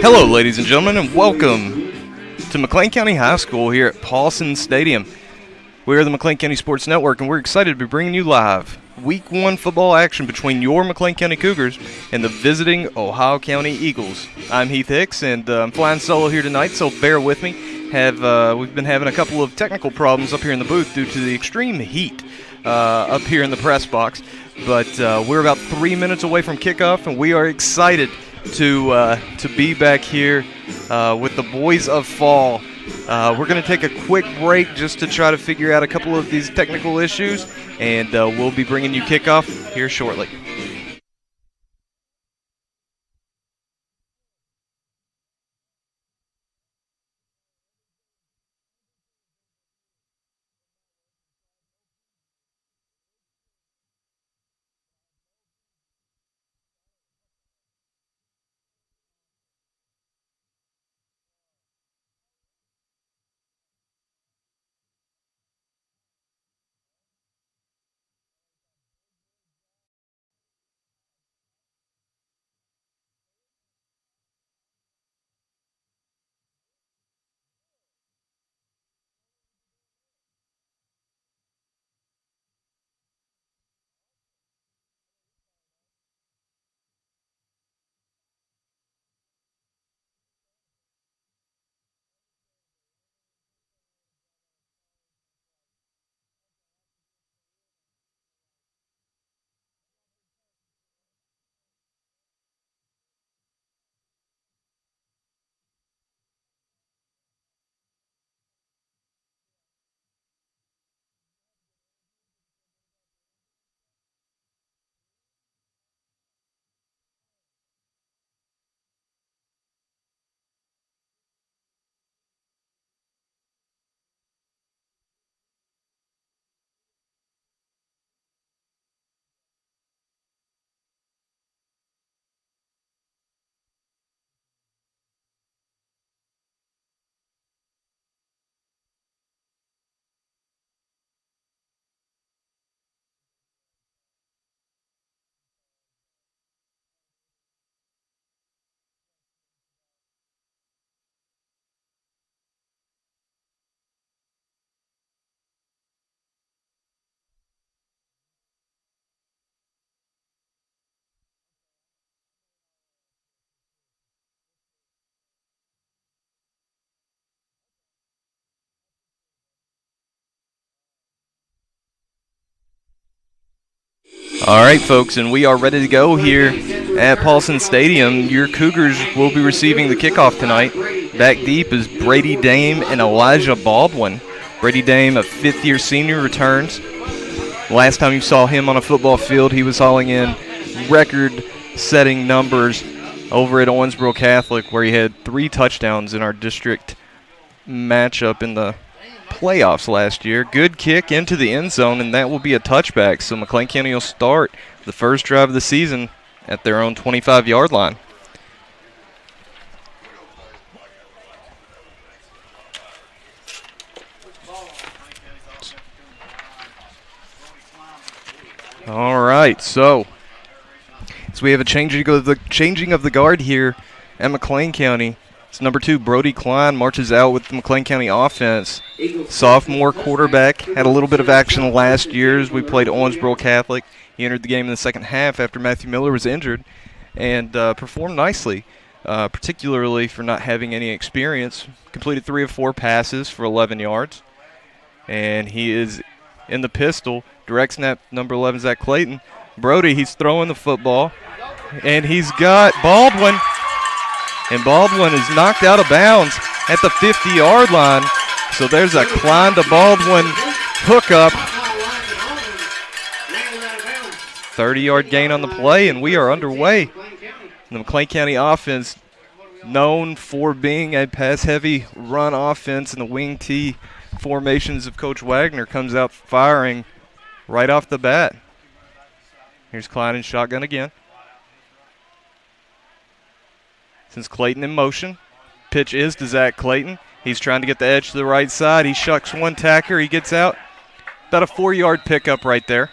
Hello, ladies and gentlemen, and welcome to McLean County High School here at Paulson Stadium. We are the McLean County Sports Network, and we're excited to be bringing you live Week 1 football action between your McLean County Cougars and the visiting Ohio County Eagles. I'm Heath Hicks, and I'm flying solo here tonight, so bear with me. We've been having a couple of technical problems up here in the booth due to the extreme heat up here in the press box. But we're about 3 minutes away from kickoff, and we are excited to be back here with the boys of fall. We're going to take a quick break just to try to figure out a couple of these technical issues, and we'll be bringing you kickoff here shortly. All right, folks, and we are ready to go here at Paulson Stadium. Your Cougars will be receiving the kickoff tonight. Back deep is Brady Dame and Elijah Baldwin. Brady Dame, a fifth-year senior, returns. Last time you saw him on a football field, he was hauling in record-setting numbers over at Owensboro Catholic, where he had 3 touchdowns in our district matchup in the playoffs last year. Good kick into the end zone, and that will be a touchback. So McLean County will start the first drive of the season at their own 25-yard line. All right, so we have a changing of the guard here at McLean County. It's number 2, Brody Klein, marches out with the McLean County offense. Sophomore quarterback, had a little bit of action last year as we played Owensboro Catholic. He entered the game in the second half after Matthew Miller was injured and performed nicely, particularly for not having any experience. Completed 3 of 4 passes for 11 yards. And he is in the pistol. Direct snap, number 11, Zach Clayton. Brody, he's throwing the football, and he's got Baldwin. And Baldwin is knocked out of bounds at the 50-yard line. So there's a Klein to Baldwin hookup. 30-yard gain on the play, and we are underway. The McLean County offense, known for being a pass-heavy run offense in the wing T formations of Coach Wagner, comes out firing right off the bat. Here's Klein in shotgun again. Since Clayton in motion. Pitch is to Zach Clayton. He's trying to get the edge to the right side. He shucks one tacker. He gets out. About a 4-yard pickup right there.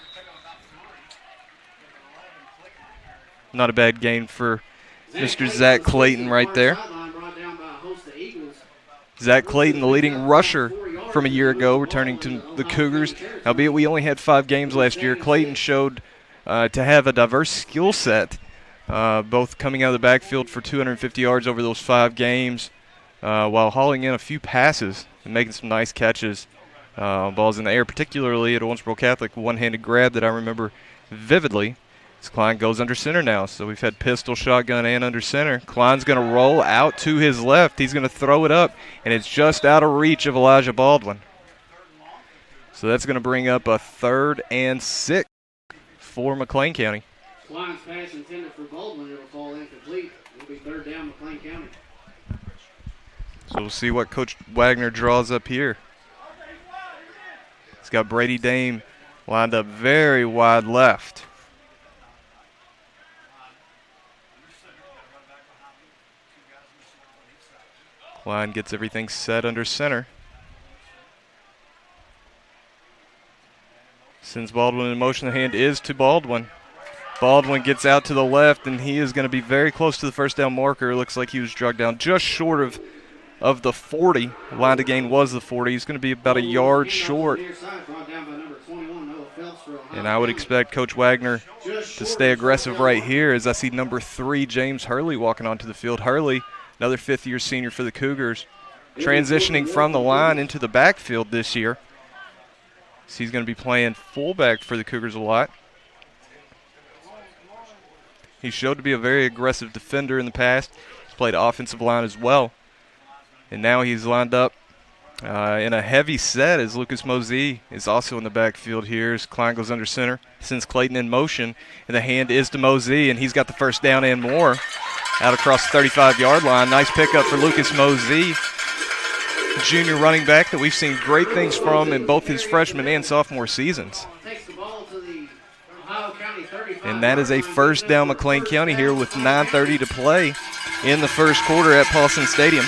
Not a bad gain for Mr. Zach Clayton right there. Zach Clayton, the leading rusher from a year ago, returning to the Cougars. Albeit we only had 5 games last year, Clayton showed to have a diverse skill set, both coming out of the backfield for 250 yards over those 5 games, while hauling in a few passes and making some nice catches. Balls in the air, particularly at Owensboro Catholic, one-handed grab that I remember vividly. This Klein goes under center now, so we've had pistol, shotgun, and under center. Klein's going to roll out to his left. He's going to throw it up, and it's just out of reach of Elijah Baldwin. So that's going to bring up a 3rd and 6 for McLean County. Klein's pass intended for Baldwin. It'll fall incomplete. It'll be 3rd down, McLean County. So we'll see what Coach Wagner draws up here. He's got Brady Dame lined up very wide left. Klein gets everything set under center. Sends Baldwin in motion. The hand is to Baldwin. Baldwin gets out to the left, and he is going to be very close to the first down marker. Looks like he was drugged down just short of the 40. Line to gain was the 40. He's going to be about a yard short. And I would expect Coach Wagner to stay aggressive right here as I see number 3, James Hurley, walking onto the field. Hurley, another 5th-year senior for the Cougars, transitioning from the line into the backfield this year. So he's going to be playing fullback for the Cougars a lot. He showed to be a very aggressive defender in the past. He's played offensive line as well. And now he's lined up in a heavy set as Lucas Mosey is also in the backfield here as Klein goes under center. Sends Clayton in motion, and the hand is to Mosey, and he's got the first down and more out across the 35-yard line. Nice pickup for Lucas Mosey, junior running back that we've seen great things from in both his freshman and sophomore seasons. And that is a first down McLean County here with 9:30 to play in the first quarter at Paulson Stadium.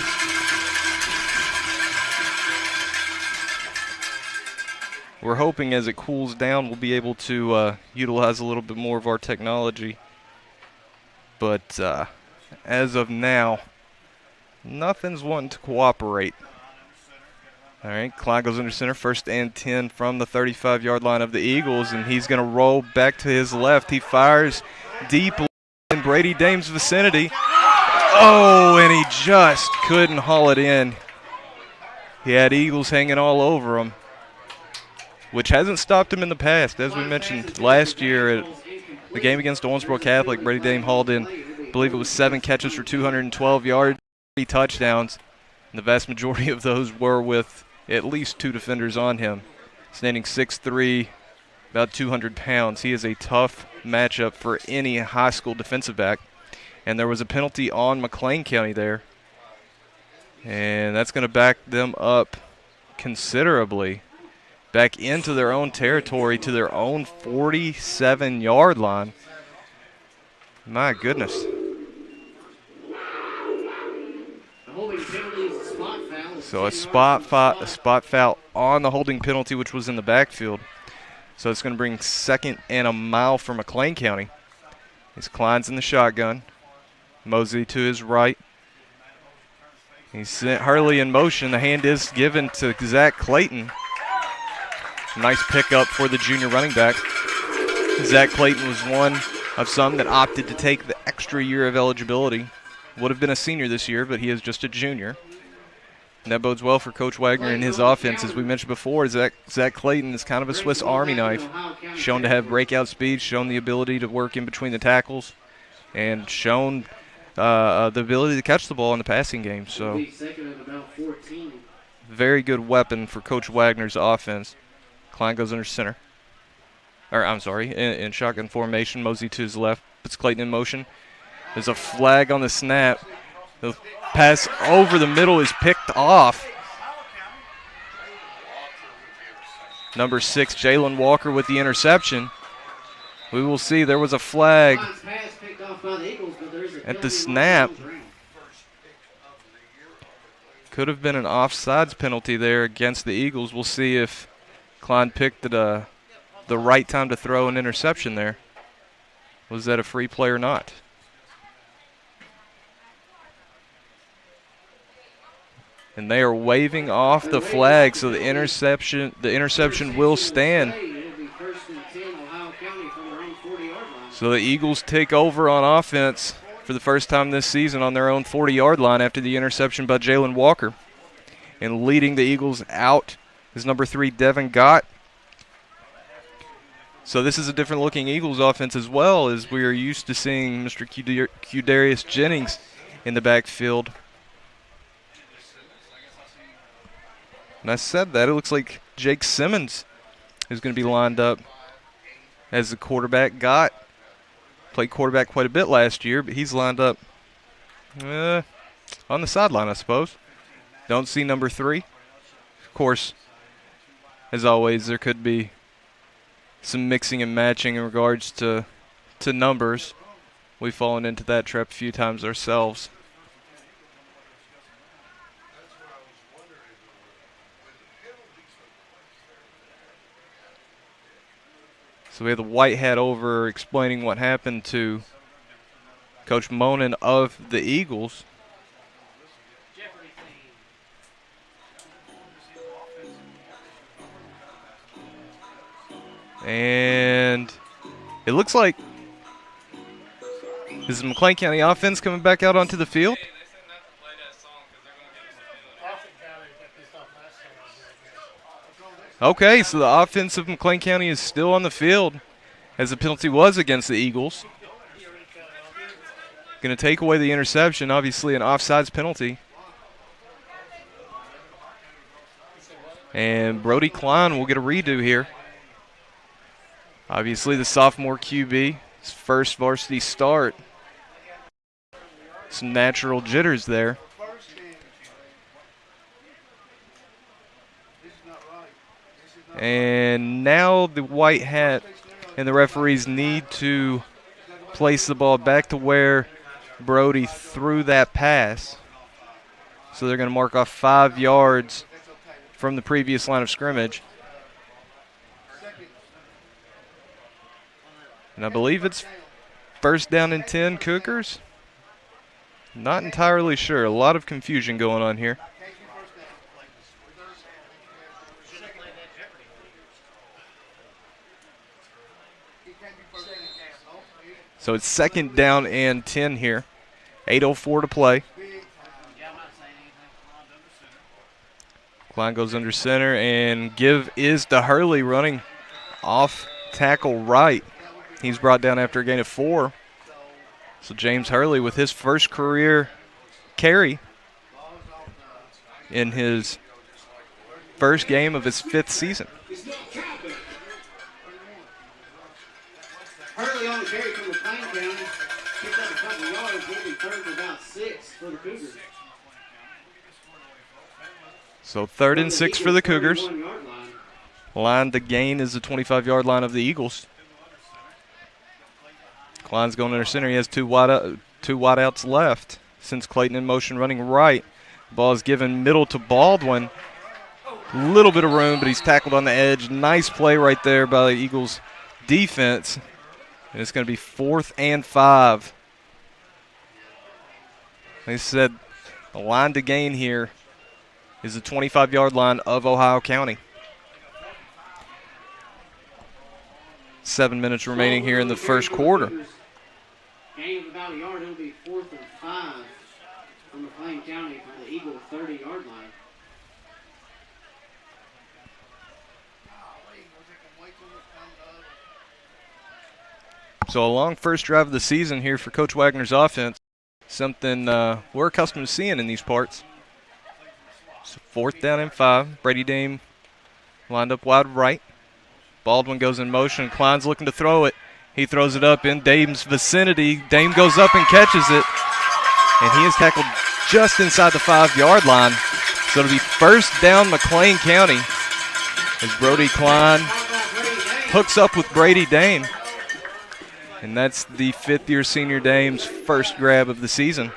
We're hoping as it cools down we'll be able to utilize a little bit more of our technology. But as of now, nothing's wanting to cooperate. All right, Klein goes under center, 1st and 10 from the 35-yard line of the Eagles, and he's going to roll back to his left. He fires deep in Brady Dame's vicinity. Oh, and he just couldn't haul it in. He had Eagles hanging all over him, which hasn't stopped him in the past. As we mentioned last year at the game against Owensboro Catholic, Brady Dame hauled in, I believe it was 7 catches for 212 yards, 3 touchdowns, and the vast majority of those were with at least 2 defenders on him. Standing 6'3", about 200 pounds. He is a tough matchup for any high school defensive back. And there was a penalty on McLean County there. And that's going to back them up considerably back into their own territory to their own 47-yard line. My goodness. So a spot foul on the holding penalty, which was in the backfield. So it's going to bring 2nd and a mile for McLean County. He's Klein's in the shotgun. Mosey to his right. He's sent Hurley in motion. The hand is given to Zach Clayton. Nice pickup for the junior running back. Zach Clayton was one of some that opted to take the extra year of eligibility. Would have been a senior this year, but he is just a junior. And that bodes well for Coach Wagner and his offense. As we mentioned before, Zach Clayton is kind of a Swiss Army knife, shown to have breakout speed, shown the ability to work in between the tackles, and shown the ability to catch the ball in the passing game. So very good weapon for Coach Wagner's offense. Klein goes under center. In shotgun formation. Mosey to his left, puts Clayton in motion. There's a flag on the snap. The pass over the middle is picked off. Number 6, Jalen Walker with the interception. We will see. There was a flag at the snap. Could have been an offsides penalty there against the Eagles. We'll see if Klein picked the right time to throw an interception there. Was that a free play or not? And they are waving off the flag, so the interception will stand. So the Eagles take over on offense for the first time this season on their own 40-yard line after the interception by Jalen Walker. And leading the Eagles out is number 3, Devin Gott. So this is a different-looking Eagles offense as well, as we are used to seeing Mr. Qdarius Jennings in the backfield. And I said that, it looks like Jake Simmons is going to be lined up as the quarterback. Gott played quarterback quite a bit last year, but he's lined up on the sideline, I suppose. Don't see number 3. Of course, as always, there could be some mixing and matching in regards to numbers. We've fallen into that trap a few times ourselves. So we have the white hat over explaining what happened to Coach Monin of the Eagles. And it looks like this is McLean County offense coming back out onto the field. Okay, so the offense of McLean County is still on the field as the penalty was against the Eagles. Going to take away the interception, obviously an offsides penalty. And Brody Klein will get a redo here. Obviously the sophomore QB, his first varsity start. Some natural jitters there. And now the white hat and the referees need to place the ball back to where Brody threw that pass. So they're going to mark off 5 yards from the previous line of scrimmage. And I believe it's first down and 10 Cougars. Not entirely sure. A lot of confusion going on here. So it's second down and 10 here. 8:04 to play. Klein goes under center, and give is to Hurley running off tackle right. He's brought down after a gain of 4. So James Hurley with his first career carry in his first game of his 5th season. Hurley on the carry from McLean County. Picked up a couple of yards. Will be third and about 6 for the Cougars. So 3rd and 6 for the Cougars. Line to gain is the 25-yard line of the Eagles. Klein's going under center. He has two wideouts left since Clayton in motion running right. Ball is given middle to Baldwin. Little bit of room, but he's tackled on the edge. Nice play right there by the Eagles defense. And it's going to be 4th and 5. They said the line to gain here is the 25-yard line of Ohio County. 7 minutes remaining here in the first quarter. Gain of about a yard. It'll be 4th and 5 from McLean County for the Eagle 30-yard line. So a long first drive of the season here for Coach Wagner's offense. Something we're accustomed to seeing in these parts. So 4th down and 5. Brady Dame lined up wide right. Baldwin goes in motion. Klein's looking to throw it. He throws it up in Dame's vicinity. Dame goes up and catches it. And he is tackled just inside the 5-yard line. So it'll be first down McLean County as Brody Klein hooks up with Brady Dame. And that's the 5th-year senior Dame's first grab of the season.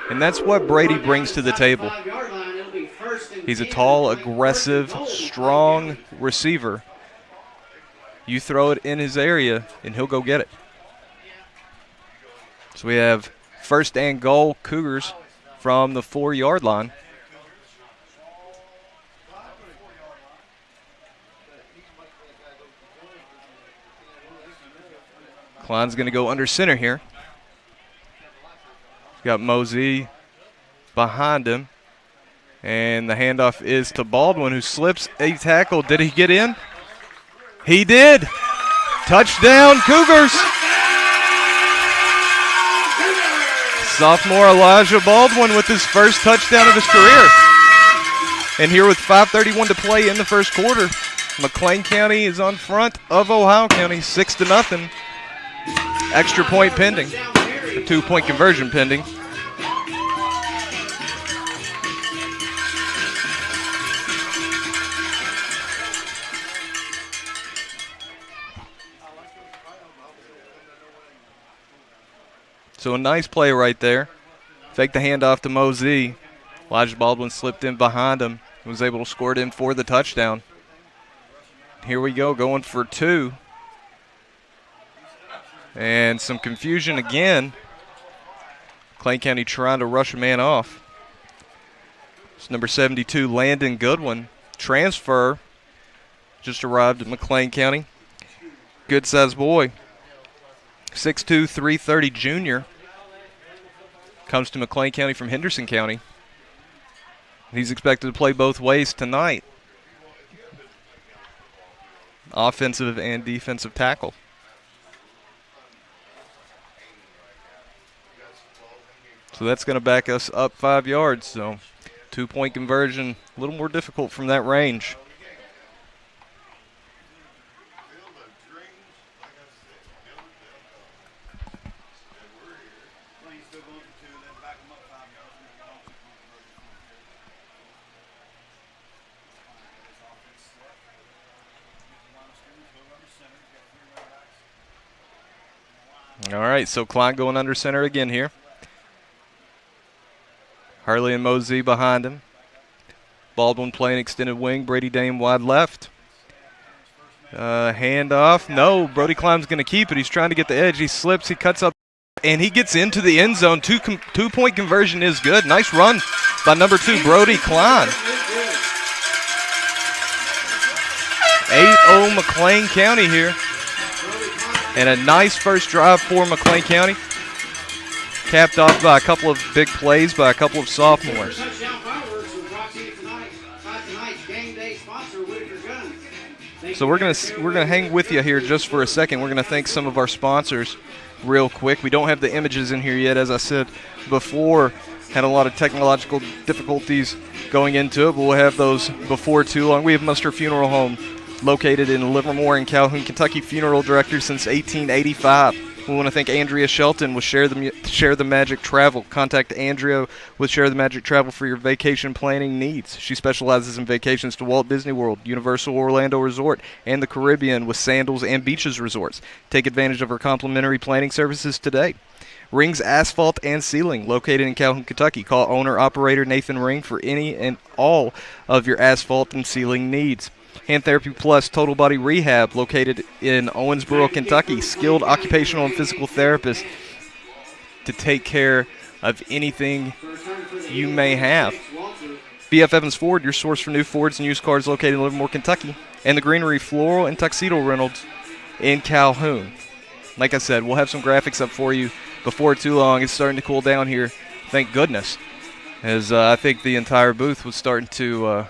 And that's what Brady brings to the table. He's a tall, aggressive, strong receiver. You throw it in his area, and he'll go get it. So we have 1st and goal, Cougars from the 4-yard line. Klein's going to go under center here. Got Mosey behind him. And the handoff is to Baldwin, who slips a tackle. Did he get in? He did. Touchdown, Cougars. Sophomore Elijah Baldwin with his first touchdown of his career. And here with 5:31 to play in the first quarter, McLean County is on front of Ohio County, 6-0. Extra point pending, a 2-point conversion pending. So a nice play right there. Fake the handoff to Mosey. Elijah Baldwin slipped in behind him and was able to score it in for the touchdown. Here we go, going for 2. And some confusion again. Clay County trying to rush a man off. It's number 72, Landon Goodwin. Transfer. Just arrived at McLean County. Good sized boy. 6'2", 330 junior. Comes to McLean County from Henderson County. He's expected to play both ways tonight. Offensive and defensive tackle. So that's going to back us up 5 yards. So 2-point conversion, a little more difficult from that range. All right, so Klein going under center again here. Hurley and Mosey behind him. Baldwin playing extended wing. Brady Dame wide left. Handoff. No, Brody Klein's going to keep it. He's trying to get the edge. He slips. He cuts up, and he gets into the end zone. Two-point conversion is good. Nice run by number 2, Brody Klein. 8-0 McLean County here. And a nice first drive for McLean County. Capped off by a couple of big plays by a couple of sophomores. So we're gonna hang with you here just for a second. We're gonna thank some of our sponsors real quick. We don't have the images in here yet, as I said before. Had a lot of technological difficulties going into it, but we'll have those before too long. We have Muster Funeral Home, located in Livermore and Calhoun, Kentucky, funeral director since 1885. We want to thank Andrea Shelton with Share the Magic Travel. Contact Andrea with Share the Magic Travel for your vacation planning needs. She specializes in vacations to Walt Disney World, Universal Orlando Resort, and the Caribbean with Sandals and Beaches Resorts. Take advantage of her complimentary planning services today. Rings Asphalt and Ceiling, located in Calhoun, Kentucky. Call owner-operator Nathan Ring for any and all of your asphalt and ceiling needs. Hand Therapy Plus Total Body Rehab, located in Owensboro, Kentucky. Skilled occupational and physical therapists to take care of anything you may have. BF Evans Ford, your source for new Fords and used cars, located in Livermore, Kentucky. And the Greenery Floral and Tuxedo Reynolds in Calhoun. Like I said, we'll have some graphics up for you before too long. It's starting to cool down here, thank goodness, as I think the entire booth was starting to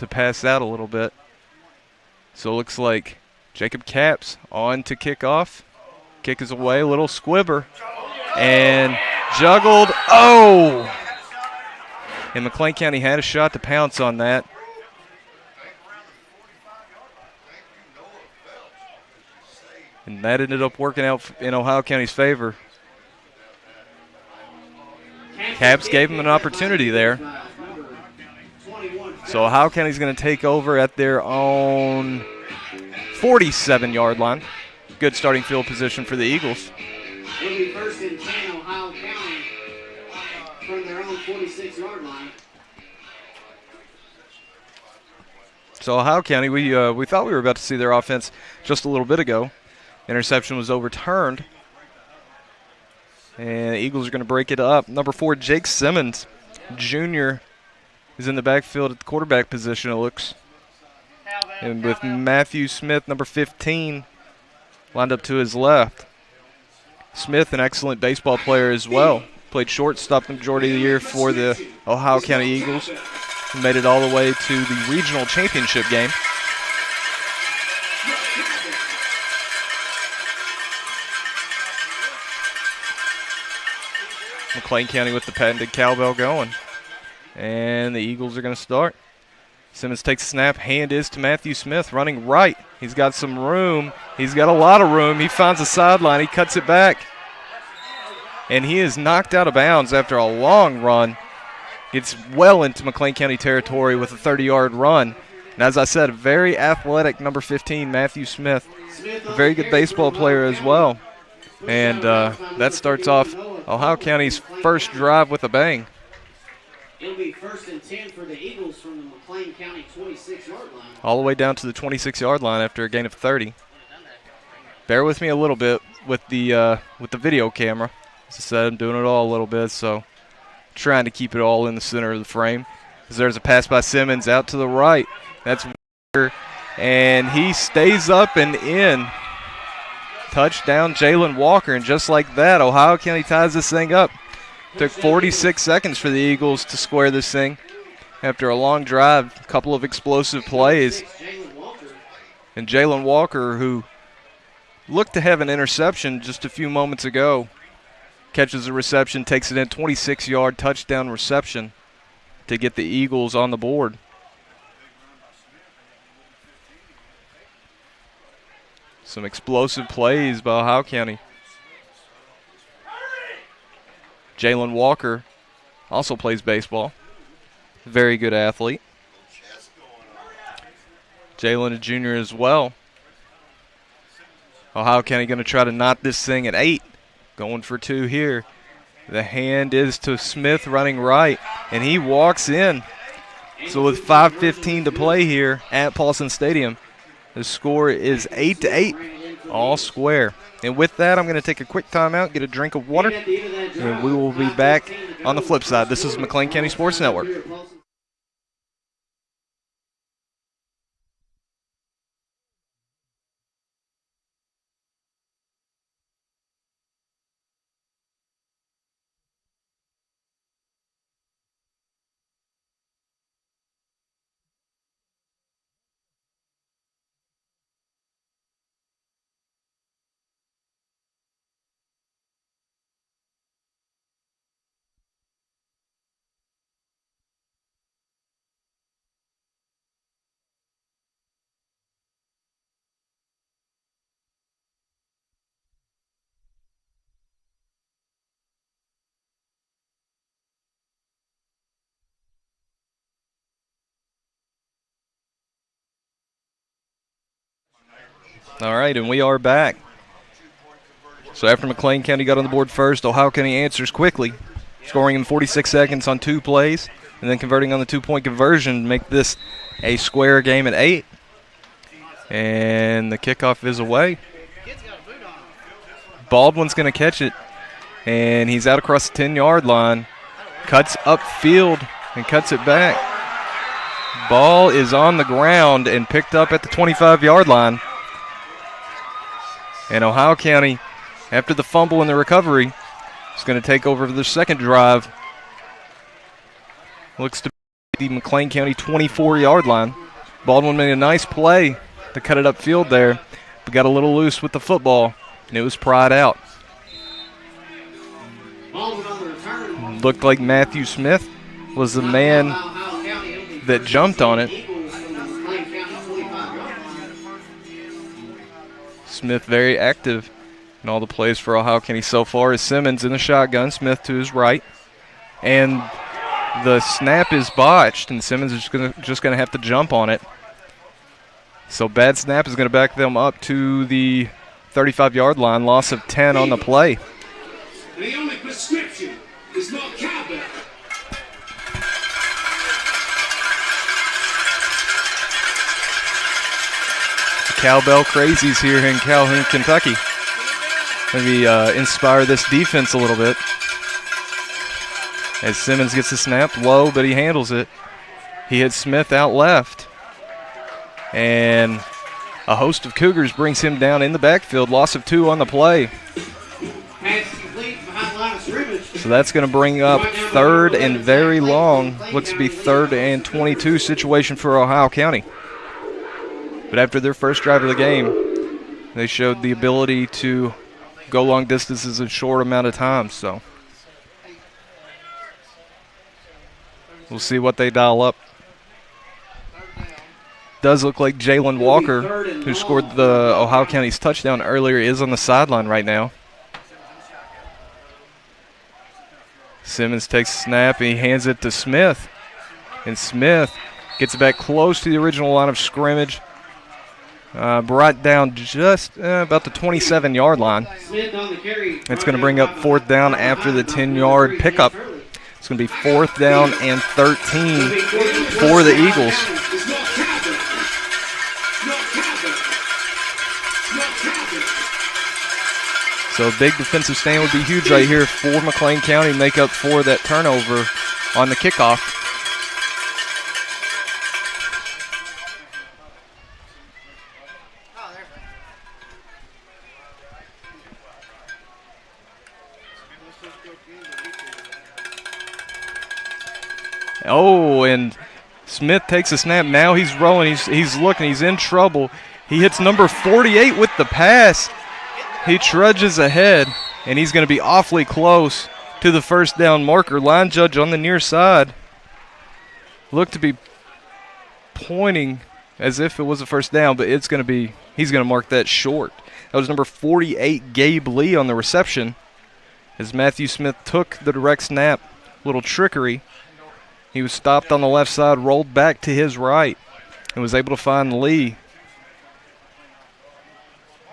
pass out a little bit. So it looks like Jacob Capps on to kick off. Kick is away, a little squibber, and juggled. Oh! And McLean County had a shot to pounce on that. And that ended up working out in Ohio County's favor. Capps gave him an opportunity there. So Ohio County's going to take over at their own 47-yard line. Good starting field position for the Eagles. It'll be first and 10, Ohio County, from their own 46-yard line. So Ohio County, we thought we were about to see their offense just a little bit ago. Interception was overturned. And the Eagles are going to break it up. Number 4, Jake Simmons, junior, is in the backfield at the quarterback position, it looks. And with Matthew Smith, number 15, lined up to his left. Smith, an excellent baseball player as well. Played shortstop the majority of the year for the Ohio County Eagles. He made it all the way to the regional championship game. McLean County with the patented cowbell going. And the Eagles are going to start. Simmons takes a snap. Hand is to Matthew Smith, running right. He's got some room. He's got a lot of room. He finds a sideline. He cuts it back. And he is knocked out of bounds after a long run. Gets well into McLean County territory with a 30-yard run. And as I said, a very athletic number 15, Matthew Smith. A very good baseball player as well. And that starts off Ohio County's first drive with a bang. It'll be 1st and 10 for the Eagles from the McLean County 26-yard line. All the way down to the 26-yard line after a gain of 30. Bear with me a little bit with the video camera. As I said, I'm doing it all a little bit, so trying to keep it all in the center of the frame. As there's a pass by Simmons out to the right. That's Walker, and he stays up and in. Touchdown, Jalen Walker, and just like that, Ohio County ties this thing up. Took 46 seconds for the Eagles to square this thing after a long drive, a couple of explosive plays. And Jalen Walker, who looked to have an interception just a few moments ago, catches a reception, takes it in, 26-yard touchdown reception to get the Eagles on the board. Some explosive plays by Ohio County. Jalen Walker also plays baseball. Very good athlete. Jalen, a junior as well. Ohio County going to try to knot this thing at 8. Going for 2 here. The hand is to Smith running right, and he walks in. So with 5:15 to play here at Paulson Stadium, the score is 8-8, all square. And with that, I'm going to take a quick timeout, get a drink of water, and we will be back on the flip side. This is McLean County Sports Network. All right, and we are back. So after McLean County got on the board first, Ohio County answers quickly, scoring in 46 seconds on 2 plays, and then converting on the 2-point conversion to make this a square game at 8. And the kickoff is away. Baldwin's going to catch it, and he's out across the 10-yard line, cuts upfield and cuts it back. Ball is on the ground and picked up at the 25-yard line. And Ohio County, after the fumble and the recovery, is going to take over for their second drive. Looks to be the McLean County 24-yard line. Baldwin made a nice play to cut it upfield there, but got a little loose with the football, and it was pried out. Looked like Matthew Smith was the man that jumped on it. Smith very active in all the plays for Ohio County so far. Is Simmons in the shotgun, Smith to his right. And the snap is botched, and Simmons is just gonna have to jump on it. So bad snap is gonna back them up to the 35-yard line, loss of 10 on the play. The only prescription is more cowbell. Cowbell crazies here in Calhoun, Kentucky. maybe inspire this defense a little bit. As Simmons gets the snap low, but he handles it. He hits Smith out left. And a host of Cougars brings him down in the backfield. Loss of 2 on the play. So that's going to bring up 3rd and very long. Looks to be 3rd and 22 situation for Ohio County. But after their first drive of the game, they showed the ability to go long distances in a short amount of time. So we'll see what they dial up. Does look like Jalen Walker, who scored the Ohio County's touchdown earlier, is on the sideline right now. Simmons takes a snap and he hands it to Smith. And Smith gets it back close to the original line of scrimmage. Brought down just about the 27-yard line. It's going to bring up 4th down after the 10-yard pickup. It's going to be 4th down and 13 for the Eagles. So a big defensive stand would be huge right here for McLean County, make up for that turnover on the kickoff. Oh, and Smith takes a snap. Now he's rolling. He's looking. He's in trouble. He hits number 48 with the pass. He trudges ahead, and he's going to be awfully close to the first down marker. Line judge on the near side looked to be pointing as if it was a first down, but he's going to mark that short. That was number 48, Gabe Lee, on the reception. As Matthew Smith took the direct snap, little trickery. He was stopped on the left side, rolled back to his right, and was able to find Lee.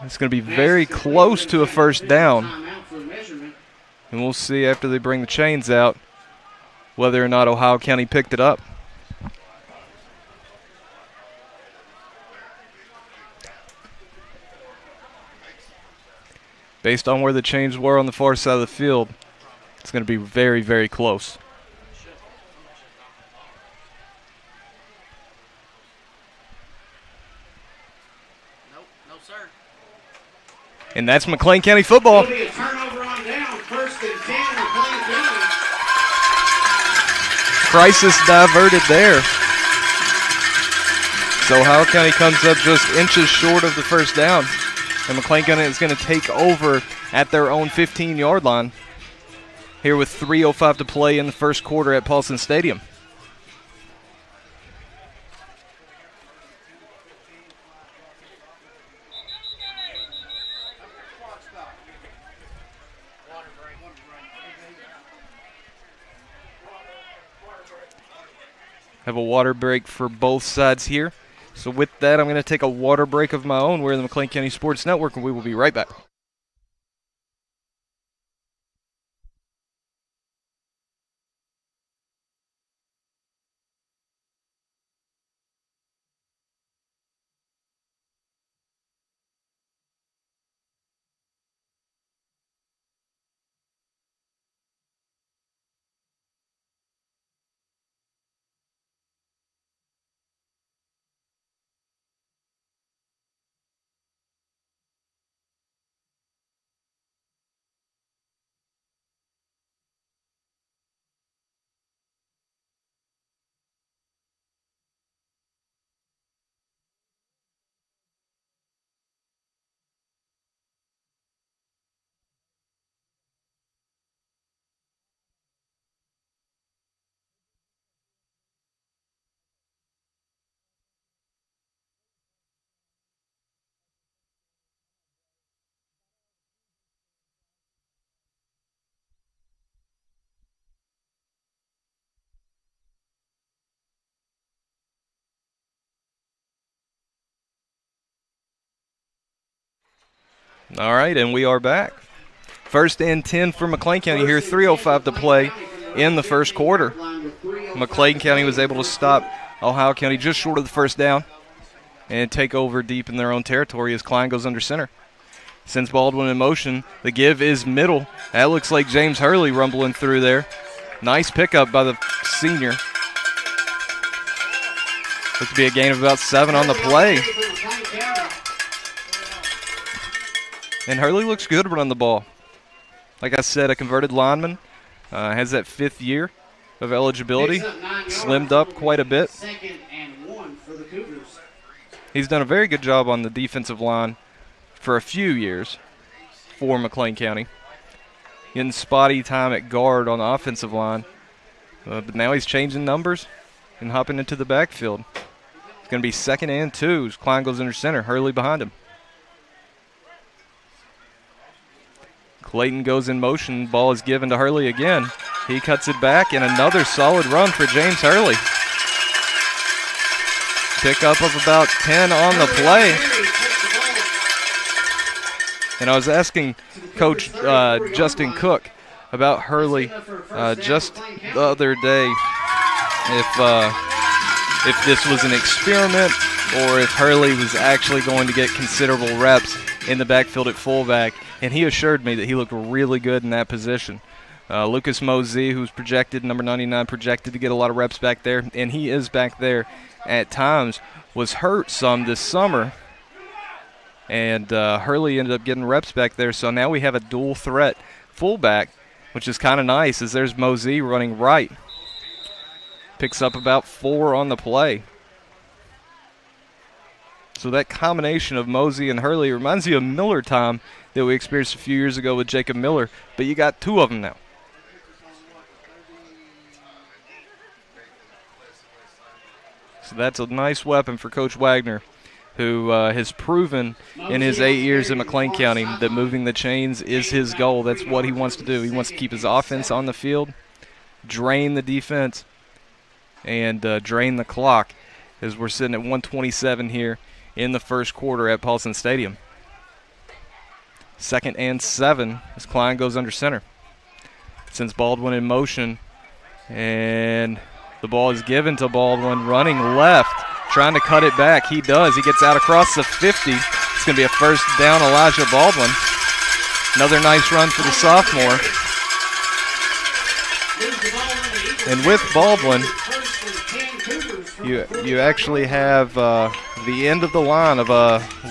It's going to be very close to a first down. And we'll see after they bring the chains out whether or not Ohio County picked it up. Based on where the chains were on the far side of the field, it's going to be very, very close. And that's McLean County football. It'll be a turnover on down, 1st and 10, McLean County. Crisis diverted there. So Ohio County comes up just inches short of the first down. And McLean County is going to take over at their own 15-yard line here with 3:05 to play in the first quarter at Paulson Stadium. Have a water break for both sides here. So with that, I'm going to take a water break of my own. We're in the McLean County Sports Network, and we will be right back. All right, and we are back. 1st and 10 for McLean County here, 3:05 to play in the first quarter. McLean County was able to stop Ohio County just short of the first down and take over deep in their own territory as Klein goes under center. Sends Baldwin in motion. The give is middle. That looks like James Hurley rumbling through there. Nice pickup by the senior. Looks to be a gain of about 7 on the play. And Hurley looks good running the ball. Like I said, a converted lineman. Has that 5th year of eligibility. Slimmed up quite a bit. He's done a very good job on the defensive line for a few years for McLean County. Getting spotty time at guard on the offensive line. But now he's changing numbers and hopping into the backfield. It's going to be 2nd and 2. Klein goes under center. Hurley behind him. Clayton goes in motion. Ball is given to Hurley again. He cuts it back, and another solid run for James Hurley. Pickup of about 10 on the play. And I was asking Coach Justin Cook about Hurley just the other day if this was an experiment or if Hurley was actually going to get considerable reps in the backfield at fullback. And he assured me that he looked really good in that position. Lucas Mosey, who's projected, number 99, projected to get a lot of reps back there, and he is back there at times, was hurt some this summer. And Hurley ended up getting reps back there, so now we have a dual threat fullback, which is kind of nice, as there's Mosey running right. Picks up about 4 on the play. So that combination of Mosey and Hurley reminds you of Miller time that we experienced a few years ago with Jacob Miller, but you got 2 of them now. So that's a nice weapon for Coach Wagner, who has proven in his 8 years in McLean County that moving the chains is his goal. That's what he wants to do. He wants to keep his offense on the field, drain the defense, and drain the clock, as we're sitting at 1:27 here in the first quarter at Paulson Stadium. 2nd and 7 as Klein goes under center. Sends Baldwin in motion, and the ball is given to Baldwin, running left, trying to cut it back. He does. He gets out across the 50. It's going to be a first down, Elijah Baldwin. Another nice run for the sophomore. And with Baldwin, you actually have the end of the line of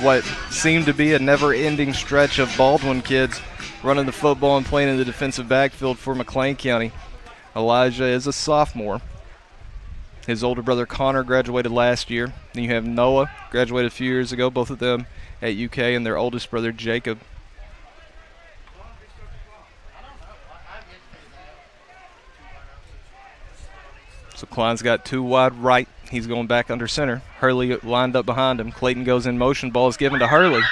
what seemed to be a never-ending stretch of Baldwin kids running the football and playing in the defensive backfield for McLean County. Elijah is a sophomore. His older brother Connor graduated last year. Then you have Noah, graduated a few years ago, both of them at UK, and their oldest brother Jacob. So Klein's got 2 wide right. He's going back under center. Hurley lined up behind him. Clayton goes in motion. Ball is given to Hurley.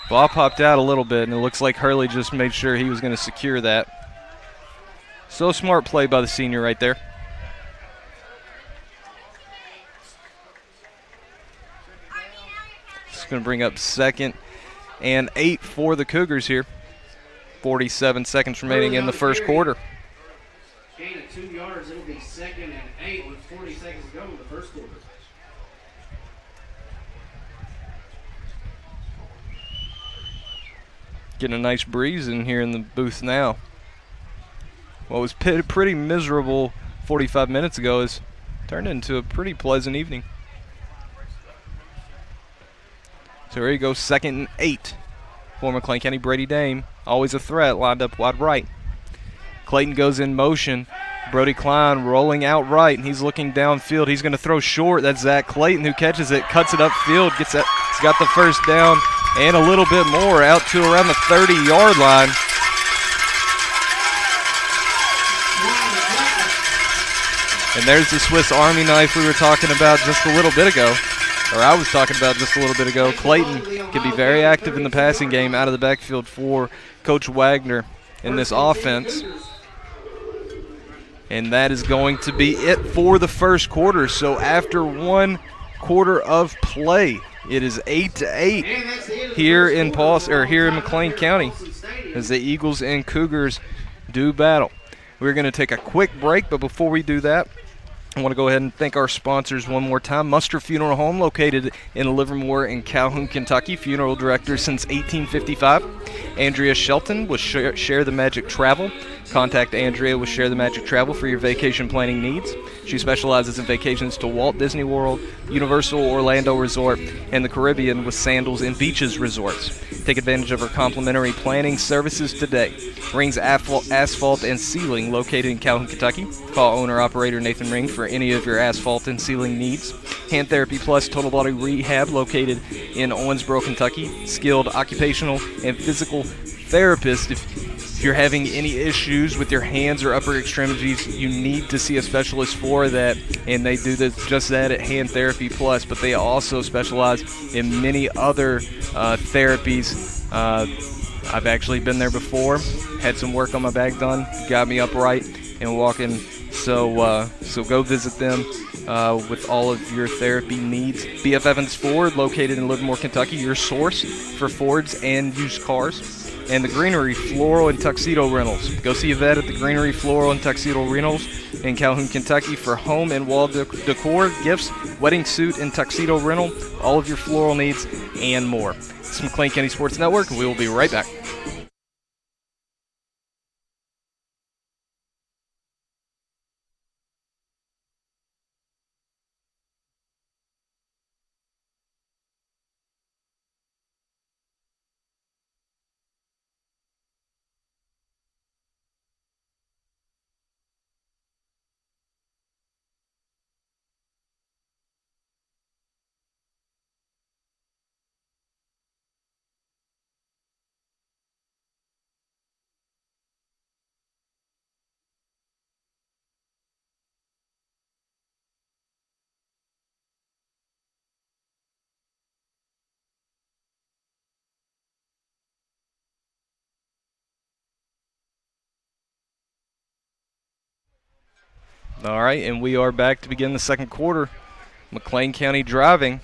Ball popped out a little bit, and it looks like Hurley just made sure he was going to secure that. So smart play by the senior right there. It's going to bring up 2nd and 8 for the Cougars here. 47 seconds remaining in the first quarter. Gain of 2 yards, it'll be 2nd and 8 with 40 seconds to go in the first quarter. Getting a nice breeze in here in the booth now. What was pretty miserable 45 minutes ago is turned into a pretty pleasant evening. So here you go, 2nd and 8 for McLean County. Brady Dame, always a threat, lined up wide right. Clayton goes in motion. Brody Klein rolling out right, and he's looking downfield. He's going to throw short. That's Zach Clayton who catches it, cuts it upfield, he's got the first down and a little bit more out to around the 30-yard line. And there's the Swiss Army knife we were talking about just a little bit ago, or I was talking about just a little bit ago. Clayton can be very active in the passing game out of the backfield for Coach Wagner in this offense. And that is going to be it for the first quarter. So after 1 quarter of play, it is 8-8 here in McLean County as the Eagles and Cougars do battle. We're going to take a quick break, but before we do that, I want to go ahead and thank our sponsors one more time. Muster Funeral Home, located in Livermore and Calhoun, Kentucky. Funeral director since 1855. Andrea Shelton with Share the Magic Travel. Contact Andrea with Share the Magic Travel for your vacation planning needs. She specializes in vacations to Walt Disney World, Universal Orlando Resort, and the Caribbean with Sandals and Beaches Resorts. Take advantage of her complimentary planning services today. Rings Asphalt and Ceiling, located in Calhoun, Kentucky. Call owner-operator Nathan Ring for any of your asphalt and ceiling needs. Hand Therapy Plus Total Body Rehab, located in Owensboro, Kentucky. Skilled occupational and physical therapist. If you're having any issues with your hands or upper extremities, you need to see a specialist for that, and they do just that at Hand Therapy Plus, but they also specialize in many other therapies. I've actually been there before, had some work on my back done, got me upright and walking, so go visit them with all of your therapy needs. B.F. Evans Ford, located in Livermore, Kentucky, your source for Fords and used cars. And the Greenery Floral and Tuxedo Rentals. Go see Yvette at the Greenery Floral and Tuxedo Rentals in Calhoun, Kentucky for home and wall decor, gifts, wedding suit and tuxedo rental, all of your floral needs, and more. It's McLean County Sports Network, and we will be right back. All right, and we are back to begin the second quarter. McLean County driving.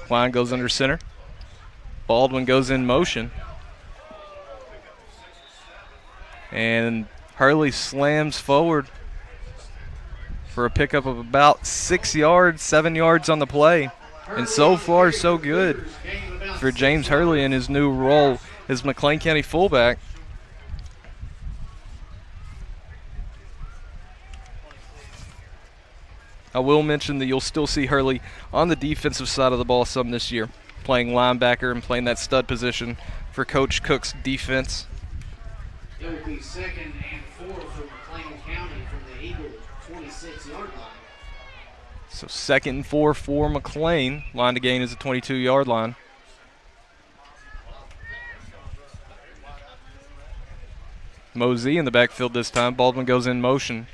Klein goes under center. Baldwin goes in motion. And Hurley slams forward for a pickup of about 6 yards, 7 yards on the play. And so far, so good for James Hurley in his new role as McLean County fullback. I will mention that you'll still see Hurley on the defensive side of the ball some this year, playing linebacker and playing that stud position for Coach Cook's defense. It will be 2nd and 4 for McLean County from the Eagle 26-yard line. So 2nd and 4 for McLean. Line to gain is a 22-yard line. Mosey in the backfield this time. Baldwin goes in motion.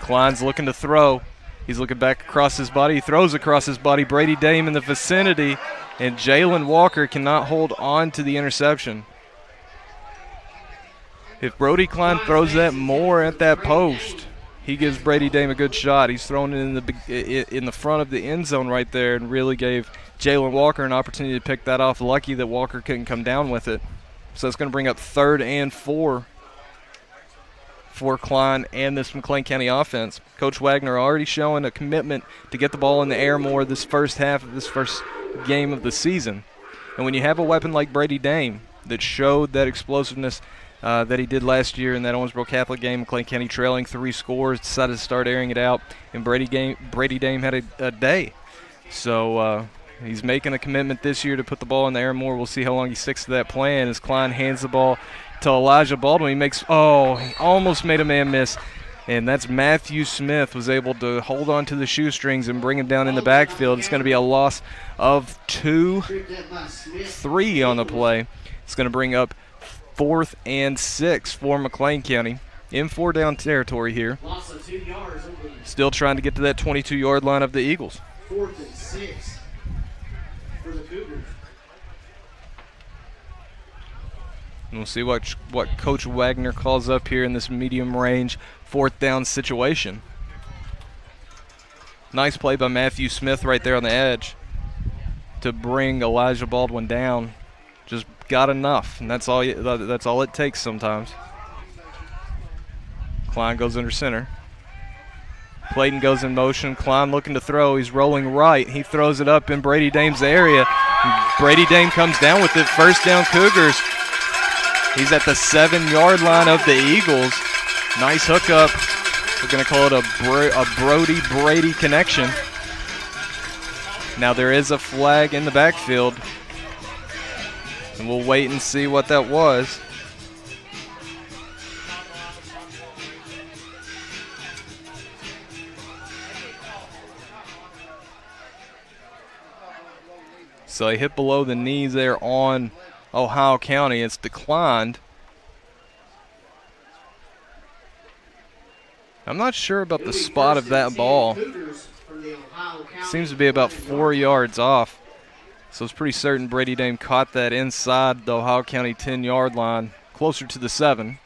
Klein's looking to throw. He's looking back across his body. He throws across his body. Brady Dame in the vicinity, and Jalen Walker cannot hold on to the interception. If Brody Klein throws that more at that post, he gives Brady Dame a good shot. He's thrown it in the front of the end zone right there and really gave Jalen Walker an opportunity to pick that off. Lucky that Walker couldn't come down with it. So it's going to bring up 3rd and 4 for Klein and this McLean County offense. Coach Wagner already showing a commitment to get the ball in the air more this first half of this first game of the season. And when you have a weapon like Brady Dame that showed that explosiveness that he did last year in that Owensboro Catholic game, McLean County trailing 3 scores, decided to start airing it out, and Brady Dame had a day. So he's making a commitment this year to put the ball in the air more. We'll see how long he sticks to that plan as Klein hands the ball to Elijah Baldwin. He almost made a man miss. And that's Matthew Smith was able to hold on to the shoestrings and bring him down in the backfield. It's going to be a loss of 3 on the play. It's going to bring up 4th and 6 for McLean County in 4-down territory here. Loss of 2 yards. Still trying to get to that 22-yard line of the Eagles. 4th and 6 for the Cougars. And we'll see what Coach Wagner calls up here in this medium range 4th down situation. Nice play by Matthew Smith right there on the edge to bring Elijah Baldwin down. Just got enough, and that's all it takes sometimes. Klein goes under center. Clayton goes in motion. Klein looking to throw. He's rolling right. He throws it up in Brady Dame's area. Brady Dame comes down with it. First down, Cougars. He's at the 7-yard line of the Eagles. Nice hookup. We're going to call it a Brady connection. Now there is a flag in the backfield, and we'll wait and see what that was. So he hit below the knees there on Ohio County. It's declined. I'm not sure about the spot of that ball. Seems to be about 4 yards off. So it's pretty certain Brady Dame caught that inside the Ohio County 10-yard line, closer to the 7.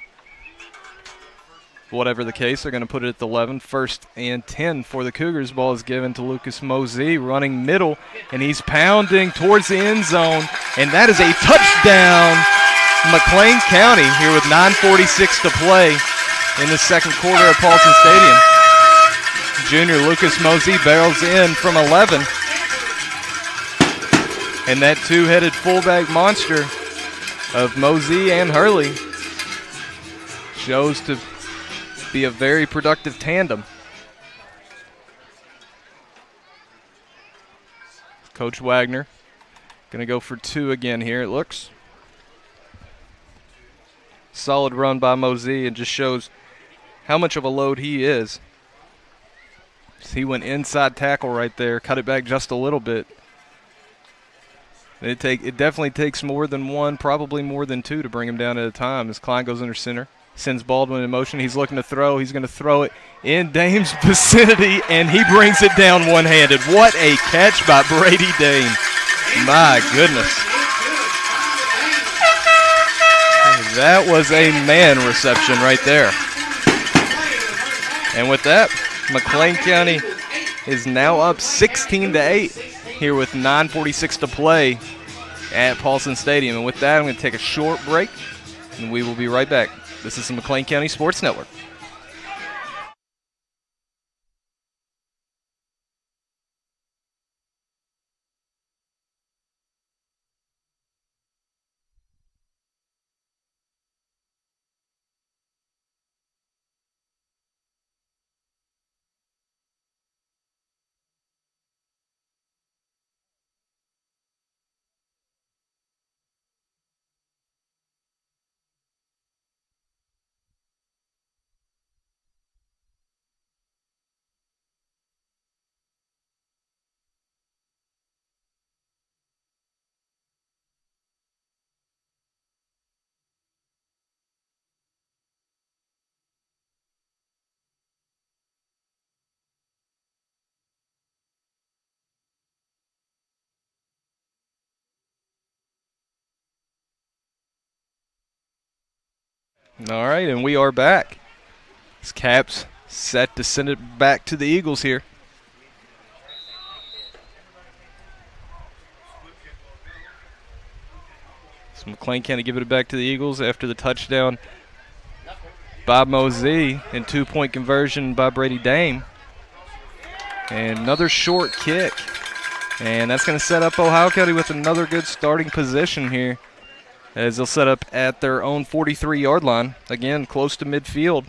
Whatever the case, they're going to put it at the 11. 1st and 10 for the Cougars. Ball is given to Lucas Mosey, running middle, and he's pounding towards the end zone. And that is a touchdown, McLean County, here with 9:46 to play in the second quarter at Paulson Stadium. Junior Lucas Mosey barrels in from 11. And that two-headed fullback monster of Mosey and Hurley shows to be a very productive tandem. Coach Wagner going to go for 2 again here, it looks. Solid run by Mosey, and just shows how much of a load he is. He went inside tackle right there, cut it back just a little bit. It definitely takes more than one, probably more than 2 to bring him down at a time as Klein goes under center. Sends Baldwin in motion. He's looking to throw. He's going to throw it in Dame's vicinity, and he brings it down one-handed. What a catch by Brady Dame. My goodness. That was a man reception right there. And with that, McLean County is now up 16-8 here with 9:46 to play at Paulson Stadium. And with that, I'm going to take a short break, and we will be right back. This is the McLean County Sports Network. All right, and we are back. This Caps set to send it back to the Eagles here. So McLean County give it back to the Eagles after the touchdown by Mosey and 2-point conversion by Brady Dame. And another short kick. And that's going to set up Ohio County with another good starting position here, as they'll set up at their own 43-yard line. Again, close to midfield.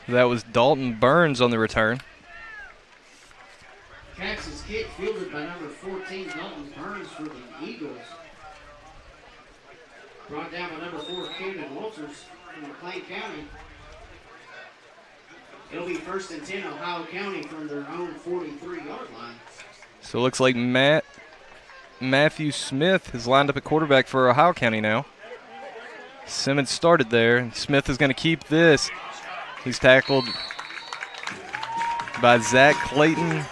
That was Dalton Burns on the return. Texas kick fielded by number 14, Dalton Burns for the Eagles. Brought down by number 4, Camden Walters from McLean County. It'll be 1st and 10, Ohio County from their own 43-yard line. So it looks like Matthew Smith is lined up at quarterback for Ohio County now. Simmons started there, and Smith is going to keep this. He's tackled by Zach Clayton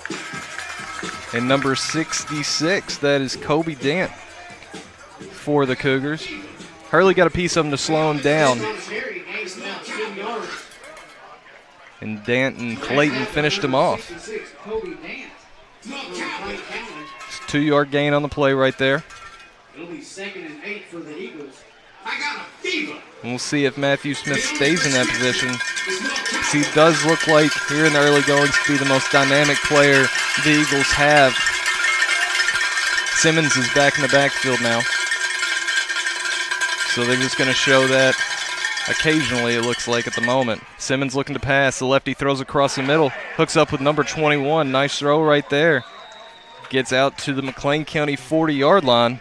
and number 66. That is Kobe Dant for the Cougars. Hurley got a piece of him to slow him down. And Dant and Clayton finished him off. It's a 2-yard gain on the play right there. It'll be 2nd and 8 for the Eagles. I got a fever. And we'll see if Matthew Smith stays in that position. He does look like, here in the early goings, to be the most dynamic player the Eagles have. Simmons is back in the backfield now. So they're just going to show that occasionally, it looks like, at the moment. Simmons looking to pass. The lefty throws across the middle. Hooks up with number 21. Nice throw right there. Gets out to the McLean County 40-yard line.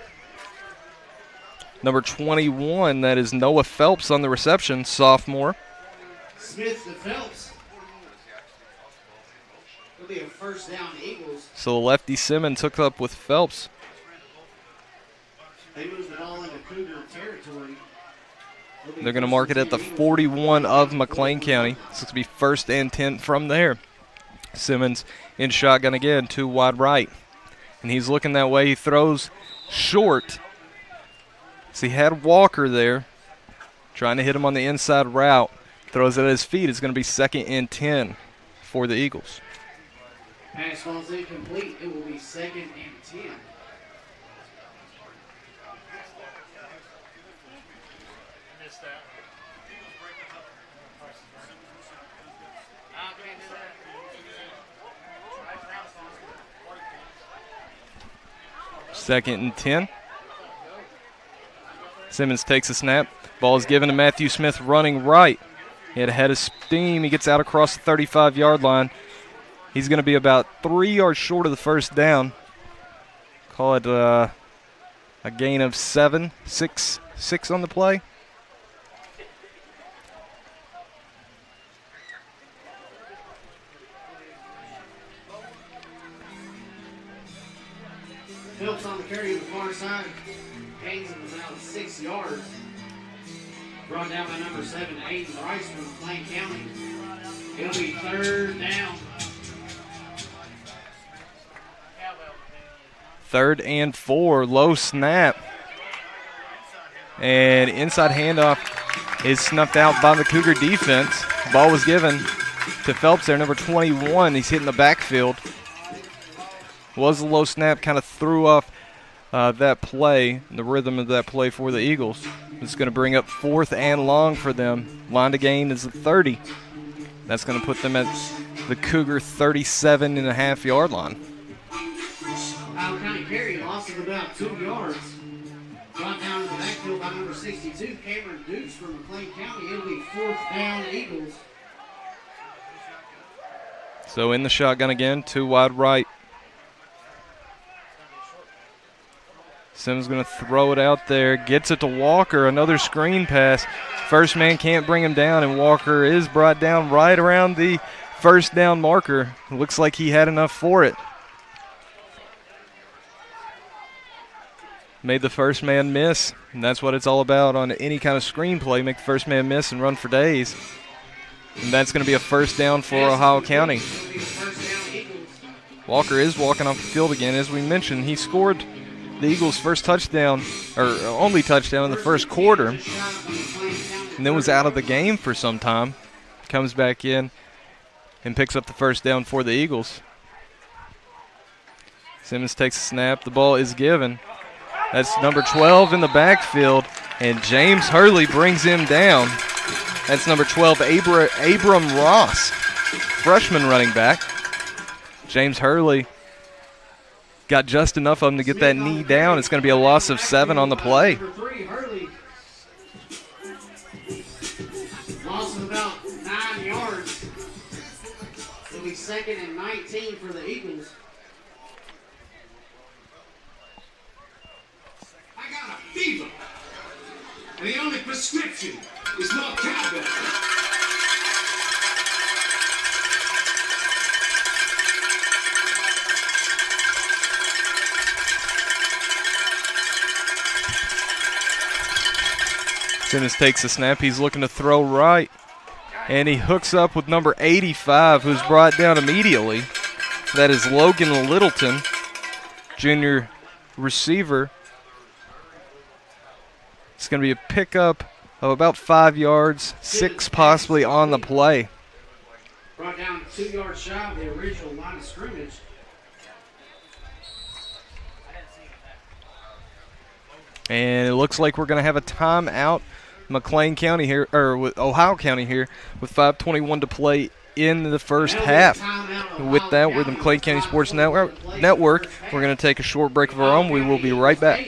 Number 21, that is Noah Phelps on the reception, sophomore. Smith to Phelps. It'll be a 1st down Eagles. So lefty Simmons hooked up with Phelps. They moved the ball into Cougar territory. They're going to mark it at the 41 of McLean County. So it's going to be 1st and 10 from there. Simmons in shotgun again, 2 wide right. And he's looking that way. He throws short. So he had Walker there, trying to hit him on the inside route. Throws it at his feet. It's going to be 2nd and 10 for the Eagles. Pass falls incomplete. It will be 2nd and 10. Second and 10. Simmons takes a snap. Ball is given to Matthew Smith running right. He had a head of steam. He gets out across the 35-yard line. He's going to be about 3 yards short of the 1st down. Call it a gain of 7, 6 on the play. Phelps on the carry to the far side. Gains of about 6 yards. Brought down by number 7, Aiden Rice from McLean County. It'll be 3rd down. 3rd and 4, low snap. And inside handoff is snuffed out by the Cougar defense. Ball was given to Phelps there, number 21. He's hitting the backfield. Was a low snap, kind of threw off that play, the rhythm of that play for the Eagles. It's going to bring up 4th and long for them. Line to gain is the 30. That's going to put them at the Cougar 37.5-yard line. Allen County carry loss of about 2 yards. Brought down to the backfield by number 62, Cameron Dukes from McLean County. It'll be 4th down Eagles. So in the shotgun again, 2 wide right. Simmons going to throw it out there, gets it to Walker, another screen pass. First man can't bring him down, and Walker is brought down right around the 1st down marker. Looks like he had enough for it. Made the first man miss, and that's what it's all about on any kind of screen play. Make the first man miss and run for days. And that's going to be a 1st down for Ohio County. Walker is walking off the field again. As we mentioned, he scored the Eagles' first touchdown, or only touchdown in the 1st quarter, and then was out of the game for some time. Comes back in and picks up the 1st down for the Eagles. Simmons takes a snap. The ball is given. That's number 12 in the backfield, and James Hurley brings him down. That's number 12, Abram Ross, freshman running back. James Hurley got just enough of him to get that knee down. It's going to be a loss of 7 on the play. Number 3, Hurley. Loss of about 9 yards. It'll be 2nd and 19 for the Eagles. I got a fever. And the only prescription is more cowbell. Simmons takes a snap. He's looking to throw right. And he hooks up with number 85, who's brought down immediately. That is Logan Littleton, junior receiver. It's going to be a pickup of about 5 yards, 6 possibly on the play. Brought down 2 yards shy of the original line of scrimmage. And it looks like we're going to have a timeout, McLean County here, or with Ohio County here, with 5:21 to play in the first half. With that, we're the McLean County Sports Network. We're going to take a short break of our own. We will be right back.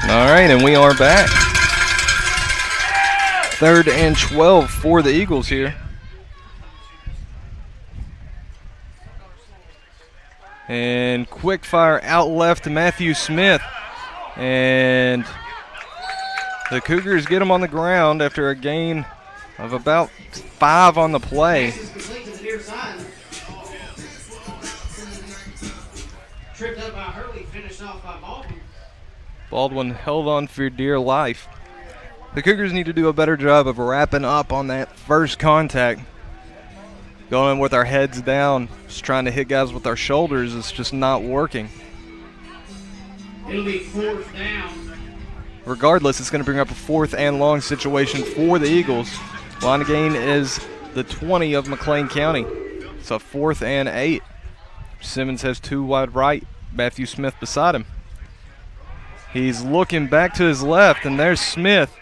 All right, and we are back. 3rd and 12 for the Eagles here. And quick fire out left to Matthew Smith. And the Cougars get him on the ground after a gain of about 5 on the play. Tripped up by Hurley, finished off by Baldwin. Baldwin held on for dear life. The Cougars need to do a better job of wrapping up on that first contact. Going with our heads down, just trying to hit guys with our shoulders, it's just not working. It'll be 4th down. Regardless, it's going to bring up a 4th and long situation for the Eagles. Line of gain is the 20 of McLean County. It's a 4th and 8. Simmons has 2 wide right, Matthew Smith beside him. He's looking back to his left, and there's Smith,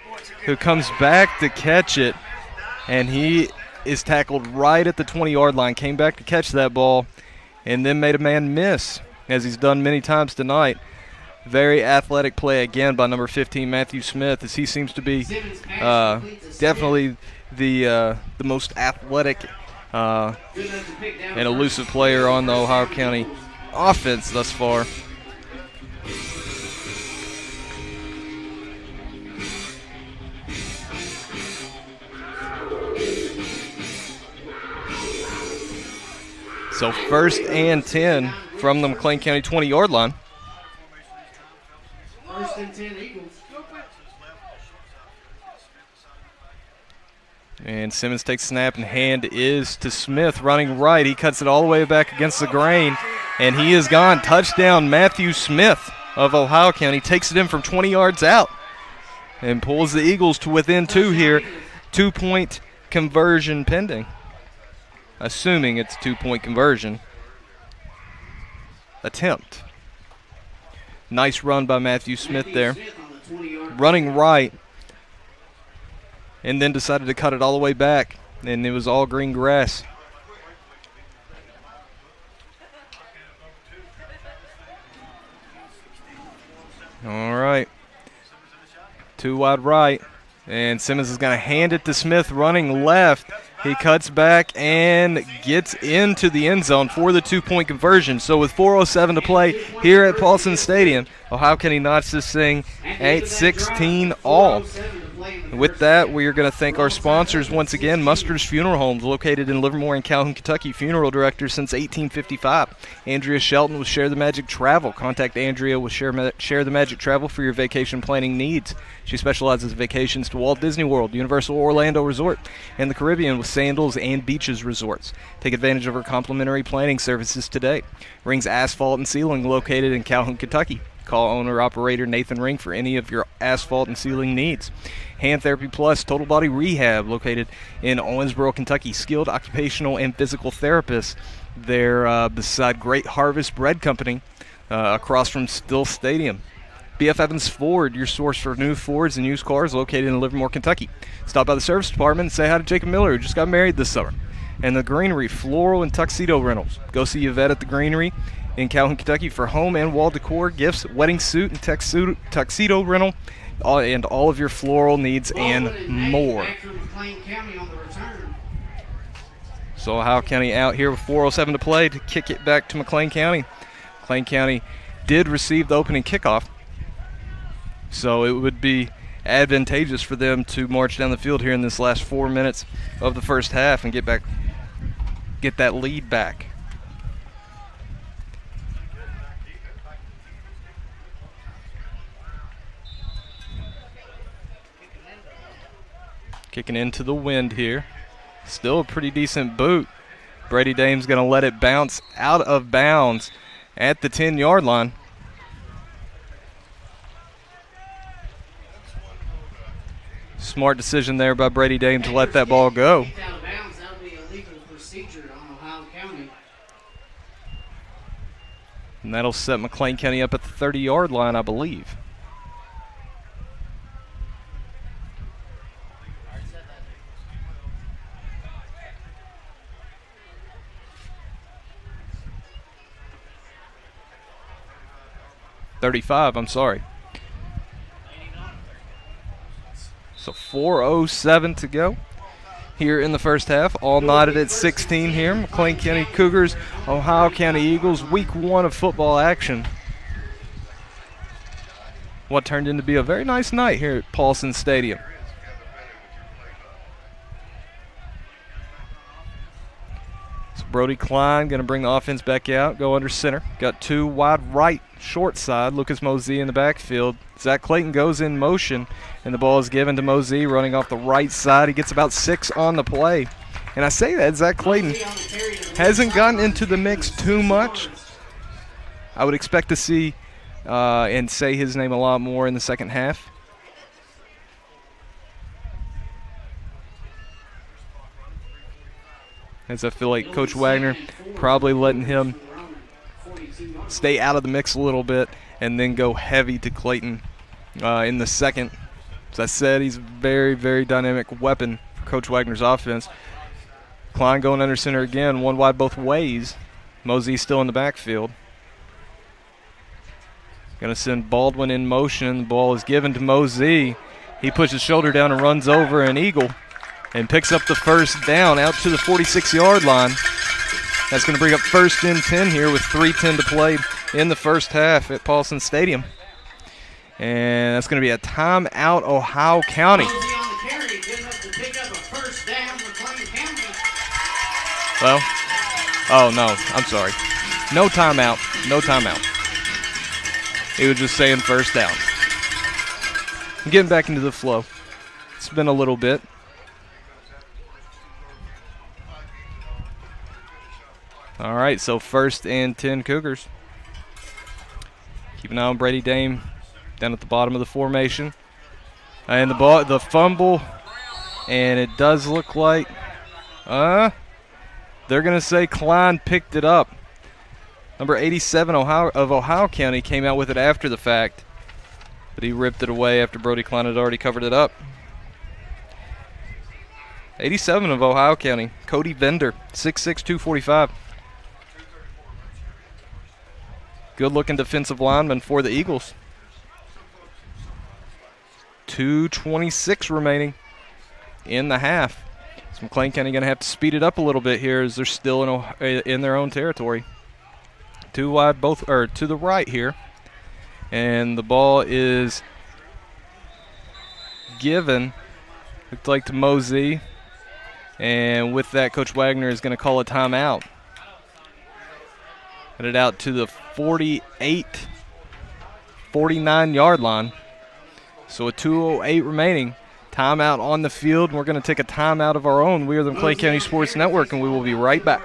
who comes back to catch it, and he is tackled right at the 20-yard line, came back to catch that ball, and then made a man miss, as he's done many times tonight. Very athletic play again by number 15, Matthew Smith, as he seems to be definitely the most athletic and elusive player on the Ohio County offense thus far. So 1st and 10 from the McLean County 20-yard line. 1st and 10 Eagles. And Simmons takes snap, and hand is to Smith running right. He cuts it all the way back against the grain, and he is gone. Touchdown, Matthew Smith of Ohio County takes it in from 20 yards out and pulls the Eagles to within 2 here. 2-point conversion pending. Assuming it's a 2-point conversion attempt. Nice run by Matthew Smith there. Running right, and then decided to cut it all the way back, and it was all green grass. All right. 2 wide right, and Simmons is going to hand it to Smith running left. He cuts back and gets into the end zone for the 2-point conversion. So with 4:07 to play here at Paulson Stadium, Ohio County notched this thing at 16 all. With that, we are going to thank our sponsors once again. Muster's Funeral Homes, located in Livermore and Calhoun, Kentucky. Funeral director since 1855. Andrea Shelton with Share the Magic Travel. Contact Andrea with Share the Magic Travel for your vacation planning needs. She specializes in vacations to Walt Disney World, Universal Orlando Resort, and the Caribbean with Sandals and Beaches Resorts. Take advantage of her complimentary planning services today. Rings Asphalt and Ceiling, located in Calhoun, Kentucky. Call owner-operator Nathan Ring for any of your asphalt and sealing needs. Hand Therapy Plus Total Body Rehab, located in Owensboro, Kentucky. Skilled occupational and physical therapists. They're beside Great Harvest Bread Company, across from Still Stadium. B.F. Evans Ford, your source for new Fords and used cars, located in Livermore, Kentucky. Stop by the service department and say hi to Jacob Miller, who just got married this summer. And the Greenery, floral and tuxedo rentals. Go see Yvette at the Greenery in Calhoun, Kentucky for home and wall decor, gifts, wedding suit, and tuxedo rental, and all of your floral needs and more. So Ohio County out here with 4:07 to play to kick it back to McLean County. McLean County did receive the opening kickoff, so it would be advantageous for them to march down the field here in this last 4 minutes of the first half and get that lead back. Kicking into the wind here. Still a pretty decent boot. Brady Dame's going to let it bounce out of bounds at the 10-yard line. Smart decision there by Brady Dame to let that ball go. And that'll set McLean County up at the 30-yard line, I believe. I'm sorry. So 4:07 to go here in the first half. All knotted at 16 here. McLean County Cougars, Ohio County Eagles, week 1 of football action. What turned into be a very nice night here at Paulson Stadium. So Brody Klein going to bring the offense back out, go under center. Got 2 wide right, short side. Lucas Mosey in the backfield. Zach Clayton goes in motion, and the ball is given to Mosey running off the right side. He gets about 6 on the play. And I say that Zach Clayton hasn't gotten into the mix too much. I would expect to see and say his name a lot more in the second half. As I feel like Coach Wagner probably letting him stay out of the mix a little bit and then go heavy to Clayton in the second. As I said, he's a very, very dynamic weapon for Coach Wagner's offense. Klein going under center again, 1 wide both ways. Mosey still in the backfield. Going to send Baldwin in motion. The ball is given to Mosey. He puts his shoulder down and runs over an Eagle and picks up the first down out to the 46-yard line. That's going to bring up 1st and 10 here with 3:10 to play in the first half at Paulson Stadium. And that's going to be a timeout, Ohio County. Well, oh no, I'm sorry. No timeout, no timeout. He was just saying first down. I'm getting back into the flow. It's been a little bit. All right, so 1st and 10 Cougars. Keep an eye on Brady Dame down at the bottom of the formation. And the fumble, and it does look like they're going to say Klein picked it up. Number 87 of Ohio County came out with it after the fact, but he ripped it away after Brody Klein had already covered it up. 87 of Ohio County, Cody Bender, 6'6", 245. Good-looking defensive lineman for the Eagles. 2:26 remaining in the half. So McLean County going to have to speed it up a little bit here as they're still in their own territory. 2 wide both, or to the right here. And the ball is given, looks like, to Mosey. And with that, Coach Wagner is going to call a timeout. Put it out to the 49-yard line. So with 2:08 remaining, timeout on the field. We're going to take a timeout of our own. We are the McLean County Sports Network, and we will be right back.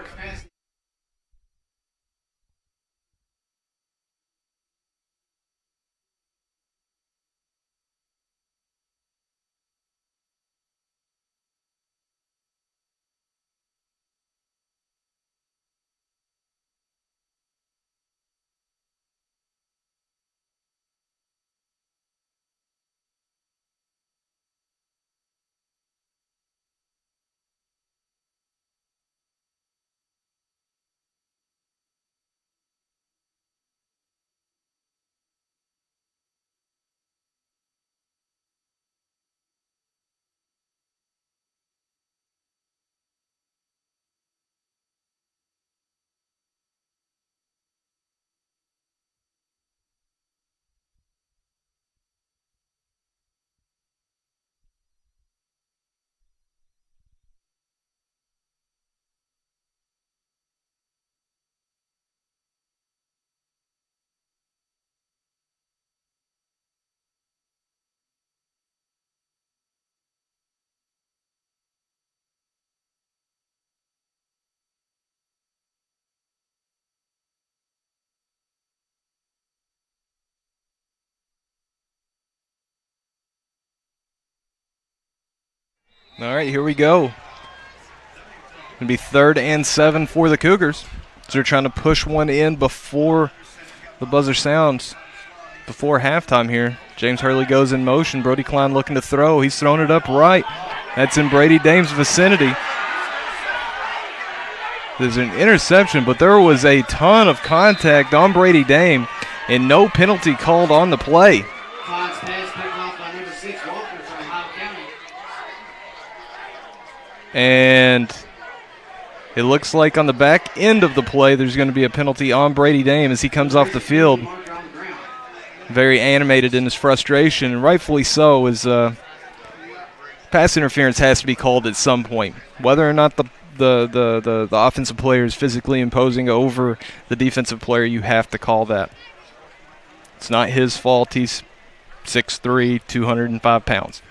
All right, here we go. Going to be 3rd and 7 for the Cougars. So they're trying to push one in before the buzzer sounds, before halftime here. James Hurley goes in motion. Brody Klein looking to throw. He's throwing it up right. That's in Brady Dame's vicinity. There's an interception, but there was a ton of contact on Brady Dame and no penalty called on the play. Klein's pass picked off by number 6, Walker from Ohio County. And it looks like on the back end of the play there's going to be a penalty on Brady Dame as he comes off the field. Very animated in his frustration, and rightfully so, as pass interference has to be called at some point. Whether or not the offensive player is physically imposing over the defensive player, you have to call that. It's not his fault. He's 6'3", 205 pounds.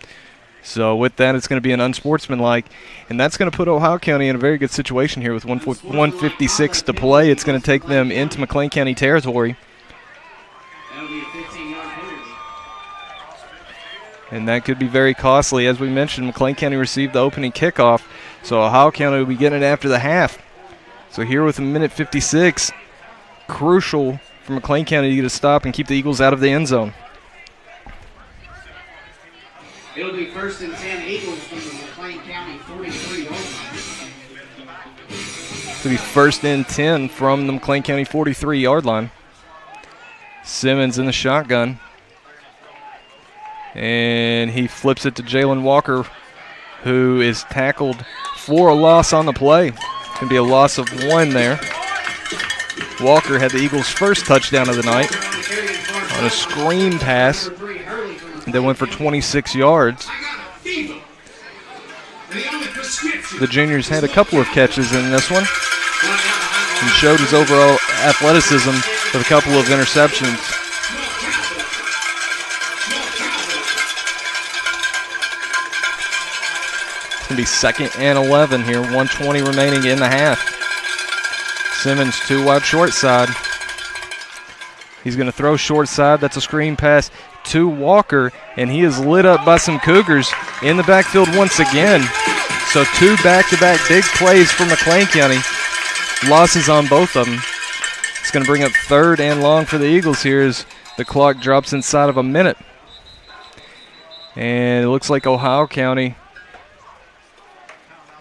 So with that, it's going to be an unsportsmanlike, and that's going to put Ohio County in a very good situation here with 156 to play. It's going to take them into McLean County territory. That'll be a 15-yard penalty. And that could be very costly. As we mentioned, McLean County received the opening kickoff, so Ohio County will be getting it after the half. So here with a minute 56, crucial for McLean County to get a stop and keep the Eagles out of the end zone. It'll be 1st and 10 Eagles from the McLean County 43-yard line. It'll be 1st and 10 from the McLean County 43-yard line. Simmons in the shotgun. And he flips it to Jalen Walker, who is tackled for a loss on the play. It's going to be a loss of 1 there. Walker had the Eagles' first touchdown of the night on a screen pass that went for 26 yards. The juniors had a couple of catches in this one and showed his overall athleticism with a couple of interceptions. It's going to be 2nd and 11 here, 1:20 remaining in the half. Simmons 2 wide short side. He's going to throw short side. That's a screen pass to Walker, and he is lit up by some Cougars in the backfield once again. So 2 back-to-back big plays for McLean County. Losses on both of them. It's going to bring up 3rd and long for the Eagles here as the clock drops inside of a minute. And it looks like Ohio County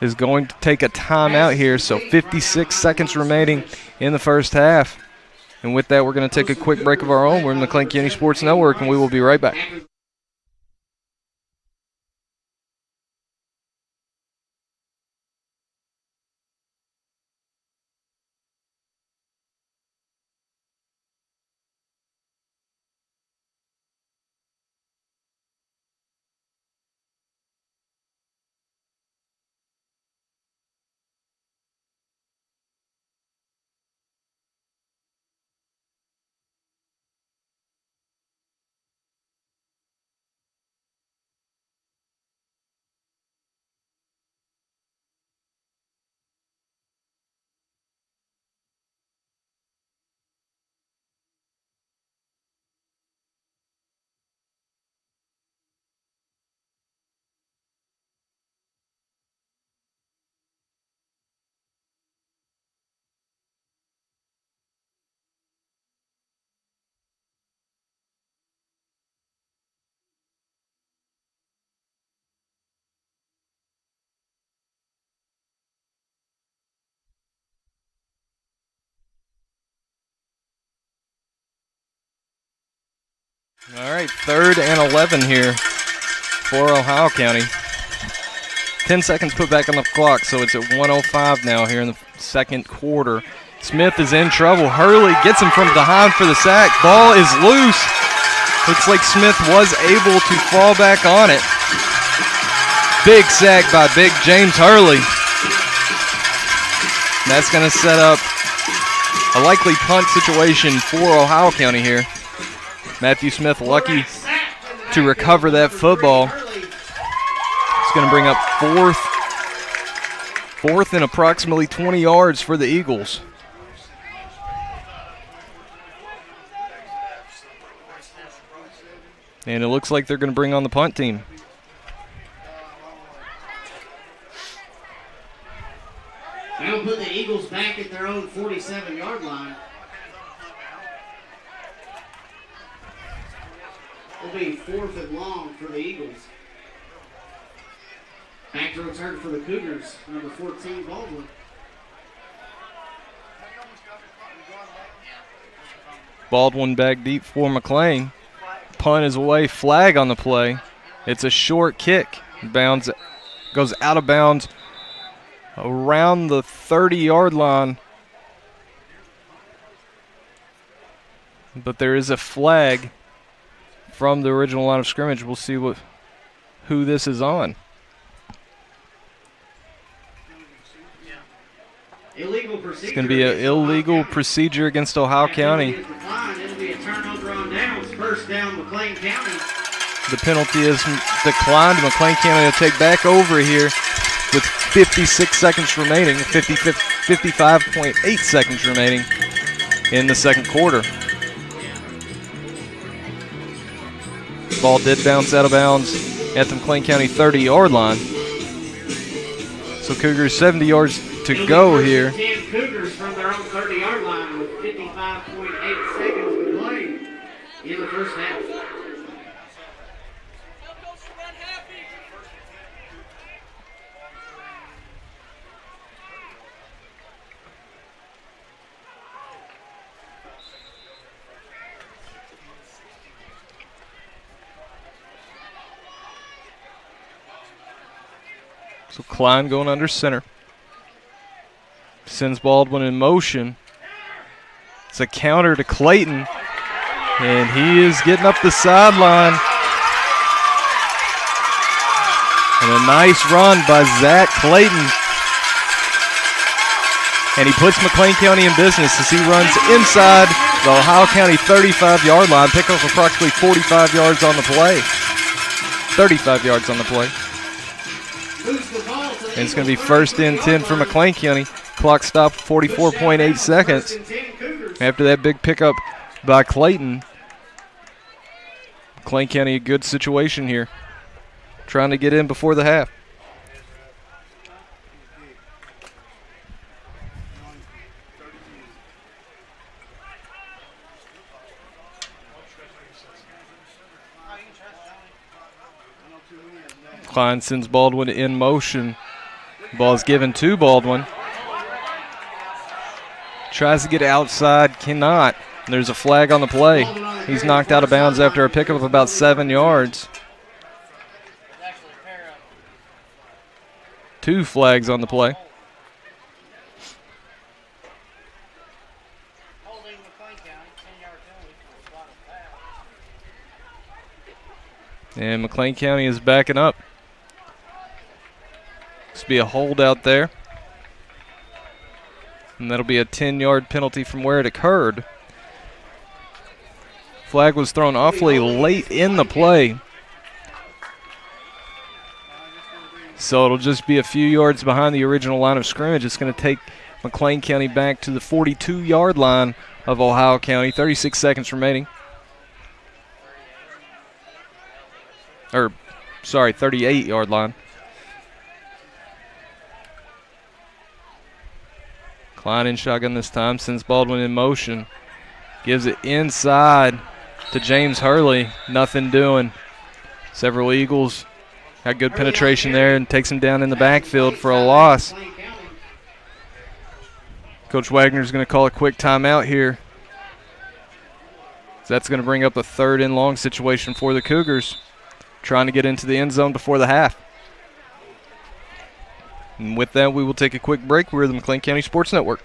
is going to take a timeout here. So 56 seconds remaining in the first half. And with that, we're going to take a quick break of our own. We're in the McLean County Sports Network, and we will be right back. All right, 3rd and 11 here for Ohio County. 10 seconds put back on the clock, so it's at 1:05 now here in the second quarter. Smith is in trouble. Hurley gets him from behind for the sack. Ball is loose. Looks like Smith was able to fall back on it. Big sack by big James Hurley. That's going to set up a likely punt situation for Ohio County here. Matthew Smith lucky to recover that football. It's going to bring up fourth and approximately 20 yards for the Eagles. And it looks like they're going to bring on the punt team. It'll be 4th and long for the Eagles. Back to return for the Cougars, number 14, Baldwin. Baldwin back deep for McLean. Punt is away, flag on the play. It's a short kick. Bounds, goes out of bounds around the 30-yard line. But there is a flag from the original line of scrimmage. We'll see who this is on. Illegal procedure. It's going to be an illegal procedure against Ohio County. It'll be a turnover on downs. First down, McLean County. The penalty is declined. McLean County will take back over here with 56 seconds remaining, 55.8 seconds remaining in the second quarter. Ball did bounce out of bounds at the McLean County 30-yard line. So Cougars 70 yards to go here. 10 Cougars from their own 30-yard line with 55.8 seconds to play in the first half. So Klein going under center. Sends Baldwin in motion. It's a counter to Clayton. And he is getting up the sideline. And a nice run by Zach Clayton. And he puts McLean County in business as he runs inside the Ohio County 35-yard line. Pick up approximately 45 yards on the play. 35 yards on the play. And it's going to be first and 10 for McLean County. Clock stopped 44.8 seconds. After that big pickup by Clayton. McLean County, a good situation here. Trying to get in before the half. Klein sends Baldwin in motion. Ball is given to Baldwin. Tries to get outside, cannot. There's a flag on the play. He's knocked out of bounds after a pickup of about 7 yards. 2 flags on the play. And McLean County is backing up. This will be a hold out there. And that'll be a 10-yard penalty from where it occurred. Flag was thrown awfully late in the play. So it'll just be a few yards behind the original line of scrimmage. It's going to take McLean County back to the 42-yard line of Ohio County. 36 seconds remaining. 38-yard line. Klein in shotgun this time, sends Baldwin in motion. Gives it inside to James Hurley. Nothing doing. Several Eagles got good penetration there and takes him down in the backfield for a loss. Coach Wagner's going to call a quick timeout here. So that's going to bring up a 3rd and long situation for the Cougars, trying to get into the end zone before the half. And with that, we will take a quick break. We're the McLean County Sports Network.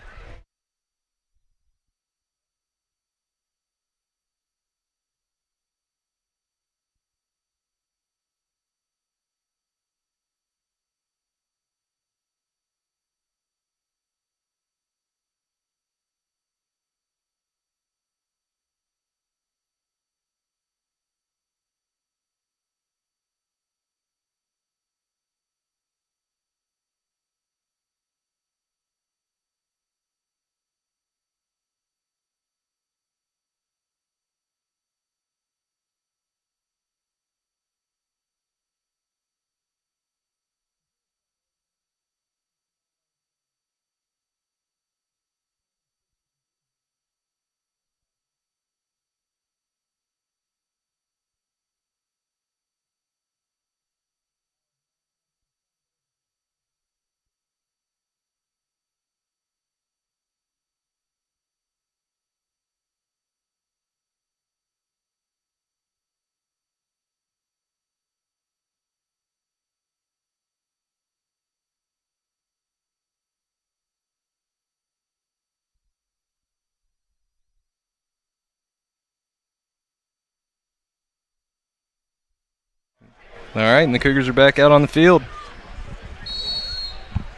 All right, and the Cougars are back out on the field.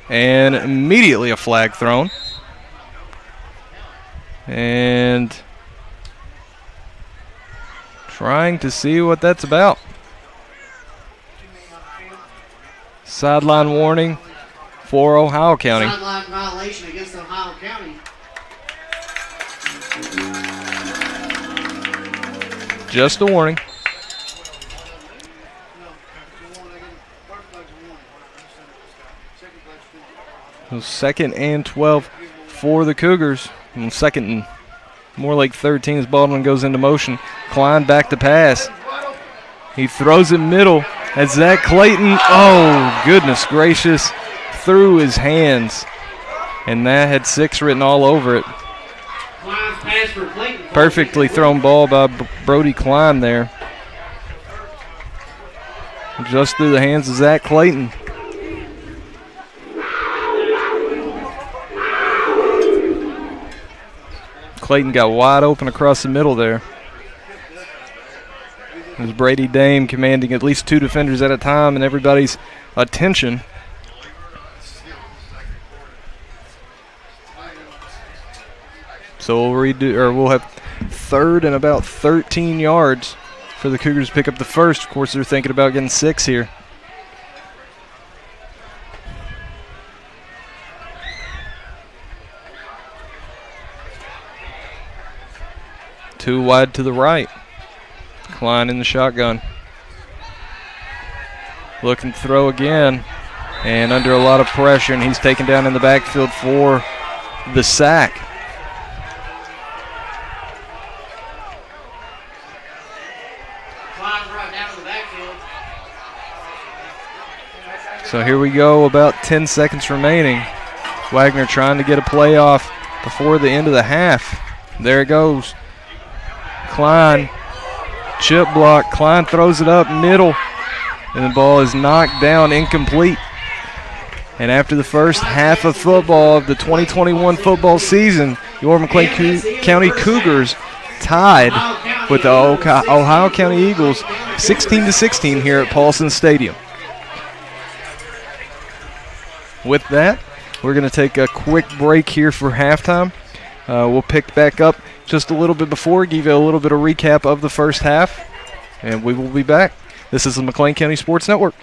And immediately a flag thrown. And trying to see what that's about. Sideline warning for Ohio County. Sideline violation against Ohio County. Just a warning. So 2nd and 12 for the Cougars. And 2nd and more like 13 as Baldwin goes into motion. Klein back to pass. He throws it middle at Zach Clayton. Oh, goodness gracious. Through his hands. And that had 6 written all over it. Perfectly thrown ball by Brody Klein there. Just through the hands of Zach Clayton. Clayton got wide open across the middle there. It was Brady Dame commanding at least 2 defenders at a time and everybody's attention. So we'll have 3rd and about 13 yards for the Cougars to pick up the first. Of course, they're thinking about getting 6 here. Two wide to the right. Klein in the shotgun. Looking to throw again. And under a lot of pressure, and he's taken down in the backfield for the sack. So here we go, about 10 seconds remaining. Wagner trying to get a play off before the end of the half. There it goes. Klein, chip block. Klein throws it up middle, and the ball is knocked down, incomplete. And after the first half of football of the 2021 football season, your McLean County Cougars tied with the Ohio County Eagles 16-16 here at Paulson Stadium. With that, we're going to take a quick break here for halftime. We'll pick back up just a little bit before, give you a little bit of recap of the first half, and we will be back. This is the McLean County Sports Network.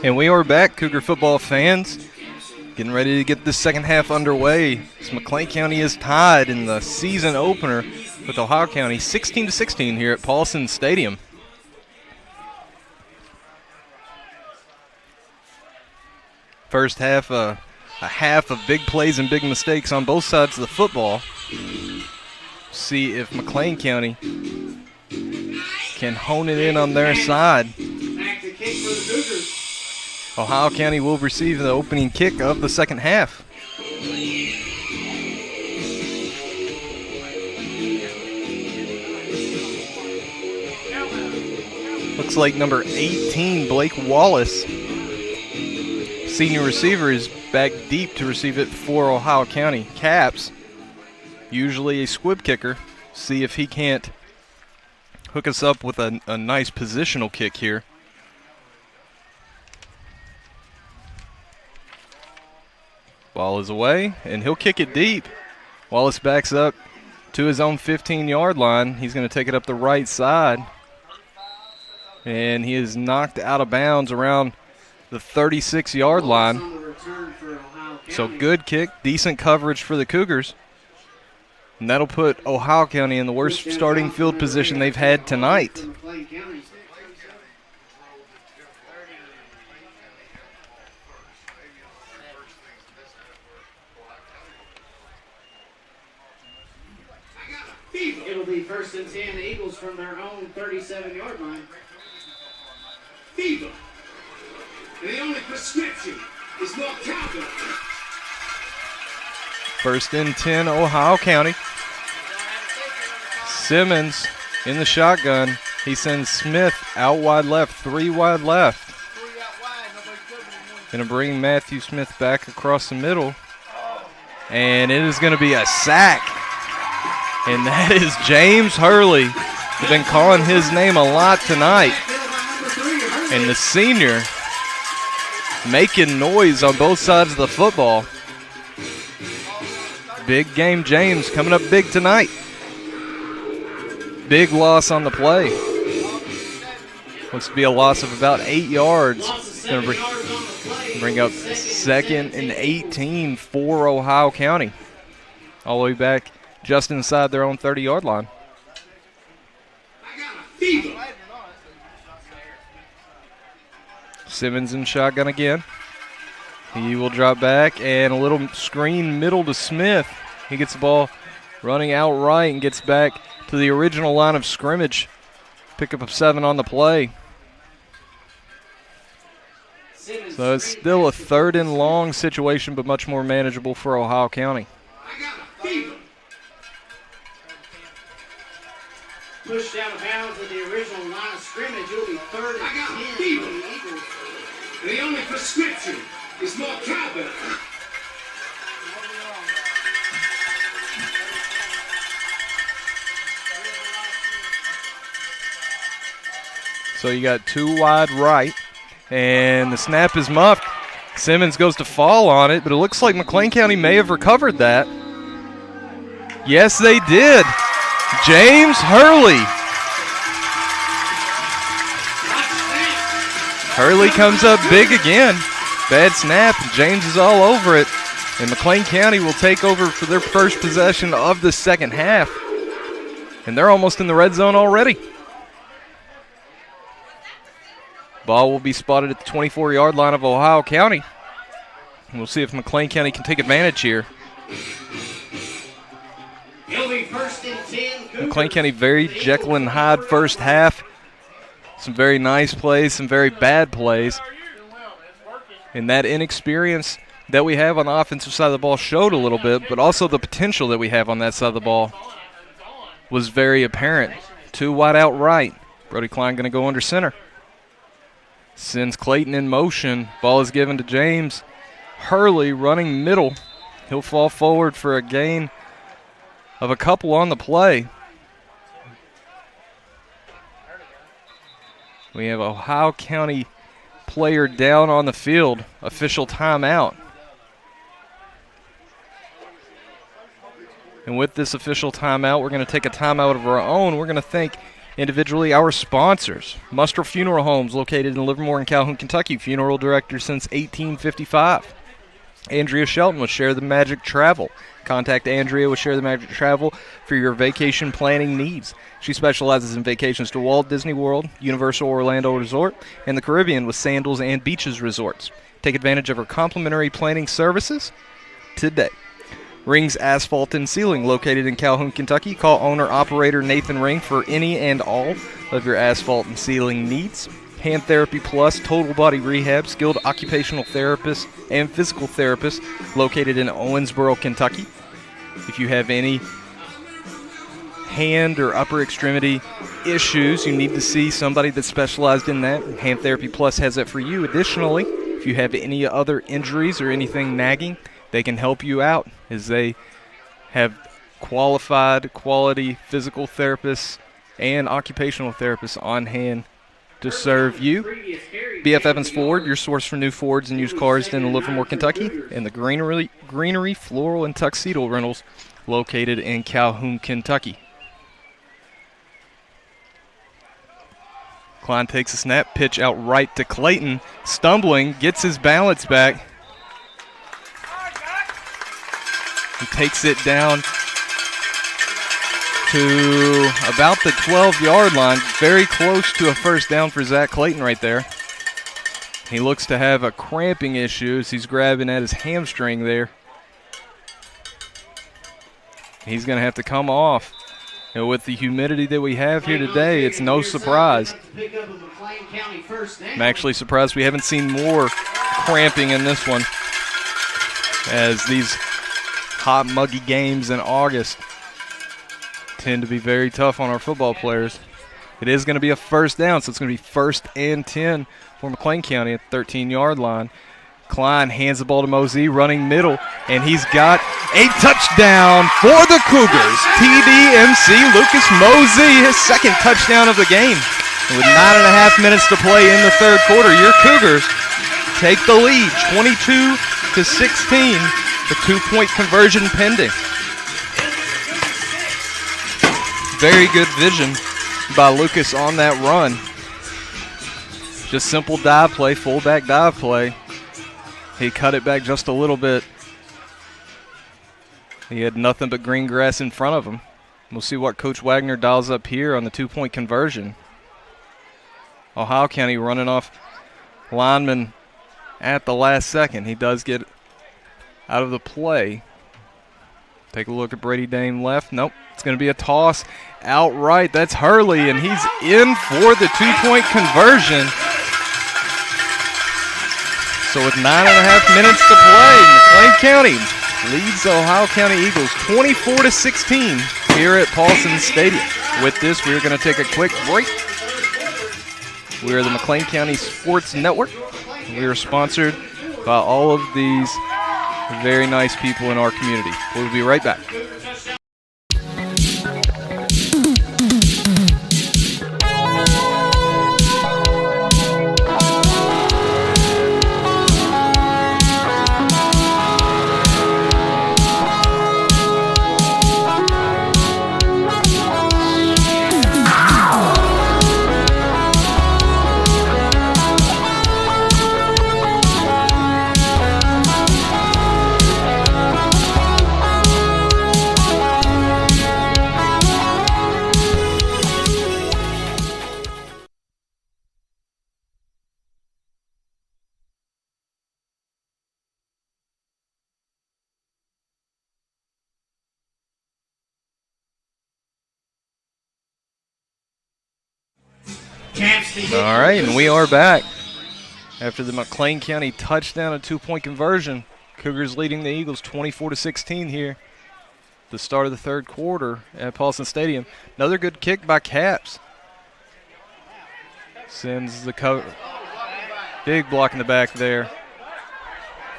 And we are back, Cougar football fans. Getting ready to get this second half underway. As McLean County is tied in the season opener with Ohio County 16-16 here at Paulson Stadium. First half, a half of big plays and big mistakes on both sides of the football. See if McLean County can hone it in on their side. Back to kick for the Cougars. Ohio County will receive the opening kick of the second half. Looks like number 18, Blake Wallace, senior receiver, is back deep to receive it for Ohio County. Caps, usually a squib kicker. See if he can't hook us up with a nice positional kick here. Ball is away, and he'll kick it deep. Wallace backs up to his own 15-yard line. He's going to take it up the right side. And he is knocked out of bounds around the 36-yard line. So good kick, decent coverage for the Cougars. And that'll put Ohio County in the worst starting field position they've had tonight. It'll be 1st and 10 Eagles from their own 37-yard line. Fever. And the only prescription is more cowbell. 1st and 10 Ohio County. Simmons in the shotgun. He sends Smith out wide left, 3 wide left. Going to bring Matthew Smith back across the middle. And it is going to be a sack. And that is James Hurley. We've been calling his name a lot tonight. And the senior making noise on both sides of the football. Big game James coming up big tonight. Big loss on the play. Looks to be a loss of about 8 yards. Going to bring up 2nd and 18 for Ohio County. All the way back just inside their own 30-yard line. Simmons in shotgun again. He will drop back, and a little screen middle to Smith. He gets the ball running out right and gets back to the original line of scrimmage. Pickup of 7 on the play. So it's still a 3rd and long situation, but much more manageable for Ohio County. Pushed out of bounds at the original line of scrimmage. It'll be 3rd and 10 for the Eagles. And the only prescription is more cowbell. So you got 2 wide right, and the snap is muffed. Simmons goes to fall on it, but it looks like McLean County may have recovered that. Yes, they did. James Hurley. Hurley comes up big again. Bad snap. James is all over it. And McLean County will take over for their first possession of the second half. And they're almost in the red zone already. Ball will be spotted at the 24-yard line of Ohio County. And we'll see if McLean County can take advantage here. McLean County very Jekyll and Hyde first half. Some very nice plays, some very bad plays. And that inexperience that we have on the offensive side of the ball showed a little bit, but also the potential that we have on that side of the ball was very apparent. 2 wide out right. Brody Klein going to go under center. Sends Clayton in motion. Ball is given to James Hurley running middle. He'll fall forward for a gain of a couple on the play. We have Ohio County player down on the field. Official timeout. And with this official timeout, we're going to take a timeout of our own. We're going to thank Individually, our sponsors, Muster Funeral Homes, located in Livermore and Calhoun, Kentucky. Funeral director since 1855. Andrea Shelton with Share the Magic Travel. Contact Andrea with Share the Magic Travel for your vacation planning needs. She specializes in vacations to Walt Disney World, Universal Orlando Resort, and the Caribbean with Sandals and Beaches Resorts. Take advantage of her complimentary planning services today. Rings Asphalt and Ceiling, located in Calhoun, Kentucky. Call owner-operator Nathan Ring for any and all of your asphalt and ceiling needs. Hand Therapy Plus, Total Body Rehab, skilled occupational therapist and physical therapist, located in Owensboro, Kentucky. If you have any hand or upper extremity issues, you need to see somebody that's specialized in that. Hand Therapy Plus has that for you. Additionally, if you have any other injuries or anything nagging, they can help you out, as they have quality physical therapists and occupational therapists on hand to serve you. B.F. Evans Ford, your source for new Fords and used cars in Livermore, Kentucky, and the Greenery Floral and Tuxedo Rentals, located in Calhoun, Kentucky. Klein takes a snap, pitch out right to Clayton, stumbling, gets his balance back. He takes it down to about the 12-yard line, very close to a first down for Zach Clayton right there. He looks to have a cramping issue as he's grabbing at his hamstring there. He's going to have to come off. And with the humidity that we have here today, it's no surprise. I'm actually surprised we haven't seen more cramping in this one, as these hot, muggy games in August tend to be very tough on our football players. It is going to be a first down, so it's going to be 1st and 10 for McLean County at the 13-yard line. Klein hands the ball to Mosey, running middle, and he's got a touchdown for the Cougars. TDMC Lucas Mosey, his second touchdown of the game. And with 9.5 minutes to play in the third quarter, your Cougars take the lead, 22-16. The 2-point conversion pending. Very good vision by Lucas on that run. Just simple dive play, fullback dive play. He cut it back just a little bit. He had nothing but green grass in front of him. We'll see what Coach Wagner dials up here on the 2-point conversion. Ohio County running off lineman at the last second. He does get out of the play. Take a look at Brady Dame left. Nope, it's going to be a toss outright. That's Hurley, and he's in for the 2-point conversion. So with 9.5 minutes to play, McLean County leads the Ohio County Eagles 24-16 here at Paulson Stadium. With this, we're going to take a quick break. We are the McLean County Sports Network. We are sponsored by all of these very nice people in our community. We'll be right back. All right, and we are back after the McLean County touchdown and 2-point conversion. Cougars leading the Eagles 24-16 here. The start of the third quarter at Paulson Stadium. Another good kick by Caps. Sends the cover. Big block in the back there.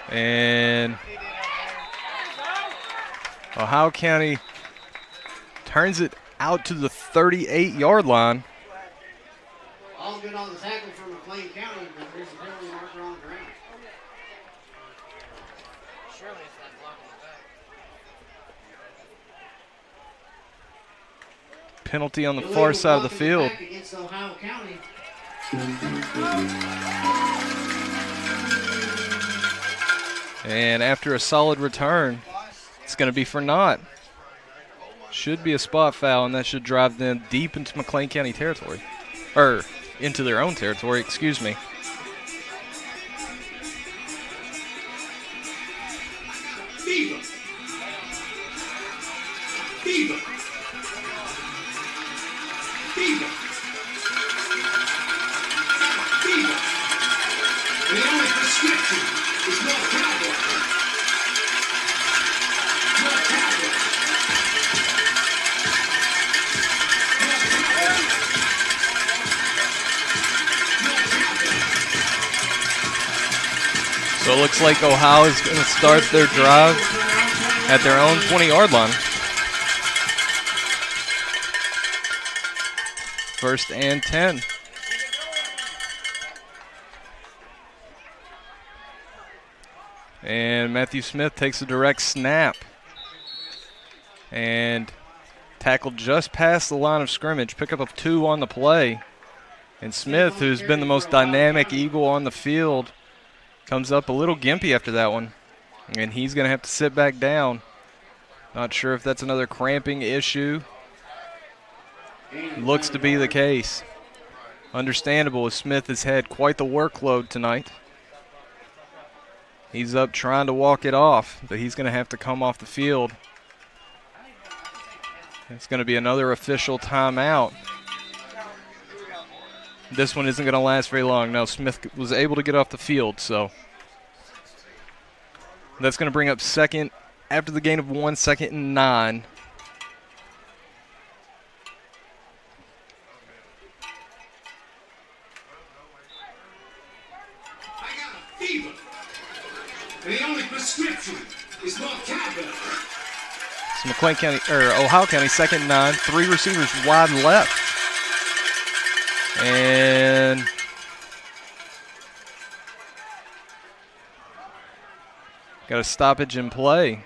And Ohio County turns it out to the 38-yard line. All good on the tackle for McLean County, but there's a penalty marker on the ground. Surely it's that block in the back. Penalty on the far side of the field. Against Ohio County. And after a solid return, it's going to be for naught. Should be a spot foul, and that should drive them deep into McLean County territory. Or into their own territory, excuse me. Fever. Fever. Fever. Fever. And the only prescription is more cowboy. More cowboy. So it looks like Ohio is going to start their drive at their own 20-yard line. First and 10. And Matthew Smith takes a direct snap. And tackled just past the line of scrimmage. Pickup of 2 on the play. And Smith, who's been the most dynamic Eagle on the field, comes up a little gimpy after that one. And he's going to have to sit back down. Not sure if that's another cramping issue. Looks to be the case. Understandable, as Smith has had quite the workload tonight. He's up trying to walk it off, but he's going to have to come off the field. It's going to be another official timeout. This one isn't going to last very long. No, Smith was able to get off the field, so that's going to bring up second, after the gain of 1, 2nd and 9. I got a fever. And the only prescription is more cowboy. So McLean County, or Ohio County, 2nd and 9, 3 receivers wide left. And got a stoppage in play.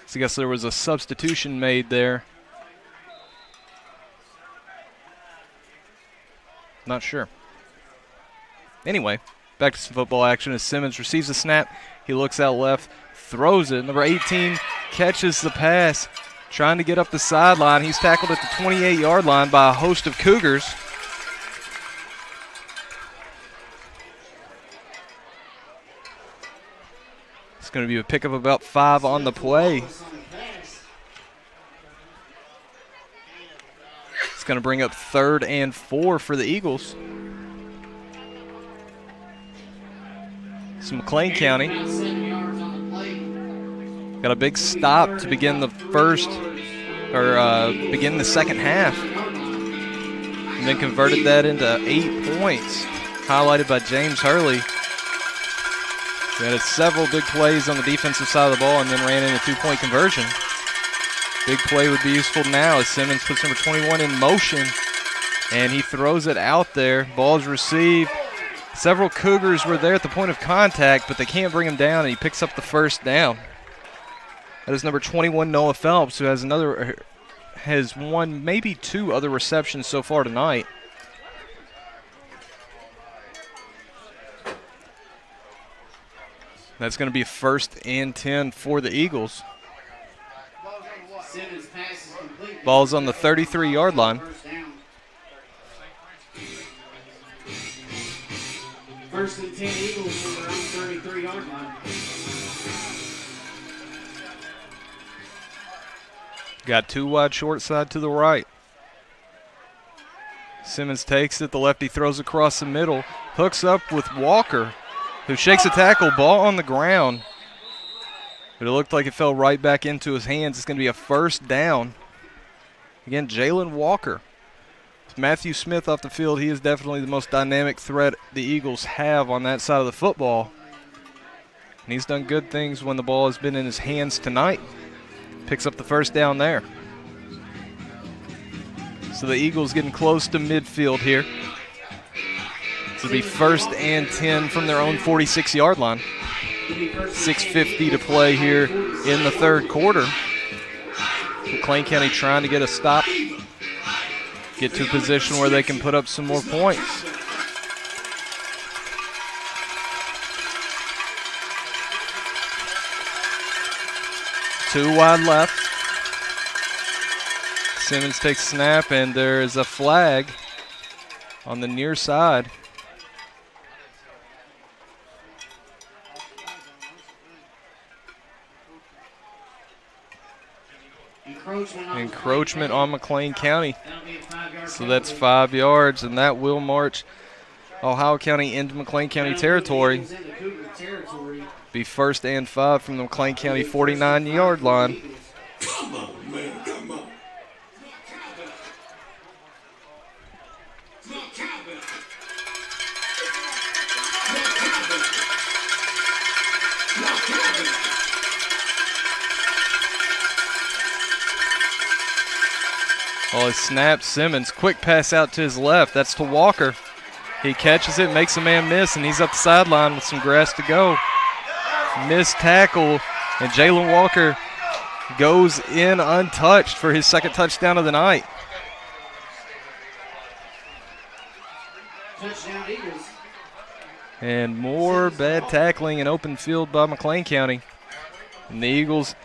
So I guess there was a substitution made there. Not sure. Anyway, back to some football action as Simmons receives the snap. He looks out left, throws it. Number 18 catches the pass, trying to get up the sideline. He's tackled at the 28-yard line by a host of Cougars. It's going to be a pickup of about 5 on the play. It's going to bring up 3rd and 4 for the Eagles. So McLean County got a big stop to begin the begin the second half. And then converted that into 8 points, highlighted by James Hurley. He had several big plays on the defensive side of the ball and then ran in a 2-point conversion. Big play would be useful now as Simmons puts number 21 in motion, and he throws it out there. Ball's received. Several Cougars were there at the point of contact, but they can't bring him down, and he picks up the first down. That is number 21, Noah Phelps, who has won maybe 2 other receptions so far tonight. That's going to be 1st and 10 for the Eagles. Ball's on the 33-yard line. 1st and 10 Eagles on their own 33-yard line. Got 2 wide short side to the right. Simmons takes it. The lefty throws across the middle. Hooks up with Walker, who shakes a tackle. Ball on the ground. But it looked like it fell right back into his hands. It's going to be a first down. Again, Jalen Walker. With Matthew Smith off the field, he is definitely the most dynamic threat the Eagles have on that side of the football. And he's done good things when the ball has been in his hands tonight. Picks up the first down there. So the Eagles getting close to midfield here. This will be 1st and 10 from their own 46-yard line. 6:50 to play here in the 3rd quarter. McLean County trying to get a stop, get to a position where they can put up some more points. Two wide left. Simmons takes snap, and there is a flag on the near side. Encroachment on McLean County. So that's 5 yards, and that will march Ohio County into McLean County territory. Be 1st and 5 from the McLean County 49-yard line. Come on, man, come on. Oh, he snaps Simmons. Quick pass out to his left. That's to Walker. He catches it, makes a man miss, and he's up the sideline with some grass to go. Missed tackle, and Jalen Walker goes in untouched for his 2nd touchdown of the night. Touchdown Eagles. And more bad tackling in open field by McLean County. And the Eagles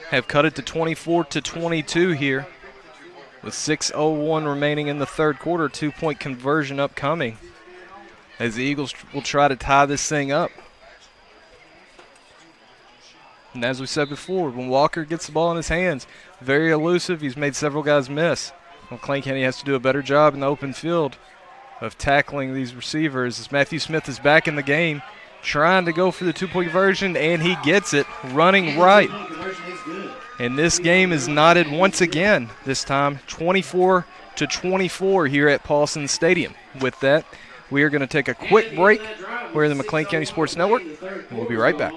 have cut it to 24-22 here, with 6:01 remaining in the 3rd quarter. 2-point conversion upcoming, as the Eagles will try to tie this thing up. And as we said before, when Walker gets the ball in his hands, very elusive. He's made several guys miss. McLean County has to do a better job in the open field of tackling these receivers, as Matthew Smith is back in the game, trying to go for the 2-point conversion, and he gets it, running right. And this game is knotted once again, this time 24-24 here at Paulson Stadium. With that, we are going to take a quick break. We're in the McLean County Sports Network, and we'll be right back.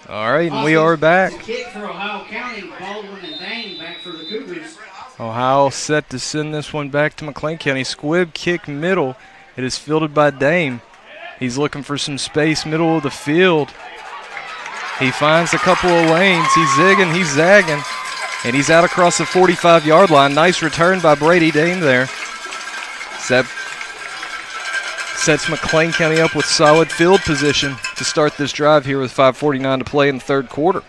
All right, and we are back. Kick for Ohio County, Baldwin and Dane back for the Cougars. Ohio set to send this one back to McLean County. Squibb kick middle. It is fielded by Dame. He's looking for some space middle of the field. He finds a couple of lanes. He's zigging, he's zagging, and he's out across the 45-yard line. Nice return by Brady Dame there. Sets McLean County up with solid field position to start this drive here with 5:49 to play in the 3rd quarter.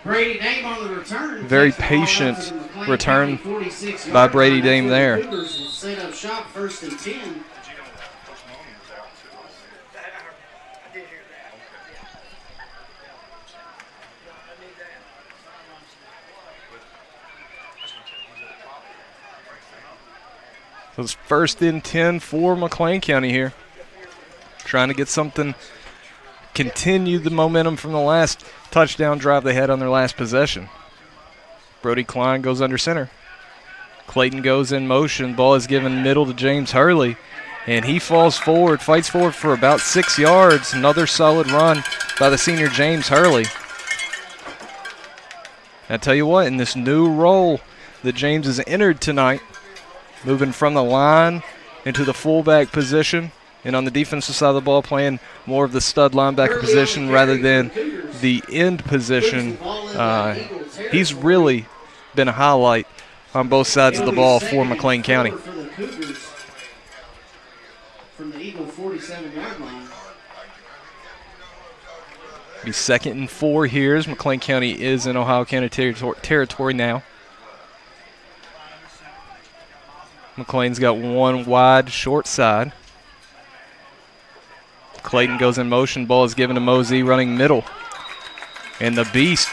Brady Dame on the return. Very patient return by Brady Dame there. Cougars will set up shop 1st and 10. So it's 1st and 10 for McLean County here. Trying to get something, continue the momentum from the last touchdown drive they had on their last possession. Brody Klein goes under center. Clayton goes in motion. Ball is given middle to James Hurley, and he falls forward, fights forward for about 6 yards. Another solid run by the senior James Hurley. I tell you what, in this new role that James has entered tonight, moving from the line into the fullback position, and on the defensive side of the ball playing more of the stud linebacker position rather than the end position. He's really been a highlight on both sides of the It'll be ball second for and McLean County. 4 for the Cougars from the Eagle 47-yard line. Be 2nd and 4 here as McLean County is in Ohio County territory now. McLean's got one wide short side. Clayton goes in motion. Ball is given to Mosey running middle. And the Beast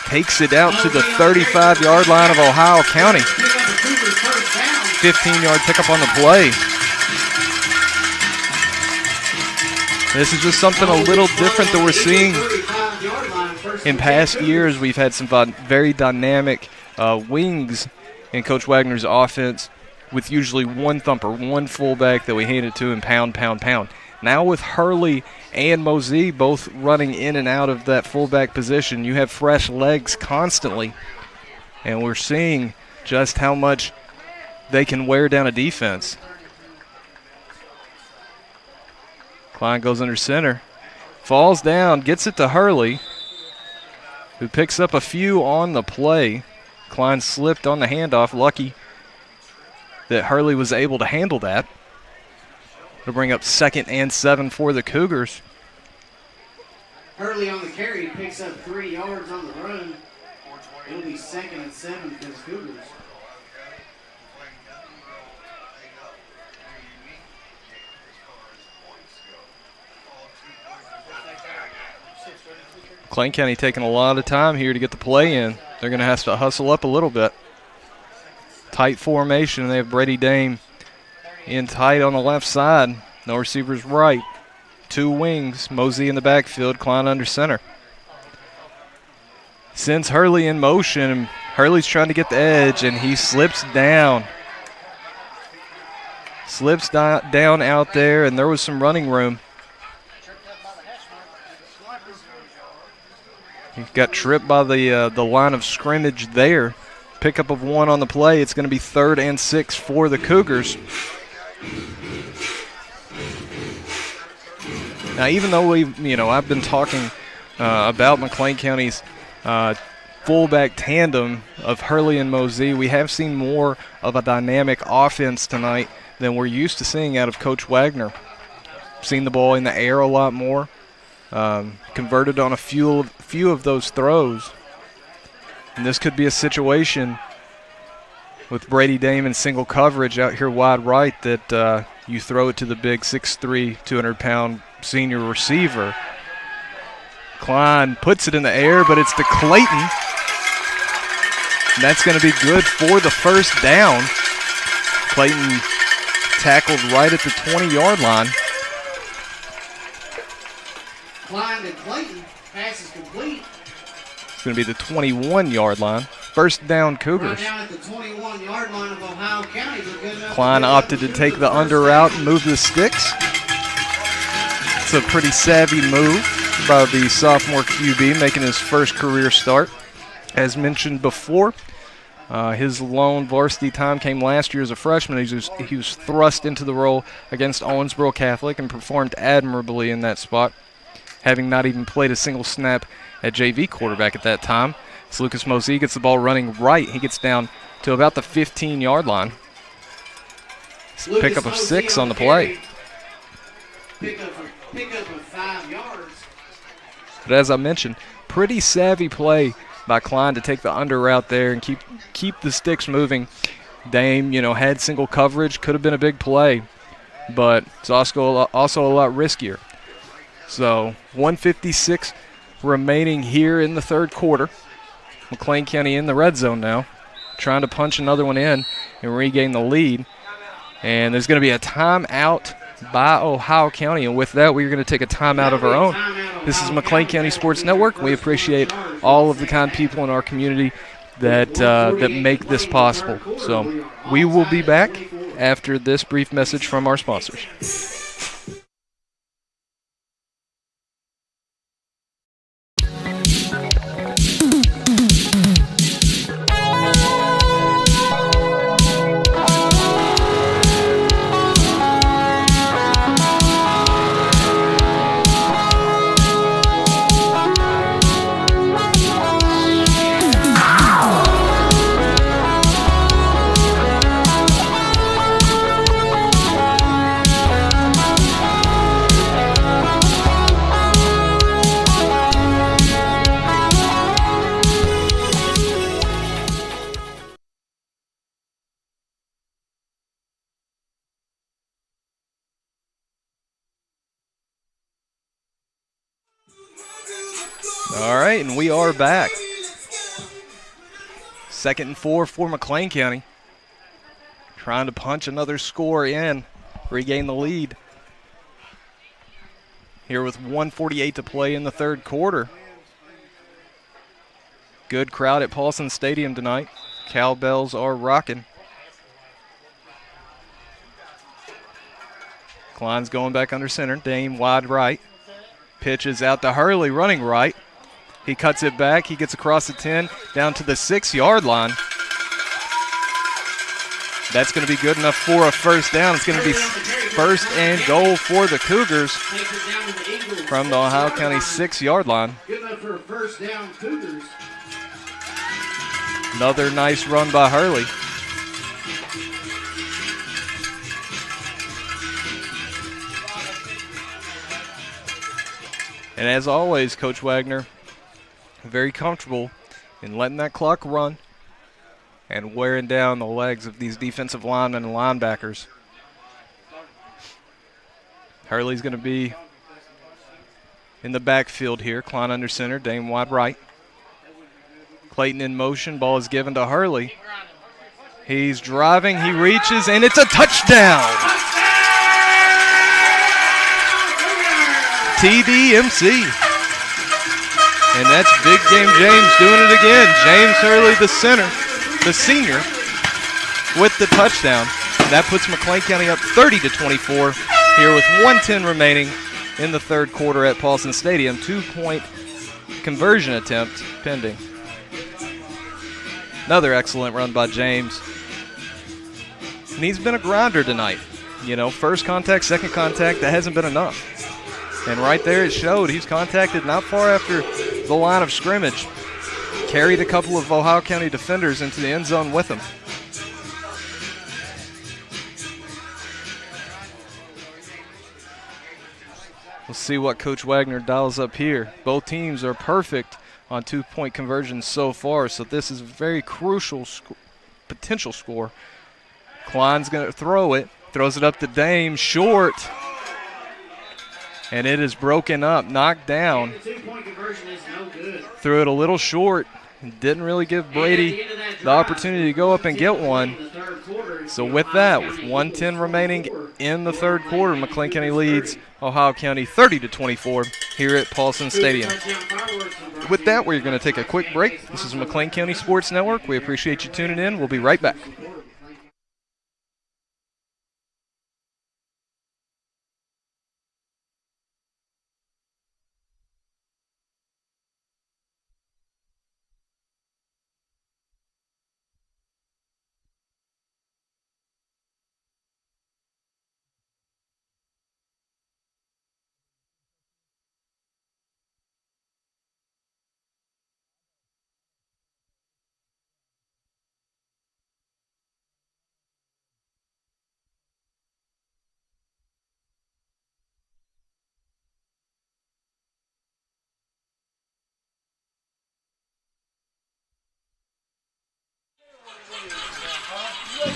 takes it out to the 35-yard line of Ohio County. 15-yard pickup on the play. This is just something a little different that we're seeing in past years. We've had some very dynamic wings in Coach Wagner's offense with usually one thumper, one fullback that we hand it to and pound, pound, pound. Now with Hurley and Mosey both running in and out of that fullback position, you have fresh legs constantly. And we're seeing just how much they can wear down a defense. Klein goes under center, falls down, gets it to Hurley, who picks up a few on the play. Klein slipped on the handoff, lucky that Hurley was able to handle that. It'll bring up 2nd and 7 for the Cougars. Hurley on the carry picks up 3 yards on the run. It'll be 2nd and 7 for the Cougars. McLean County taking a lot of time here to get the play in. They're going to have to hustle up a little bit. Tight formation. They have Brady Dame in tight on the left side. No receivers right. 2 wings. Mosey in the backfield. Klein under center. Sends Hurley in motion. Hurley's trying to get the edge, and he slips down. Slips down out there, and there was some running room. He got tripped by the line of scrimmage there. Pickup of 1 on the play. It's going to be 3rd and 6 for the Cougars. Now, even though I've been talking about McLean County's fullback tandem of Hurley and Mosey, we have seen more of a dynamic offense tonight than we're used to seeing out of Coach Wagner. Seen the ball in the air a lot more. Converted on a few of those throws. And this could be a situation with Brady Dame in single coverage out here wide right that you throw it to the big 6'3", 200-pound senior receiver. Klein puts it in the air, but it's to Clayton. And that's going to be good for the first down. Clayton tackled right at the 20-yard line. Klein to Clayton. Pass is complete. It's going to be the 21-yard line. First down, Cougars. Right now at the 21-yard line of Ohio County. Klein opted to take the under route and move the sticks. It's a pretty savvy move by the sophomore QB making his first career start. As mentioned before, his lone varsity time came last year as a freshman. He was thrust into the role against Owensboro Catholic and performed admirably in that spot, having not even played a single snap at JV quarterback at that time. So Lucas Mosey gets the ball running right. He gets down to about the 15-yard line. Pickup of 6 on the play. Pickup of 5 yards. But as I mentioned, pretty savvy play by Klein to take the under route there and keep the sticks moving. Dame, had single coverage, could have been a big play, but it's also a lot riskier. So 1:56 remaining here in the third quarter. McLean County in the red zone now, trying to punch another one in and regain the lead. And there's going to be a timeout by Ohio County, and with that, we're going to take a timeout of our own. This is McLean County Sports Network. We appreciate all of the kind people in our community that make this possible. So we will be back after this brief message from our sponsors. All right, and we are back. 2nd and 4 for McLean County. Trying to punch another score in, regain the lead. Here with 1:48 to play in the third quarter. Good crowd at Paulson Stadium tonight. Cowbells are rocking. Klein's going back under center. Dame wide right. Pitches out to Hurley, running right. He cuts it back. He gets across the 10, down to the 6-yard line. That's going to be good enough for a first down. It's going to be first and goal for the Cougars from the Ohio County 6-yard line. Good enough for a first down, Cougars. Another nice run by Hurley. And as always, Coach Wagner, very comfortable in letting that clock run and wearing down the legs of these defensive linemen and linebackers. Hurley's going to be in the backfield here. Klein under center, Dame wide right. Clayton in motion, ball is given to Hurley. He's driving, he reaches, and it's a touchdown! TDMC. And that's Big Game James doing it again. James Hurley, the senior, with the touchdown. That puts McLean County up 30-24 here with 1:10 remaining in the third quarter at Paulson Stadium. 2-point conversion attempt pending. Another excellent run by James. And he's been a grinder tonight. You know, first contact, second contact, that hasn't been enough. And right there it showed. He's contacted not far after the line of scrimmage. Carried a couple of Ohio County defenders into the end zone with him. We'll see what Coach Wagner dials up here. Both teams are perfect on 2-point conversions so far, so this is a very crucial potential score. Klein's going to throw it. Throws it up to Dame, short. And it is broken up, knocked down. The 2-point conversion is no good. Threw it a little short. Didn't really give Brady the opportunity to go up and get one. So with that, with 1:10 remaining in the third quarter, McLean County leads Ohio County 30-24 here at Paulson Stadium. With that, we're going to take a quick break. This is McLean County Sports Network. We appreciate you tuning in. We'll be right back.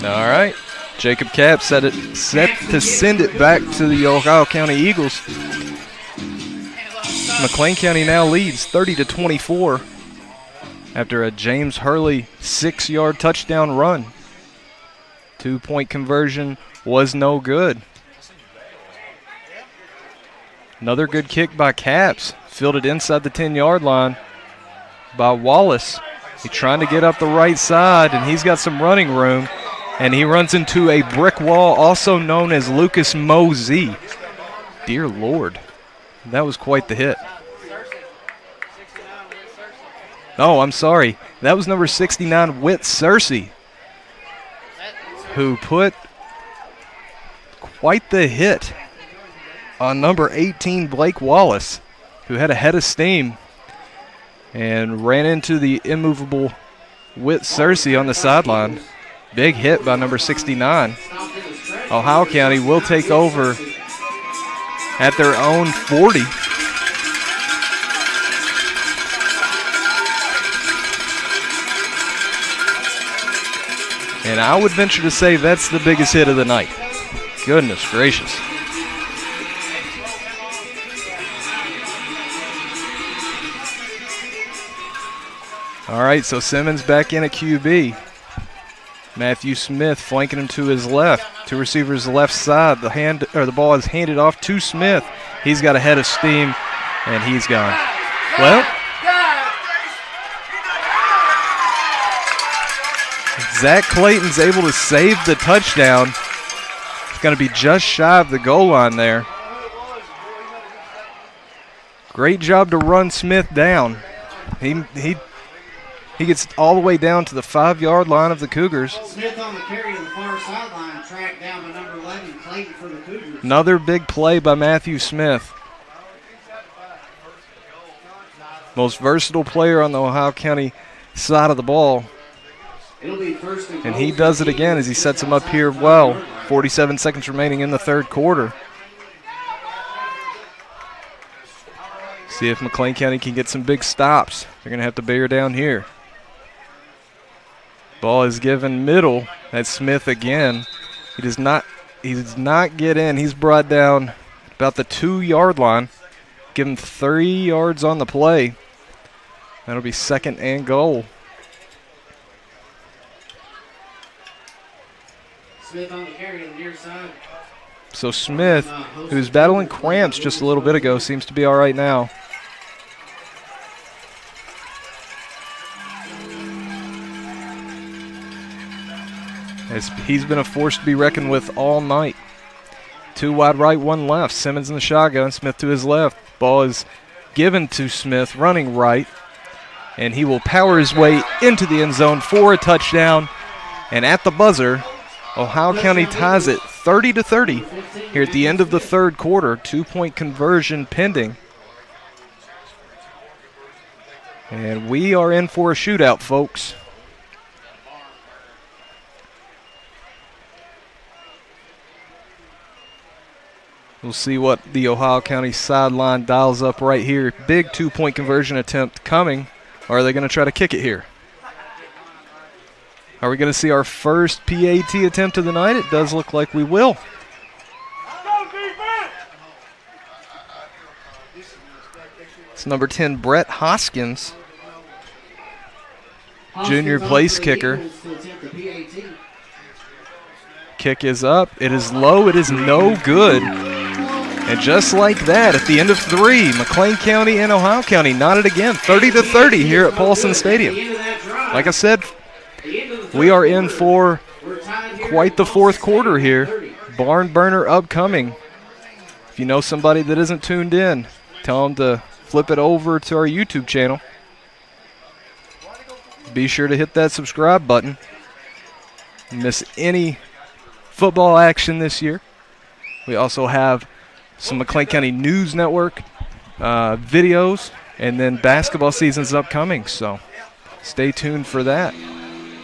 All right, Jacob Capp set to send it back to the Ohio County Eagles. McLean County now leads 30-24 after a James Hurley 6-yard touchdown run. 2-point conversion was no good. Another good kick by Capps, fielded inside the 10-yard line by Wallace. He's trying to get up the right side, and he's got some running room. And he runs into a brick wall, also known as Lucas Mosey. Dear Lord, that was quite the hit. Oh, I'm sorry. That was number 69, Whit Searcy, who put quite the hit on number 18, Blake Wallace, who had a head of steam and ran into the immovable Whit Searcy on the sideline. Big hit by number 69. Ohio County will take over at their own 40. And I would venture to say that's the biggest hit of the night. Goodness gracious. All right, so Simmons back in at QB. Matthew Smith flanking him to his left. Two receivers left side. The ball is handed off to Smith. He's got a head of steam, and he's gone. Well, Zach Clayton's able to save the touchdown. It's going to be just shy of the goal line there. Great job to run Smith down. He gets all the way down to the 5-yard line of the Cougars. Smith on the carry to the far sideline, tracked down by number 11, Clayton for the Cougars. Another big play by Matthew Smith. Most versatile player on the Ohio County side of the ball. It'll be first and goal. And he does it again as he sets him up here well. 47 seconds remaining in the third quarter. See if McLean County can get some big stops. They're going to have to bear down here. Ball is given middle. That's Smith again. He does not get in. He's brought down about the 2-yard line. Give him 3 yards on the play. That'll be second and goal. Smith on the carry to the near side. So Smith, who's battling cramps just a little bit ago, seems to be all right now. As he's been a force to be reckoned with all night. 2 wide right, 1 left. Simmons in the shotgun, Smith to his left. Ball is given to Smith, running right. And he will power his way into the end zone for a touchdown. And at the buzzer, Ohio County ties it 30-30 here at the end of the third quarter. 2-point conversion pending. And we are in for a shootout, folks. We'll see what the Ohio County sideline dials up right here. Big 2-point conversion attempt coming. Or are they going to try to kick it here? Are we going to see our first PAT attempt of the night? It does look like we will. It's number 10, Brett Hoskins, junior place kicker. Kick is up. It is low. It is no good. And just like that, at the end of 3, McLean County and Ohio County knotted again, 30-30 here at Paulson Stadium. Like I said, we are in for quite the fourth quarter here. Barn burner upcoming. If you know somebody that isn't tuned in, tell them to flip it over to our YouTube channel. Be sure to hit that subscribe button. Miss any football action this year. We also have some McLean County News Network videos, and then basketball season's upcoming, so stay tuned for that.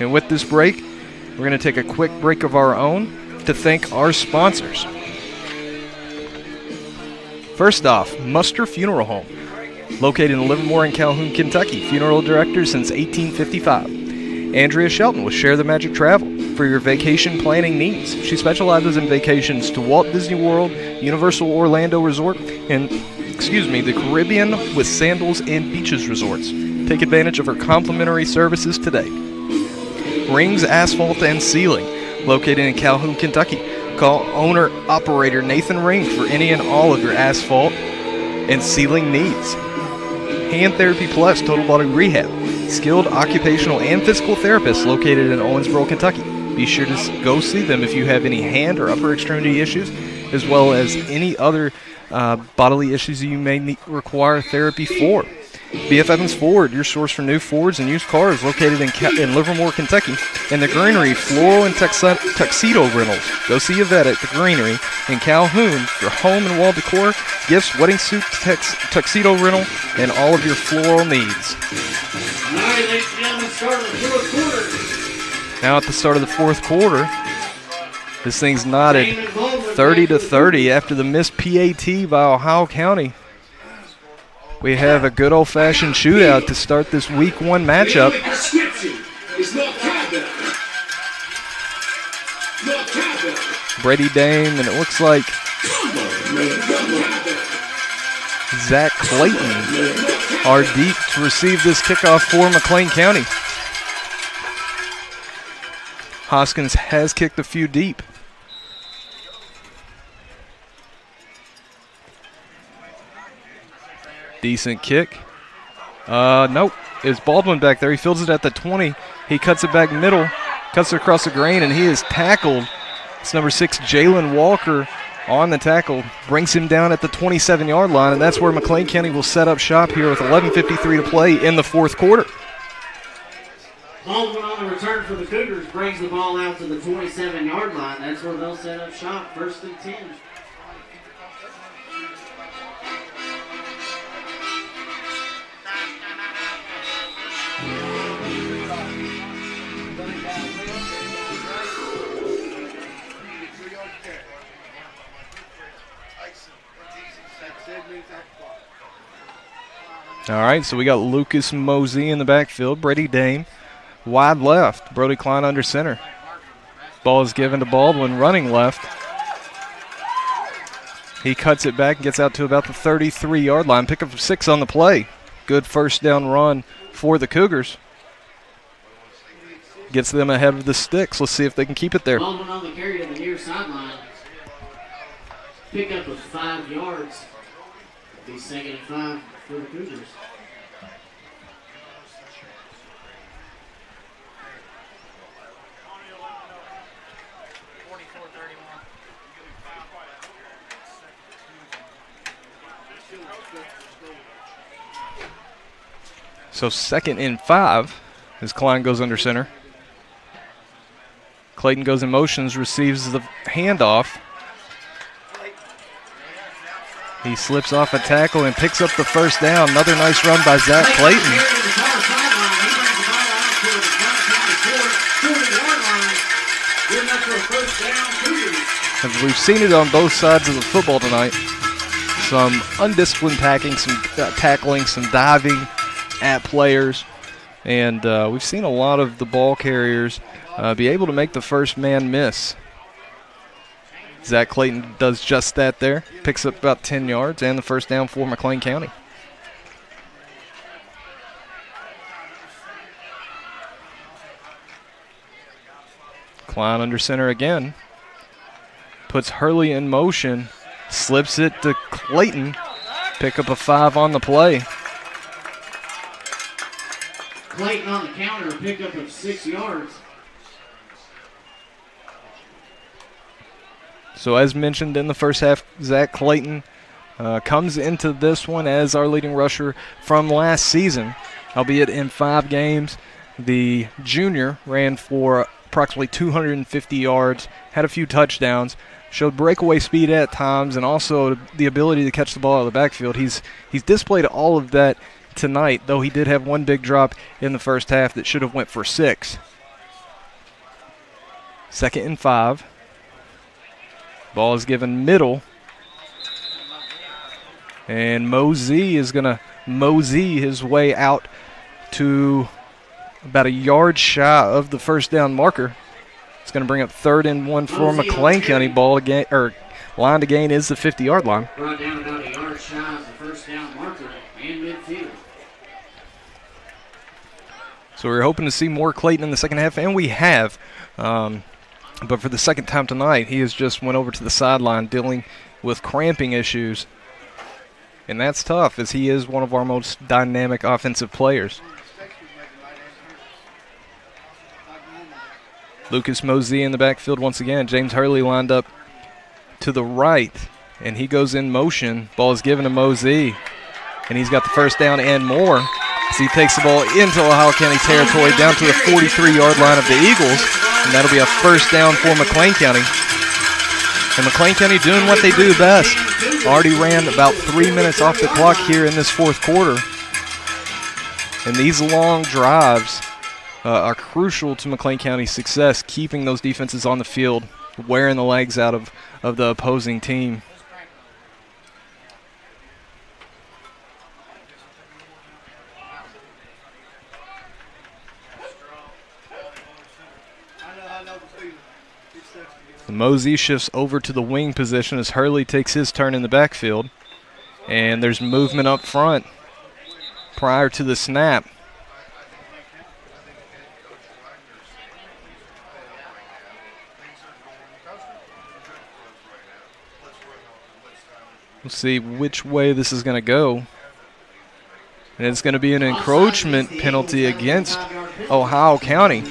And with this break, we're going to take a quick break of our own to thank our sponsors. First off, Muster Funeral Home, located in Livermore and Calhoun, Kentucky. Funeral director since 1855. Andrea Shelton with Share the Magic Travel for your vacation planning needs. She specializes in vacations to Walt Disney World, Universal Orlando Resort, and the Caribbean with Sandals and Beaches Resorts. Take advantage of her complimentary services today. Rings Asphalt and Sealing, located in Calhoun, Kentucky. Call owner-operator Nathan Ring for any and all of your asphalt and sealing needs. Hand Therapy Plus Total Body Rehab, skilled occupational and physical therapists located in Owensboro, Kentucky. Be sure to go see them if you have any hand or upper extremity issues, as well as any other bodily issues you may require therapy for. B.F. Evans Ford, your source for new Fords and used cars, located in Livermore, Kentucky. And the Greenery Floral and Tuxedo Rentals. Go see Yvette at the Greenery in Calhoun for home and wall decor, gifts, wedding suits, tuxedo rental, and all of your floral needs. All right, ladies and gentlemen, start of the fourth quarter. Now at the start of the fourth quarter, this thing's knotted 30-30 after the missed PAT by Ohio County. We have a good old-fashioned shootout to start this Week 1 matchup. Brady Dame, and it looks like Zach Clayton are deep to receive this kickoff for McLean County. Hoskins has kicked a few deep. Decent kick. Nope. It's Baldwin back there. He fields it at the 20. He cuts it back middle, cuts it across the grain, and he is tackled. It's number 6, Jalen Walker, on the tackle. Brings him down at the 27-yard line, and that's where McLean County will set up shop here with 11:53 to play in the fourth quarter. Baldwin on the return for the Cougars brings the ball out to the 27-yard line. That's where they'll set up shop, 1st and 10. All right, so we got Lucas Mosey in the backfield. Brady Dame wide left. Brody Klein under center. Ball is given to Baldwin running left. He cuts it back and gets out to about the 33-yard line. Pick up 6 on the play. Good first down run for the Cougars. Gets them ahead of the sticks. Let's see if they can keep it there. Baldwin on the carry to the near sideline. Pick up of 5 yards. Be 2nd and 5 for the Cougars. So 2nd and 5 as Klein goes under center. Clayton goes in motions, receives the handoff. He slips off a tackle and picks up the first down. Another nice run by Zach Clayton. As we've seen it on both sides of the football tonight. Some undisciplined tackling, some diving at players. And we've seen a lot of the ball carriers be able to make the first man miss. Zach Clayton does just that there. Picks up about 10 yards and the first down for McLean County. Klein under center again. Puts Hurley in motion. Slips it to Clayton. Pick up a 5 on the play. Clayton on the counter, a pickup of 6 yards. So as mentioned in the first half, Zach Clayton comes into this one as our leading rusher from last season. Albeit in 5 games, the junior ran for approximately 250 yards, had a few touchdowns, showed breakaway speed at times, and also the ability to catch the ball out of the backfield. He's displayed all of that tonight, though he did have one big drop in the first half that should have went for 6. 2nd and 5. Ball is given middle. And Mosey is going to mosey his way out to about a yard shy of the first down marker. It's going to bring up 3rd and 1 for McLean County. Line to gain is the 50-yard line. Brought down about a yard shy of the first down marker and midfield. So we're hoping to see more Clayton in the second half, and we have. But for the second time tonight, he has just went over to the sideline dealing with cramping issues. And that's tough, as he is one of our most dynamic offensive players. Lucas Mosey in the backfield once again. James Hurley lined up to the right, and he goes in motion. Ball is given to Mosey, and he's got the first down and more. As he takes the ball into Ohio County territory down to the 43-yard line of the Eagles, and that'll be a first down for McLean County. And McLean County doing what they do best. Already ran about 3 minutes off the clock here in this fourth quarter. And these long drives are crucial to McLean County's success, keeping those defenses on the field, wearing the legs out of the opposing team. Mosey shifts over to the wing position as Hurley takes his turn in the backfield. And there's movement up front. prior to the snap. We'll see which way this is going to go. And it's going to be an encroachment penalty against Ohio County.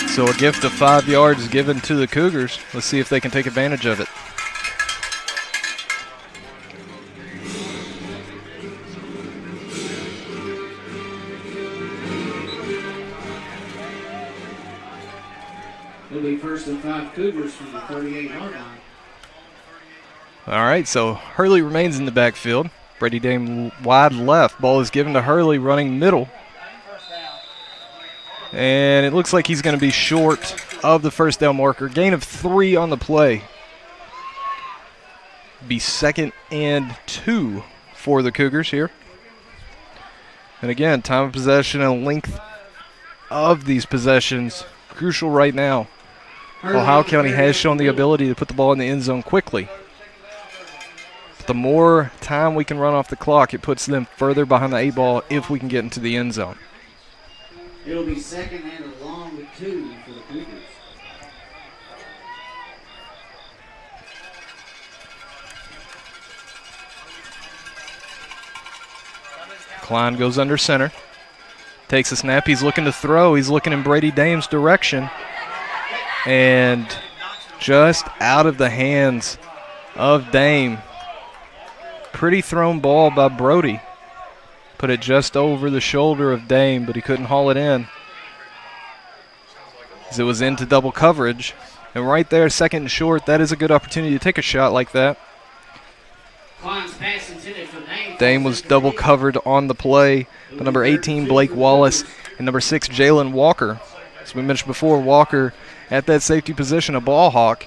So a gift of 5 yards given to the Cougars. Let's see if they can take advantage of it. It'll be 1st and 5 Cougars from the 38-yard line. All right, so Hurley remains in the backfield. Brady Dame wide left. Ball is given to Hurley running middle. And it looks like he's going to be short of the first down marker. Gain of 3 on the play. Be 2nd and 2 for the Cougars here. And again, time of possession and length of these possessions crucial right now. Ohio County has shown the ability to put the ball in the end zone quickly. But the more time we can run off the clock, it puts them further behind the 8 ball if we can get into the end zone. It'll be 2nd and a long with 2 for the Cougars. Klein goes under center. Takes a snap. He's looking to throw. He's looking in Brady Dame's direction. And just out of the hands of Dame. Pretty thrown ball by Brody. Put it just over the shoulder of Dame, but he couldn't haul it in, as it was into double coverage. And right there, 2nd and short, that is a good opportunity to take a shot like that. Dame was double covered on the play by number 18, Blake Wallace, and number 6, Jalen Walker. As we mentioned before, Walker at that safety position, a ball hawk,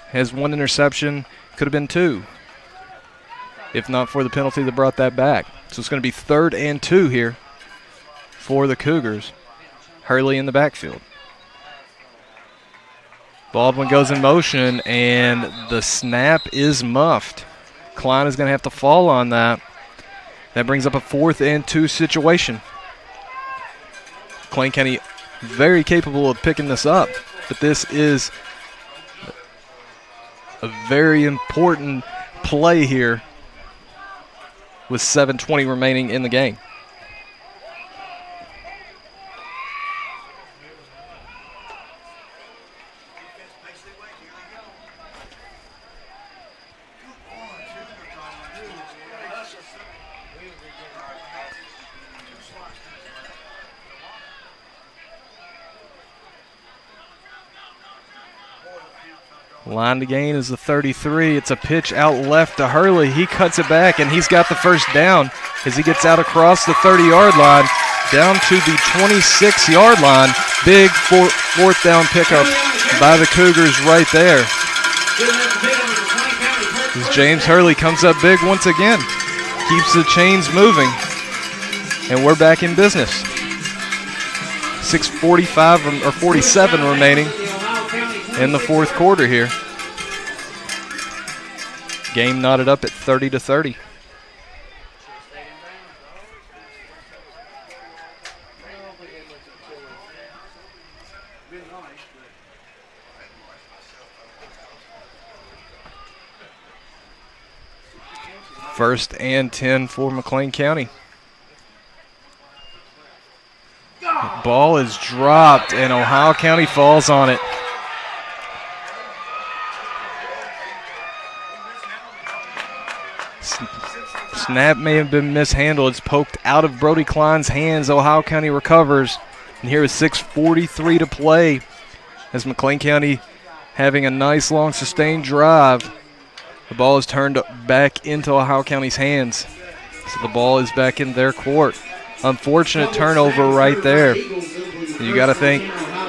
has 1 interception, could have been 2, if not for the penalty that brought that back. So it's going to be 3rd and 2 here for the Cougars. Hurley in the backfield. Baldwin goes in motion, and the snap is muffed. Klein is going to have to fall on that. That brings up a 4th and 2 situation. McLean County very capable of picking this up, but this is a very important play here with 7:20 remaining in the game. Line to gain is the 33. It's a pitch out left to Hurley. He cuts it back, and he's got the first down as he gets out across the 30-yard line down to the 26-yard line. Big 4th down pickup by the Cougars right there. As James Hurley comes up big once again. Keeps the chains moving. And we're back in business. 6:45 or 47 remaining in the 4th quarter here. Game knotted up at 30-30. First and 10 for McLean County. The ball is dropped, and Ohio County falls on it. Snap may have been mishandled. It's poked out of Brody Klein's hands. Ohio County recovers. And here is 6:43 to play as McLean County having a nice long sustained drive. The ball is turned back into Ohio County's hands. So the ball is back in their court. Unfortunate turnover right there. You got to think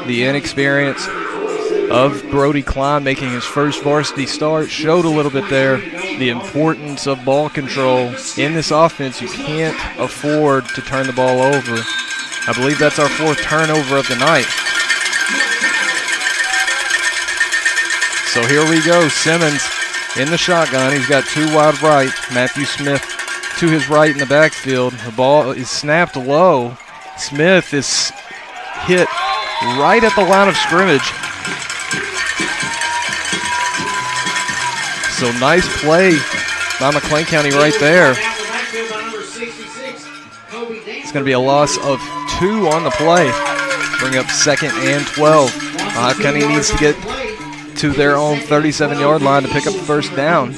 the inexperience of Brody Klein making his first varsity start showed a little bit there. The importance of ball control in this offense. You can't afford to turn the ball over. I believe that's our 4th turnover of the night. So here we go. Simmons in the shotgun. He's got 2 wide right. Matthew Smith to his right in the backfield. The ball is snapped low. Smith is hit right at the line of scrimmage. So nice play by McLean County right there. It's going to be a loss of 2 on the play. Bring up 2nd and 12. Ohio County needs to get to their own 37-yard line to pick up the first down.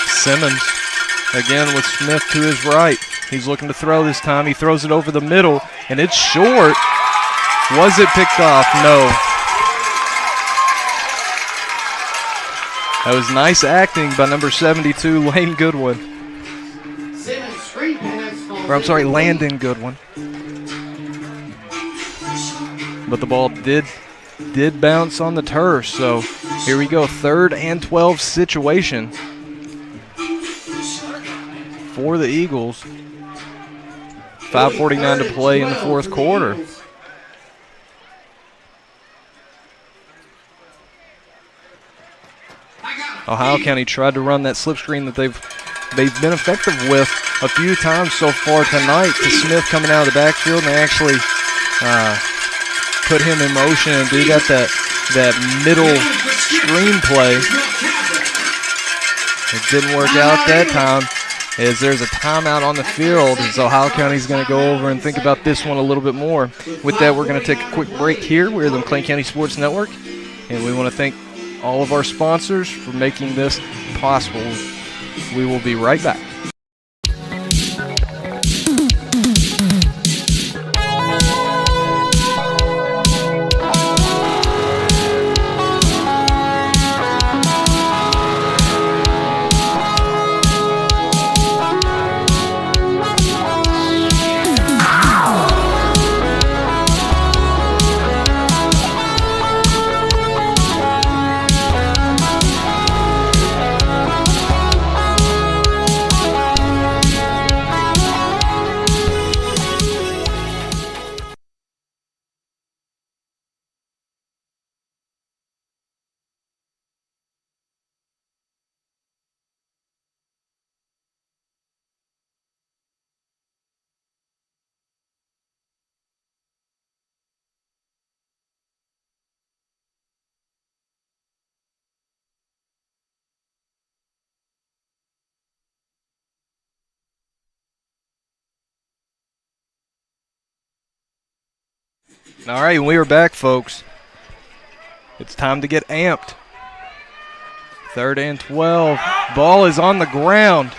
Simmons again with Smith to his right. He's looking to throw this time. He throws it over the middle, and it's short. Was it picked off? No. That was nice acting by number 72, Lane Goodwin. Or I'm sorry, Landon Goodwin. But the ball did bounce on the turf, so here we go. 3rd and 12 situation for the Eagles. 5:49 to play in the 4th quarter. Ohio County tried to run that slip screen that they've been effective with a few times so far tonight to Smith coming out of the backfield, and they actually put him in motion and do that middle screen play. It didn't work out that time, as there's a timeout on the field, as Ohio County's going to go over and think about this one a little bit more. With that, we're going to take a quick break here. We're the McLean County Sports Network, and we want to thank all of our sponsors for making this possible. We will be right back. All right, we are back, folks. It's time to get amped. 3rd and 12. Ball is on the ground.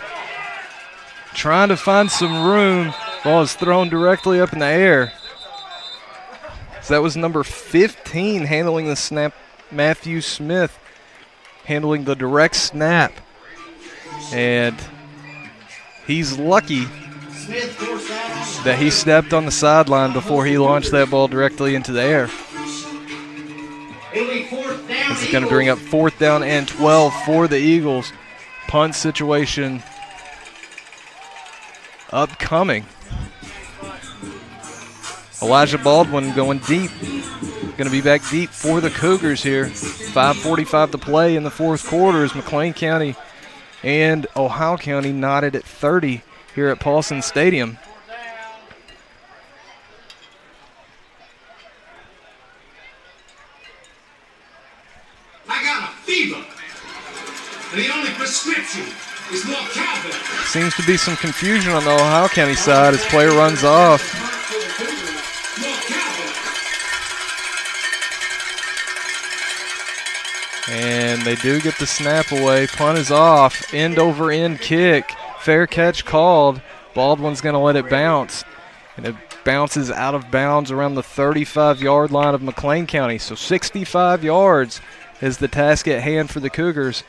Trying to find some room. Ball is thrown directly up in the air. So that was number 15 handling the snap, Matthew Smith, handling the direct snap. And he's lucky that he stepped on the sideline before he launched that ball directly into the air. This is going to bring up 4th down and 12 for the Eagles. Punt situation upcoming. Elijah Baldwin going deep. Going to be back deep for the Cougars here. 5:45 to play in the 4th quarter as McLean County and Ohio County knotted at 30 here at Paulson Stadium. I got a fever. The only prescription is more caviar. Seems to be some confusion on the Ohio County side as player runs off. And they do get the snap away. Punt is off. End over end kick. Fair catch called. Baldwin's going to let it bounce. And it bounces out of bounds around the 35-yard line of McLean County. So 65 yards is the task at hand for the Cougars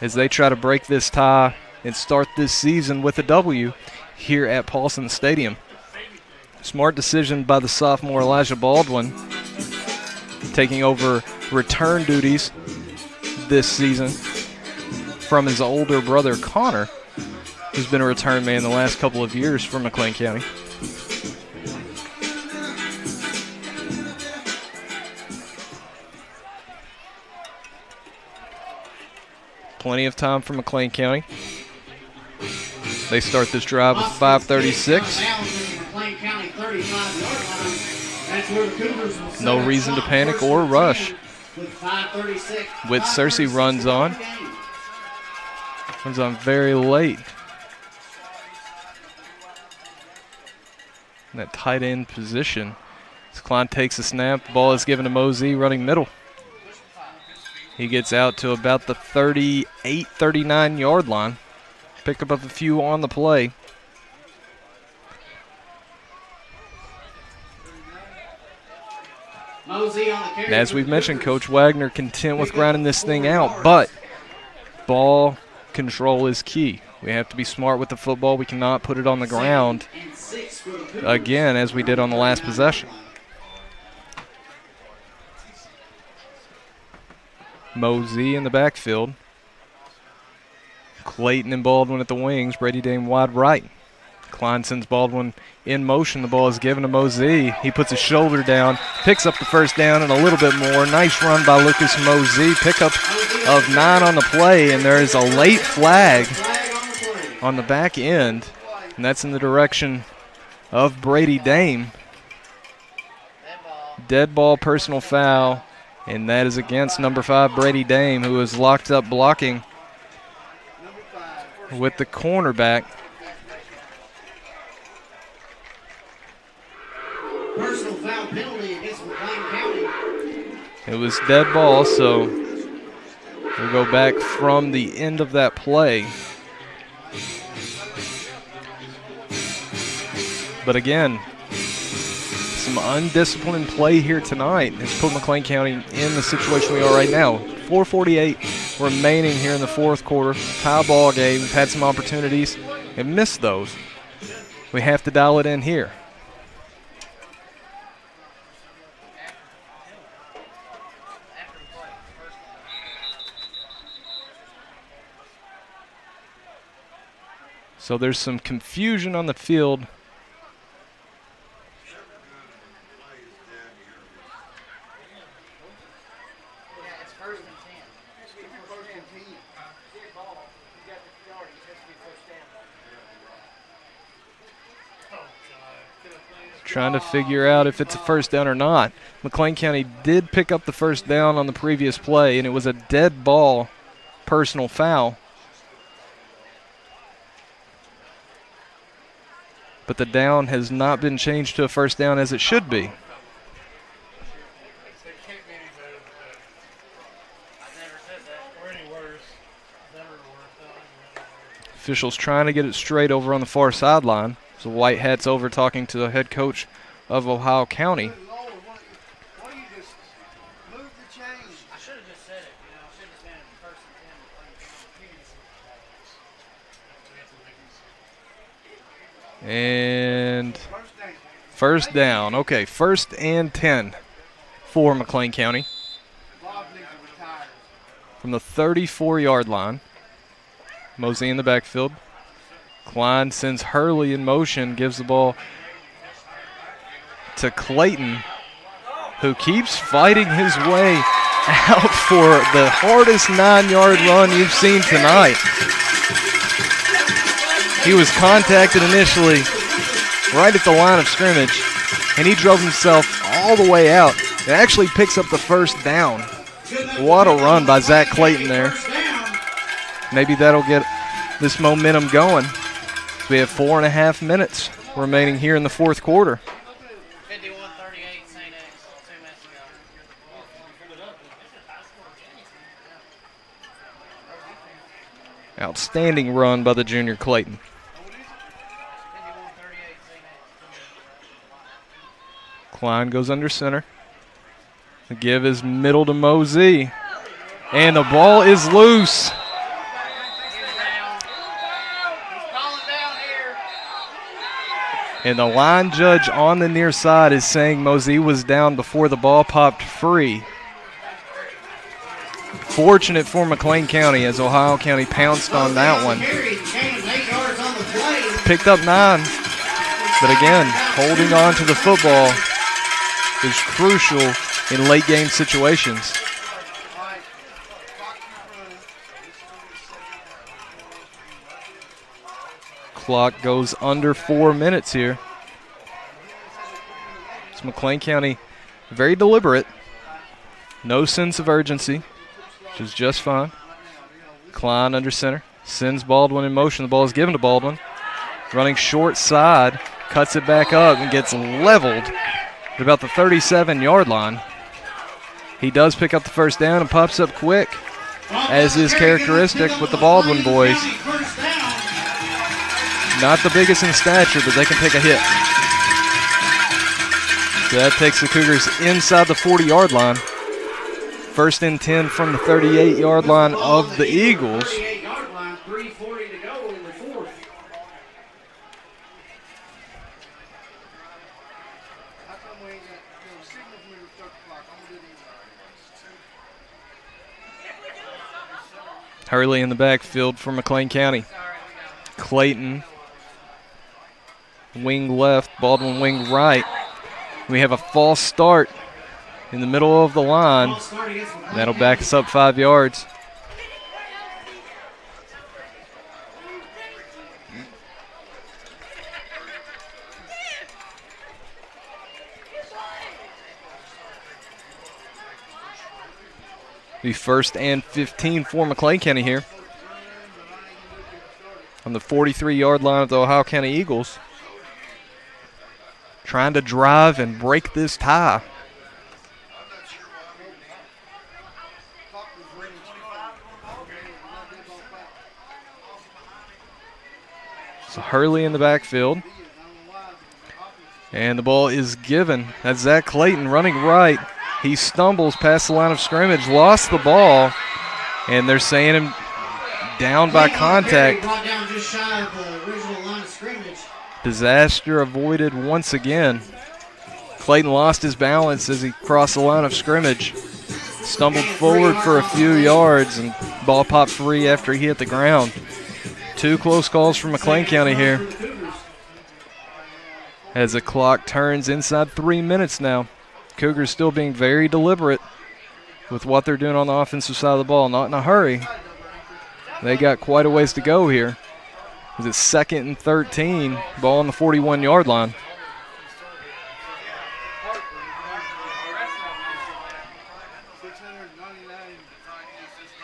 as they try to break this tie and start this season with a W here at Paulson Stadium. Smart decision by the sophomore Elijah Baldwin, taking over return duties this season. from his older brother Connor, who's been a return man the last couple of years for McLean County. Plenty of time for McLean County. They start this drive with 5:36. No reason to panic or rush. With Cersei runs on very late. In that tight end position. As Klein takes a snap, the ball is given to Mosey running middle. He gets out to about the 38, 39 yard line. Picked up a few on the play. And as we've mentioned, Coach Wagner content with grounding this thing out, but ball control is key. We have to be smart with the football. We cannot put it on the ground again as we did on the last possession. Mosey in the backfield. Clayton and Baldwin at the wings. Brady Dame wide right. Klein sends Baldwin in motion. The ball is given to Mosey. He puts his shoulder down, picks up the first down and a little bit more. Nice run by Lucas Mosey. Pickup of 9 on the play, and there is a late flag on the back end, and that's in the direction of Brady Dame. Dead ball, personal foul. And that is against number 5, Brady Dame, who is locked up blocking with the cornerback. Personal foul penalty against McLean County. It was dead ball, so we'll go back from the end of that play. But again, some undisciplined play here tonight has put McLean County in the situation we are right now. 4:48 remaining here in the fourth quarter. Tie ball game. We've had some opportunities and missed those. We have to dial it in here. So there's some confusion on the field. Trying to figure out if it's a first down or not. McLean County did pick up the first down on the previous play, and it was a dead ball personal foul. But the down has not been changed to a first down as it should be. Officials trying to get it straight over on the far sideline. So White Hat's over talking to the head coach of Ohio County. And first down. Okay, 1st and 10 for McLean County. From the 34-yard line. Mosey in the backfield. Klein sends Hurley in motion, gives the ball to Clayton, who keeps fighting his way out for the hardest 9-yard run you've seen tonight. He was contacted initially right at the line of scrimmage, and he drove himself all the way out. It actually picks up the first down. What a run by Zach Clayton there. Maybe that'll get this momentum going. We have 4.5 minutes remaining here in the fourth quarter. 51-38, St. X, 2 minutes ago. Outstanding run by the junior Clayton. Klein goes under center. The give is middle to Mosey. And the ball is loose. And the line judge on the near side is saying Mosey was down before the ball popped free. Unfortunate for McLean County as Ohio County pounced on that one. Picked up 9, but again, holding on to the football is crucial in late game situations. Clock goes under 4 minutes here. It's McLean County very deliberate. No sense of urgency, which is just fine. Klein under center. Sends Baldwin in motion. The ball is given to Baldwin. Running short side. Cuts it back up and gets leveled at about the 37-yard line. He does pick up the first down and pops up quick, as is characteristic with the Baldwin boys. Not the biggest in stature, but they can take a hit. So that takes the Cougars inside the 40-yard line. First and 10 from the 38-yard line of the Eagles. 38-yard line, 3:40 to go in the fourth. Hurley in the backfield for McLean County. Clayton, wing left, Baldwin wing right. We have a false start in the middle of the line. That'll back us up 5 yards. Be first and 15 for McLean County here on the 43-yard line of the Ohio County Eagles. Trying to drive and break this tie. So Hurley in the backfield. And the ball is given. That's Zach Clayton running right. He stumbles past the line of scrimmage, lost the ball, and they're saying him down by contact. Brought down just shy of the original line of scrimmage. Disaster avoided once again. Clayton lost his balance as he crossed the line of scrimmage. Stumbled forward for a few yards and ball popped free after he hit the ground. 2 close calls from McLean County here. As the clock turns inside 3 minutes now. Cougars still being very deliberate with what they're doing on the offensive side of the ball. Not in a hurry. They got quite a ways to go here. It's 2nd and 13. Ball on the 41-yard line.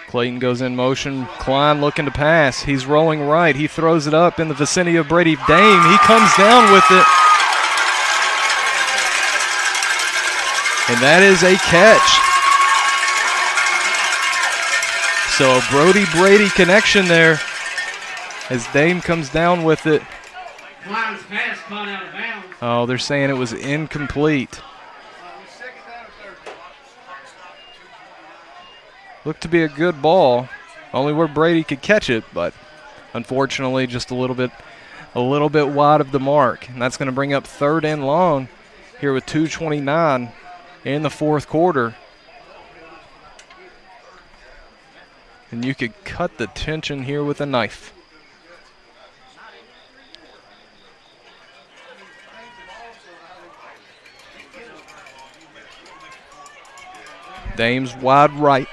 Clayton goes in motion. Klein looking to pass. He's rolling right. He throws it up in the vicinity of Brady Dame. He comes down with it. And that is a catch. So a Brody-Brady connection there as Dame comes down with it. Klein's pass caught out of bounds. Oh, they're saying it was incomplete. Looked to be a good ball, only where Brady could catch it, but unfortunately just a little bit wide of the mark. And that's going to bring up 3rd and long here with 2:29 in the 4th quarter. And you could cut the tension here with a knife. Dame's wide right.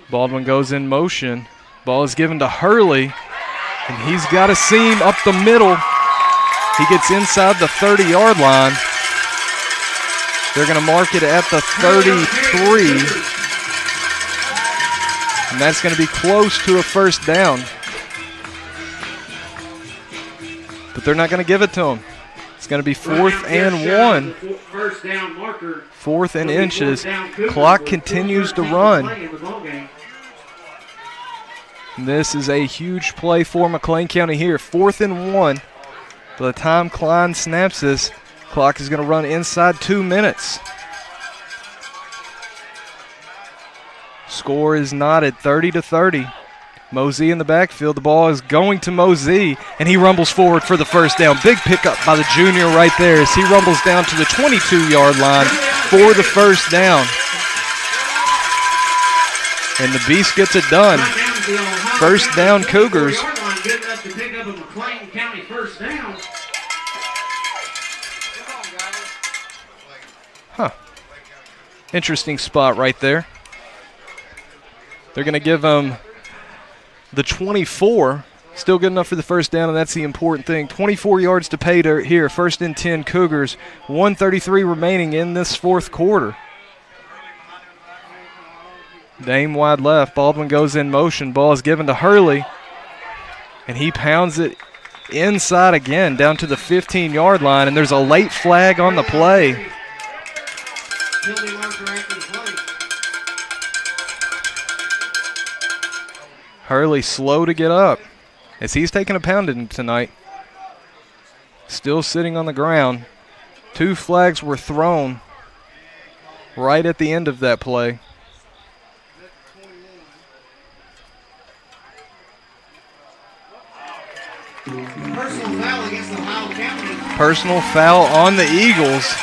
Baldwin goes in motion. Ball is given to Hurley, and he's got a seam up the middle. He gets inside the 30-yard line. They're going to mark it at the 33, and that's going to be close to a first down. But they're not going to give it to him. It's going to be 4th and 1. First down marker. 4th and inches. Clock continues to run. This is a huge play for McLean County here. 4th and 1. By the time Klein snaps this, clock is going to run inside 2 minutes. Score is knotted 30-30. Mosey in the backfield. The ball is going to Mosey, and he rumbles forward for the first down. Big pickup by the junior right there as he rumbles down to the 22-yard line for the first down. And the Beast gets it done. First down, Cougars. Good enough to pick up a McLean County first down. Huh. Interesting spot right there. They're going to give them the 24. Still good enough for the first down, and that's the important thing. 24 yards to pay here. First and 10 Cougars. 1:33 remaining in this fourth quarter. Dame wide left. Baldwin goes in motion. Ball is given to Hurley. And he pounds it inside again down to the 15-yard line. And there's a late flag on the play. Hurley slow to get up as he's taking a pounding tonight. Still sitting on the ground. 2 flags were thrown right at the end of that play. Personal foul against Ohio County. Personal foul on the Eagles.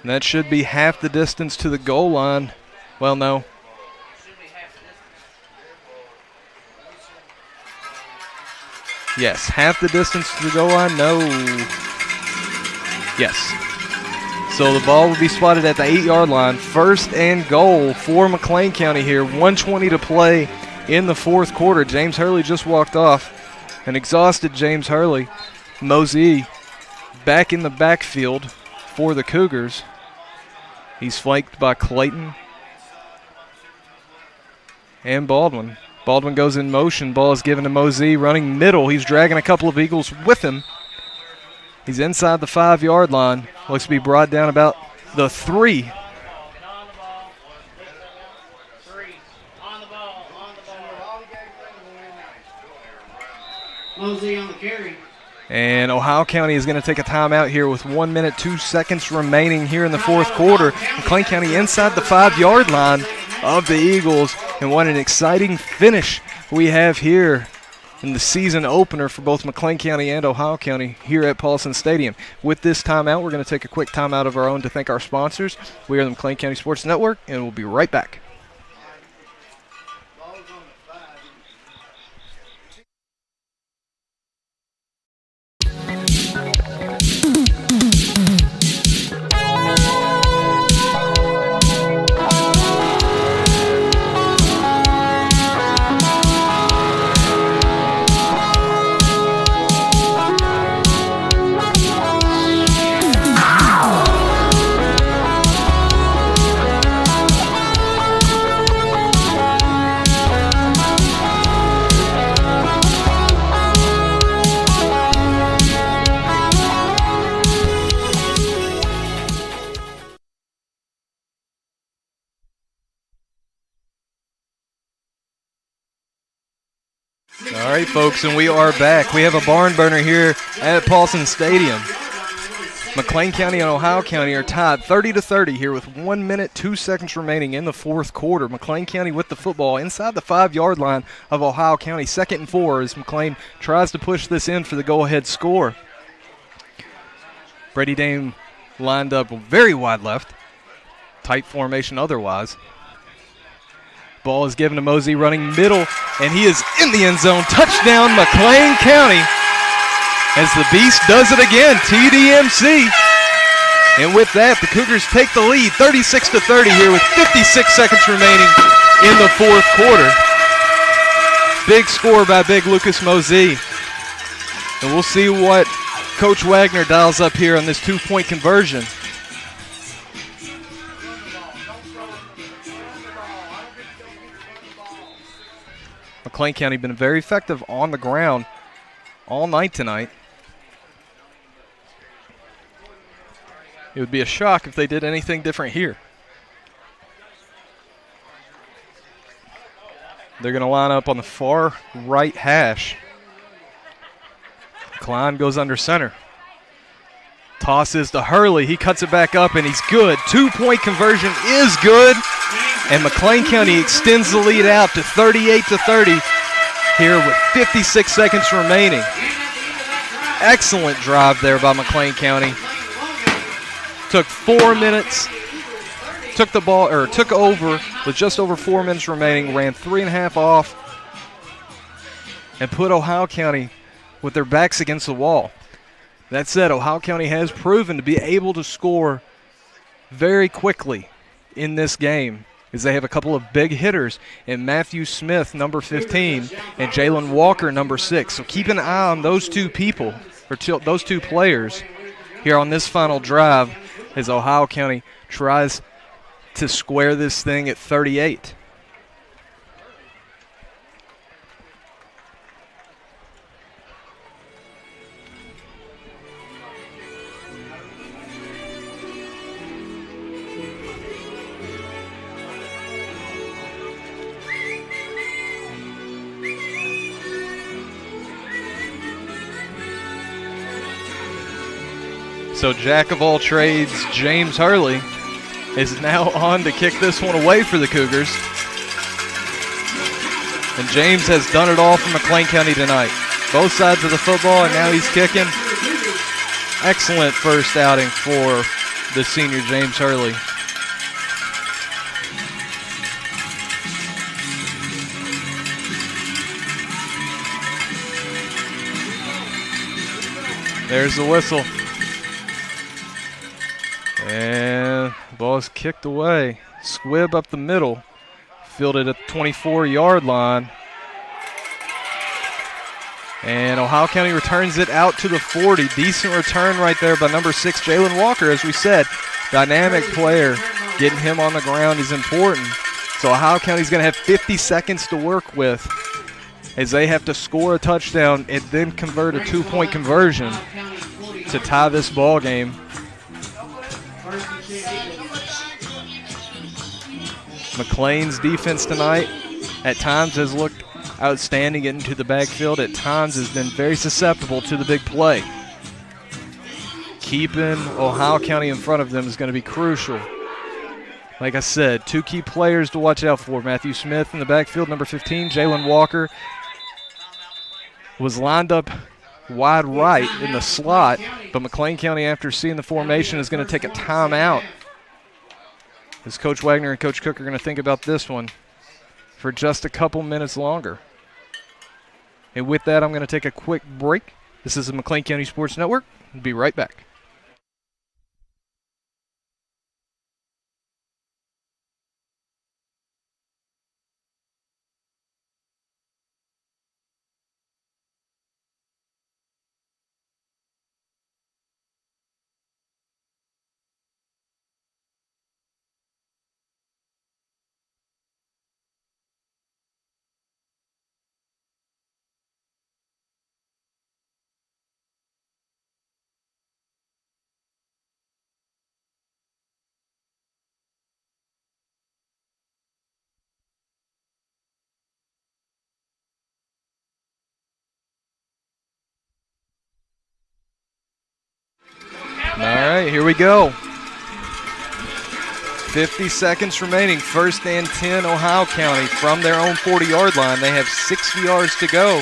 And that should be half the distance to the goal line. Well, no. Yes, half the distance to the goal line. No. Yes. So the ball will be spotted at the 8-yard line. First and goal for McLean County here. 1:20 to play in the fourth quarter. James Hurley just walked off. An exhausted James Hurley. Mosey back in the backfield for the Cougars. He's flanked by Clayton and Baldwin. Baldwin goes in motion. Ball is given to Mosey running middle. He's dragging a couple of Eagles with him. He's inside the 5-yard line. Looks to be brought down about the 3. Mosey on the carry. And Ohio County is going to take a timeout here with 1 minute, 2 seconds remaining here in the fourth quarter. McLean County inside the 5-yard line of the Eagles. And what an exciting finish we have here in the season opener for both McLean County and Ohio County here at Paulson Stadium. With this timeout, we're going to take a quick timeout of our own to thank our sponsors. We are the McLean County Sports Network, and we'll be right back. All right, folks, and we are back. We have a barn burner here at Paulson Stadium. McLean County and Ohio County are tied 30-30 here with 1 minute, 2 seconds remaining in the fourth quarter. McLean County with the football inside the 5-yard line of Ohio County. 2nd and 4 as McLean tries to push this in for the go-ahead score. Brady Dame lined up very wide left. Tight formation otherwise. Ball is given to Mosey running middle, and he is in the end zone. Touchdown, McLean County, as the Beast does it again, TDMC. And with that, the Cougars take the lead, 36-30 here with 56 seconds remaining in the fourth quarter. Big score by Big Lucas Mosey. And we'll see what Coach Wagner dials up here on this 2-point conversion. McLean County been very effective on the ground all night tonight. It would be a shock if they did anything different here. They're going to line up on the far right hash. Klein goes under center. Tosses to Hurley. He cuts it back up, and he's good. 2-point conversion is good. And McLean County extends the lead out to 38-30 here with 56 seconds remaining. Excellent drive there by McLean County. Took 4 minutes. Took over with just over 4 minutes remaining. Ran 3.5 off. And put Ohio County with their backs against the wall. That said, Ohio County has proven to be able to score very quickly in this game, as they have a couple of big hitters in Matthew Smith, number 15, and Jalen Walker, number 6. So keep an eye on those two people, or those two players, here on this final drive as Ohio County tries to square this thing at 38. So jack of all trades, James Hurley, is now on to kick this one away for the Cougars. And James has done it all for McLean County tonight. Both sides of the football, and now he's kicking. Excellent first outing for the senior James Hurley. There's the whistle. And the ball is kicked away. Squibb up the middle. Fielded at the 24-yard line. And Ohio County returns it out to the 40. Decent return right there by number 6, Jalen Walker. As we said, dynamic player. Getting him on the ground is important. So Ohio County's going to have 50 seconds to work with as they have to score a touchdown and then convert a 2-point conversion to tie this ball game. McLean's defense tonight at times has looked outstanding getting to the backfield. At times has been very susceptible to the big play. Keeping Ohio County in front of them is going to be crucial. Like I said, two key players to watch out for. Matthew Smith in the backfield, number 15. Jalen Walker was lined up wide right in the slot, but McLean County, after seeing the formation, is going to take a timeout. As Coach Wagner and Coach Cook are going to think about this one for just a couple minutes longer. And with that, I'm going to take a quick break. This is the McLean County Sports Network. We'll be right back. All right, here we go. 50 seconds remaining. First and 10, Ohio County from their own 40-yard line. They have 60 yards to go.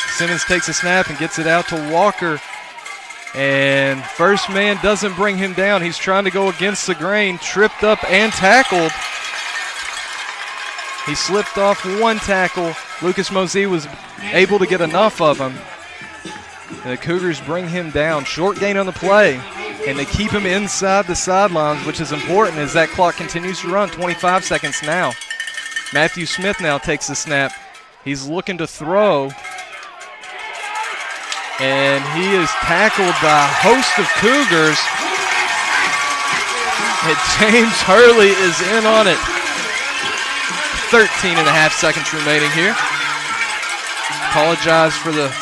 Simmons takes a snap and gets it out to Walker. And first man doesn't bring him down. He's trying to go against the grain. Tripped up and tackled. He slipped off one tackle. Lucas Mosey was able to get enough of him. And the Cougars bring him down. Short gain on the play, and they keep him inside the sidelines, which is important as that clock continues to run. 25 seconds now. Matthew Smith now takes the snap. He's looking to throw, and he is tackled by a host of Cougars. And James Hurley is in on it. 13.5 seconds remaining here. Apologize for the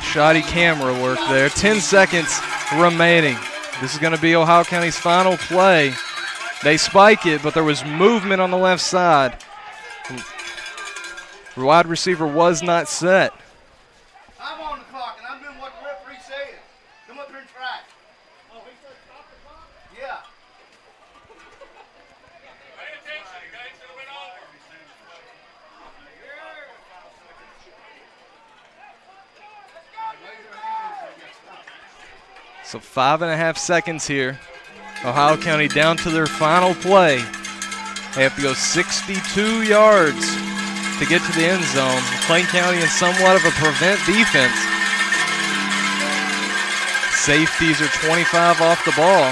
shoddy camera work there. 10 seconds remaining. This is going to be Ohio County's final play. They spike it, but there was movement on the left side. The wide receiver was not set. I'm on the clock, and I'm doing what the referee says. Come up here and try. Oh, he said stop the clock? Yeah. Pay attention, guys. It went over. So 5.5 seconds here. Ohio County down to their final play. They have to go 62 yards to get to the end zone. McLean County in somewhat of a prevent defense. Safeties are 25 off the ball.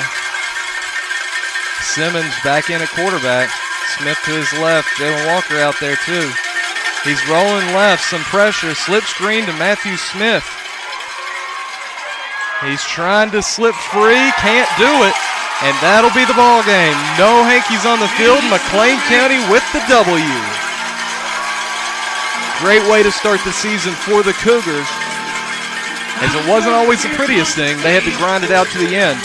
Simmons back in at quarterback. Smith to his left. Jalen Walker out there too. He's rolling left, some pressure. Slip screen to Matthew Smith. He's trying to slip free, can't do it, and that'll be the ball game. No hankies on the field. McLean County with the W. Great way to start the season for the Cougars, as it wasn't always the prettiest thing. They had to grind it out to the end,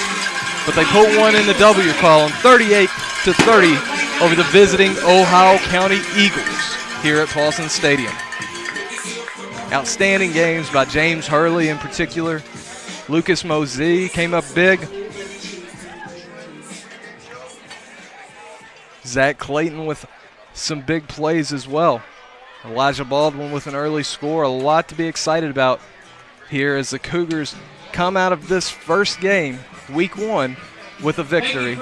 but they put one in the W column, 38-30 over the visiting Ohio County Eagles here at Paulson Stadium. Outstanding games by James Hurley in particular. Lucas Mosey came up big. Zach Clayton with some big plays as well. Elijah Baldwin with an early score. A lot to be excited about here as the Cougars come out of this first game, week 1, with a victory.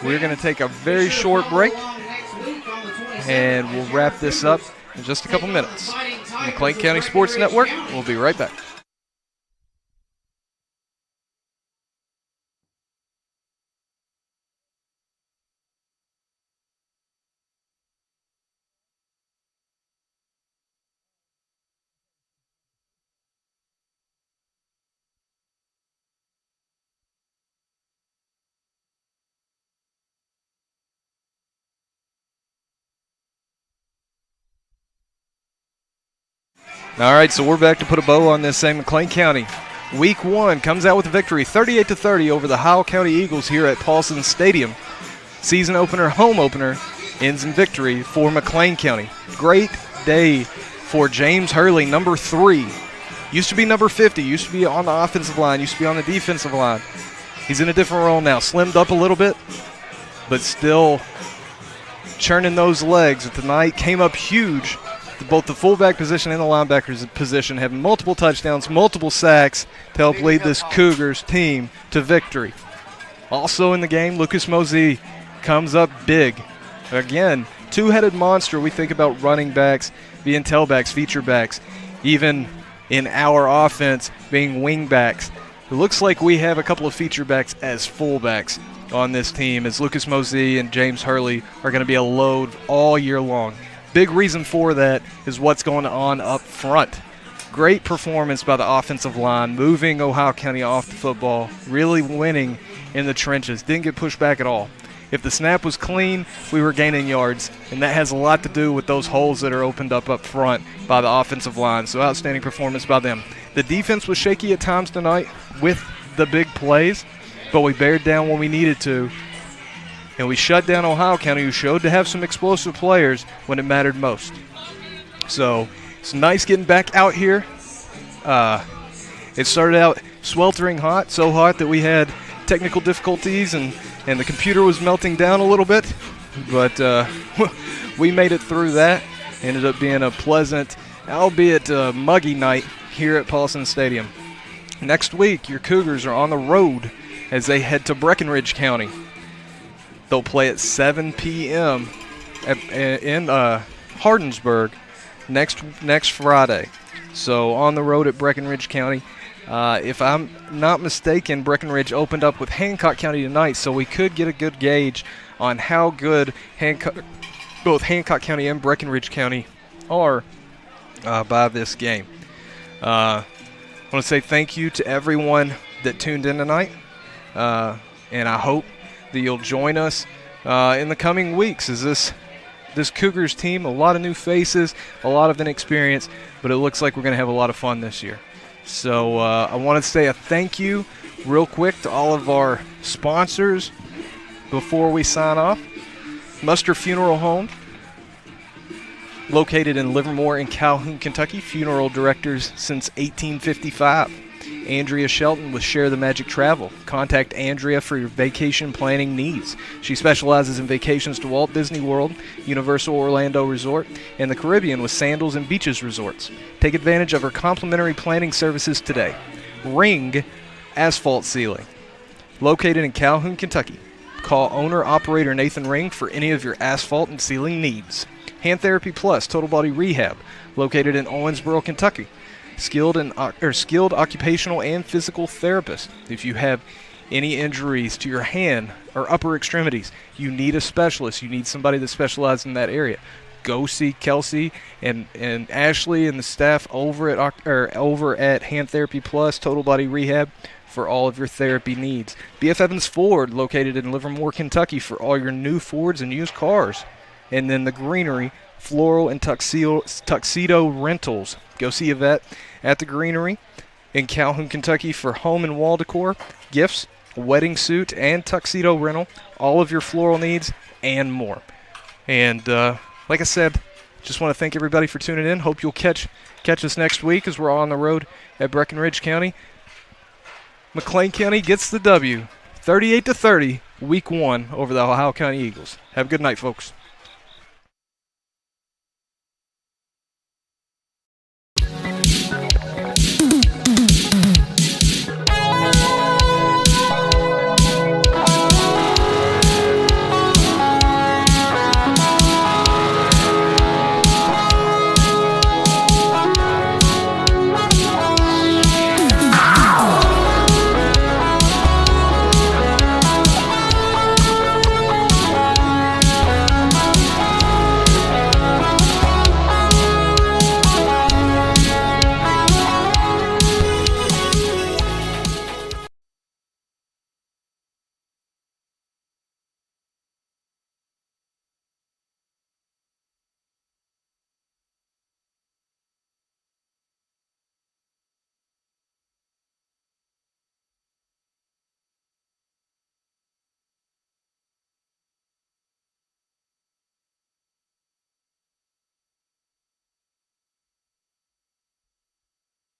We're going to take a very short break, and we'll wrap this up in just a couple minutes. McLean County Sports Network, we'll be right back. All right, so we're back to put a bow on this same McLean County. Week 1 comes out with a victory, 38-30 over the Ohio County Eagles here at Paulson Stadium. Season opener, home opener, ends in victory for McLean County. Great day for James Hurley, number 3. Used to be number 50, used to be on the offensive line, used to be on the defensive line. He's in a different role now, slimmed up a little bit, but still churning those legs. Tonight came up huge. Both the fullback position and the linebacker position have multiple touchdowns, multiple sacks to help lead this Cougars team to victory. Also in the game, Lucas Mosey comes up big. Again, two-headed monster. We think about running backs being tailbacks, feature backs, even in our offense being wing backs. It looks like we have a couple of feature backs as fullbacks on this team, as Lucas Mosey and James Hurley are going to be a load all year long. Big reason for that is what's going on up front. Great performance by the offensive line, moving Ohio County off the football, really winning in the trenches. Didn't get pushed back at all. If the snap was clean, we were gaining yards, and that has a lot to do with those holes that are opened up front by the offensive line. So outstanding performance by them. The defense was shaky at times tonight with the big plays, but we bared down when we needed to. And we shut down Ohio County, who showed to have some explosive players when it mattered most. So it's nice getting back out here. It started out sweltering hot, so hot that we had technical difficulties and the computer was melting down a little bit. But we made it through that. Ended up being a pleasant, albeit muggy night here at Paulson Stadium. Next week, your Cougars are on the road as they head to Breckinridge County. They'll play at 7 p.m. in Hardinsburg next Friday. So on the road at Breckinridge County. If I'm not mistaken, Breckinridge opened up with Hancock County tonight, so we could get a good gauge on how good both Hancock County and Breckinridge County are by this game. I want to say thank you to everyone that tuned in tonight, and I hope that you'll join us in the coming weeks as this Cougars team, a lot of new faces, a lot of inexperience, but it looks like we're going to have a lot of fun this year. So I want to say a thank you real quick to all of our sponsors before we sign off. Muster Funeral Home, located in Livermore and Calhoun, Kentucky. Funeral directors since 1855. Andrea Shelton with Share the Magic Travel. Contact Andrea for your vacation planning needs. She specializes in vacations to Walt Disney World, Universal Orlando Resort, and the Caribbean with Sandals and Beaches Resorts. Take advantage of her complimentary planning services today. Ring Asphalt Sealing, located in Calhoun, Kentucky. Call owner-operator Nathan Ring for any of your asphalt and sealing needs. Hand Therapy Plus Total Body Rehab, located in Owensboro, Kentucky. Skilled occupational and physical therapist. If you have any injuries to your hand or upper extremities, you need a specialist. You need somebody that specializes in that area. Go see Kelsey and Ashley and the staff over at Hand Therapy Plus Total Body Rehab for all of your therapy needs. B.F. Evans Ford, located in Livermore, Kentucky, for all your new Fords and used cars. And then the Greenery Floral and Tuxedo Rentals. Go see Yvette at the Greenery in Calhoun, Kentucky for home and wall decor, gifts, wedding suit, and tuxedo rental, all of your floral needs, and more. And like I said, just want to thank everybody for tuning in. Hope you'll catch us next week as we're all on the road at Breckenridge County. McLean County gets the W, 38-30, Week 1 over the Ohio County Eagles. Have a good night, folks.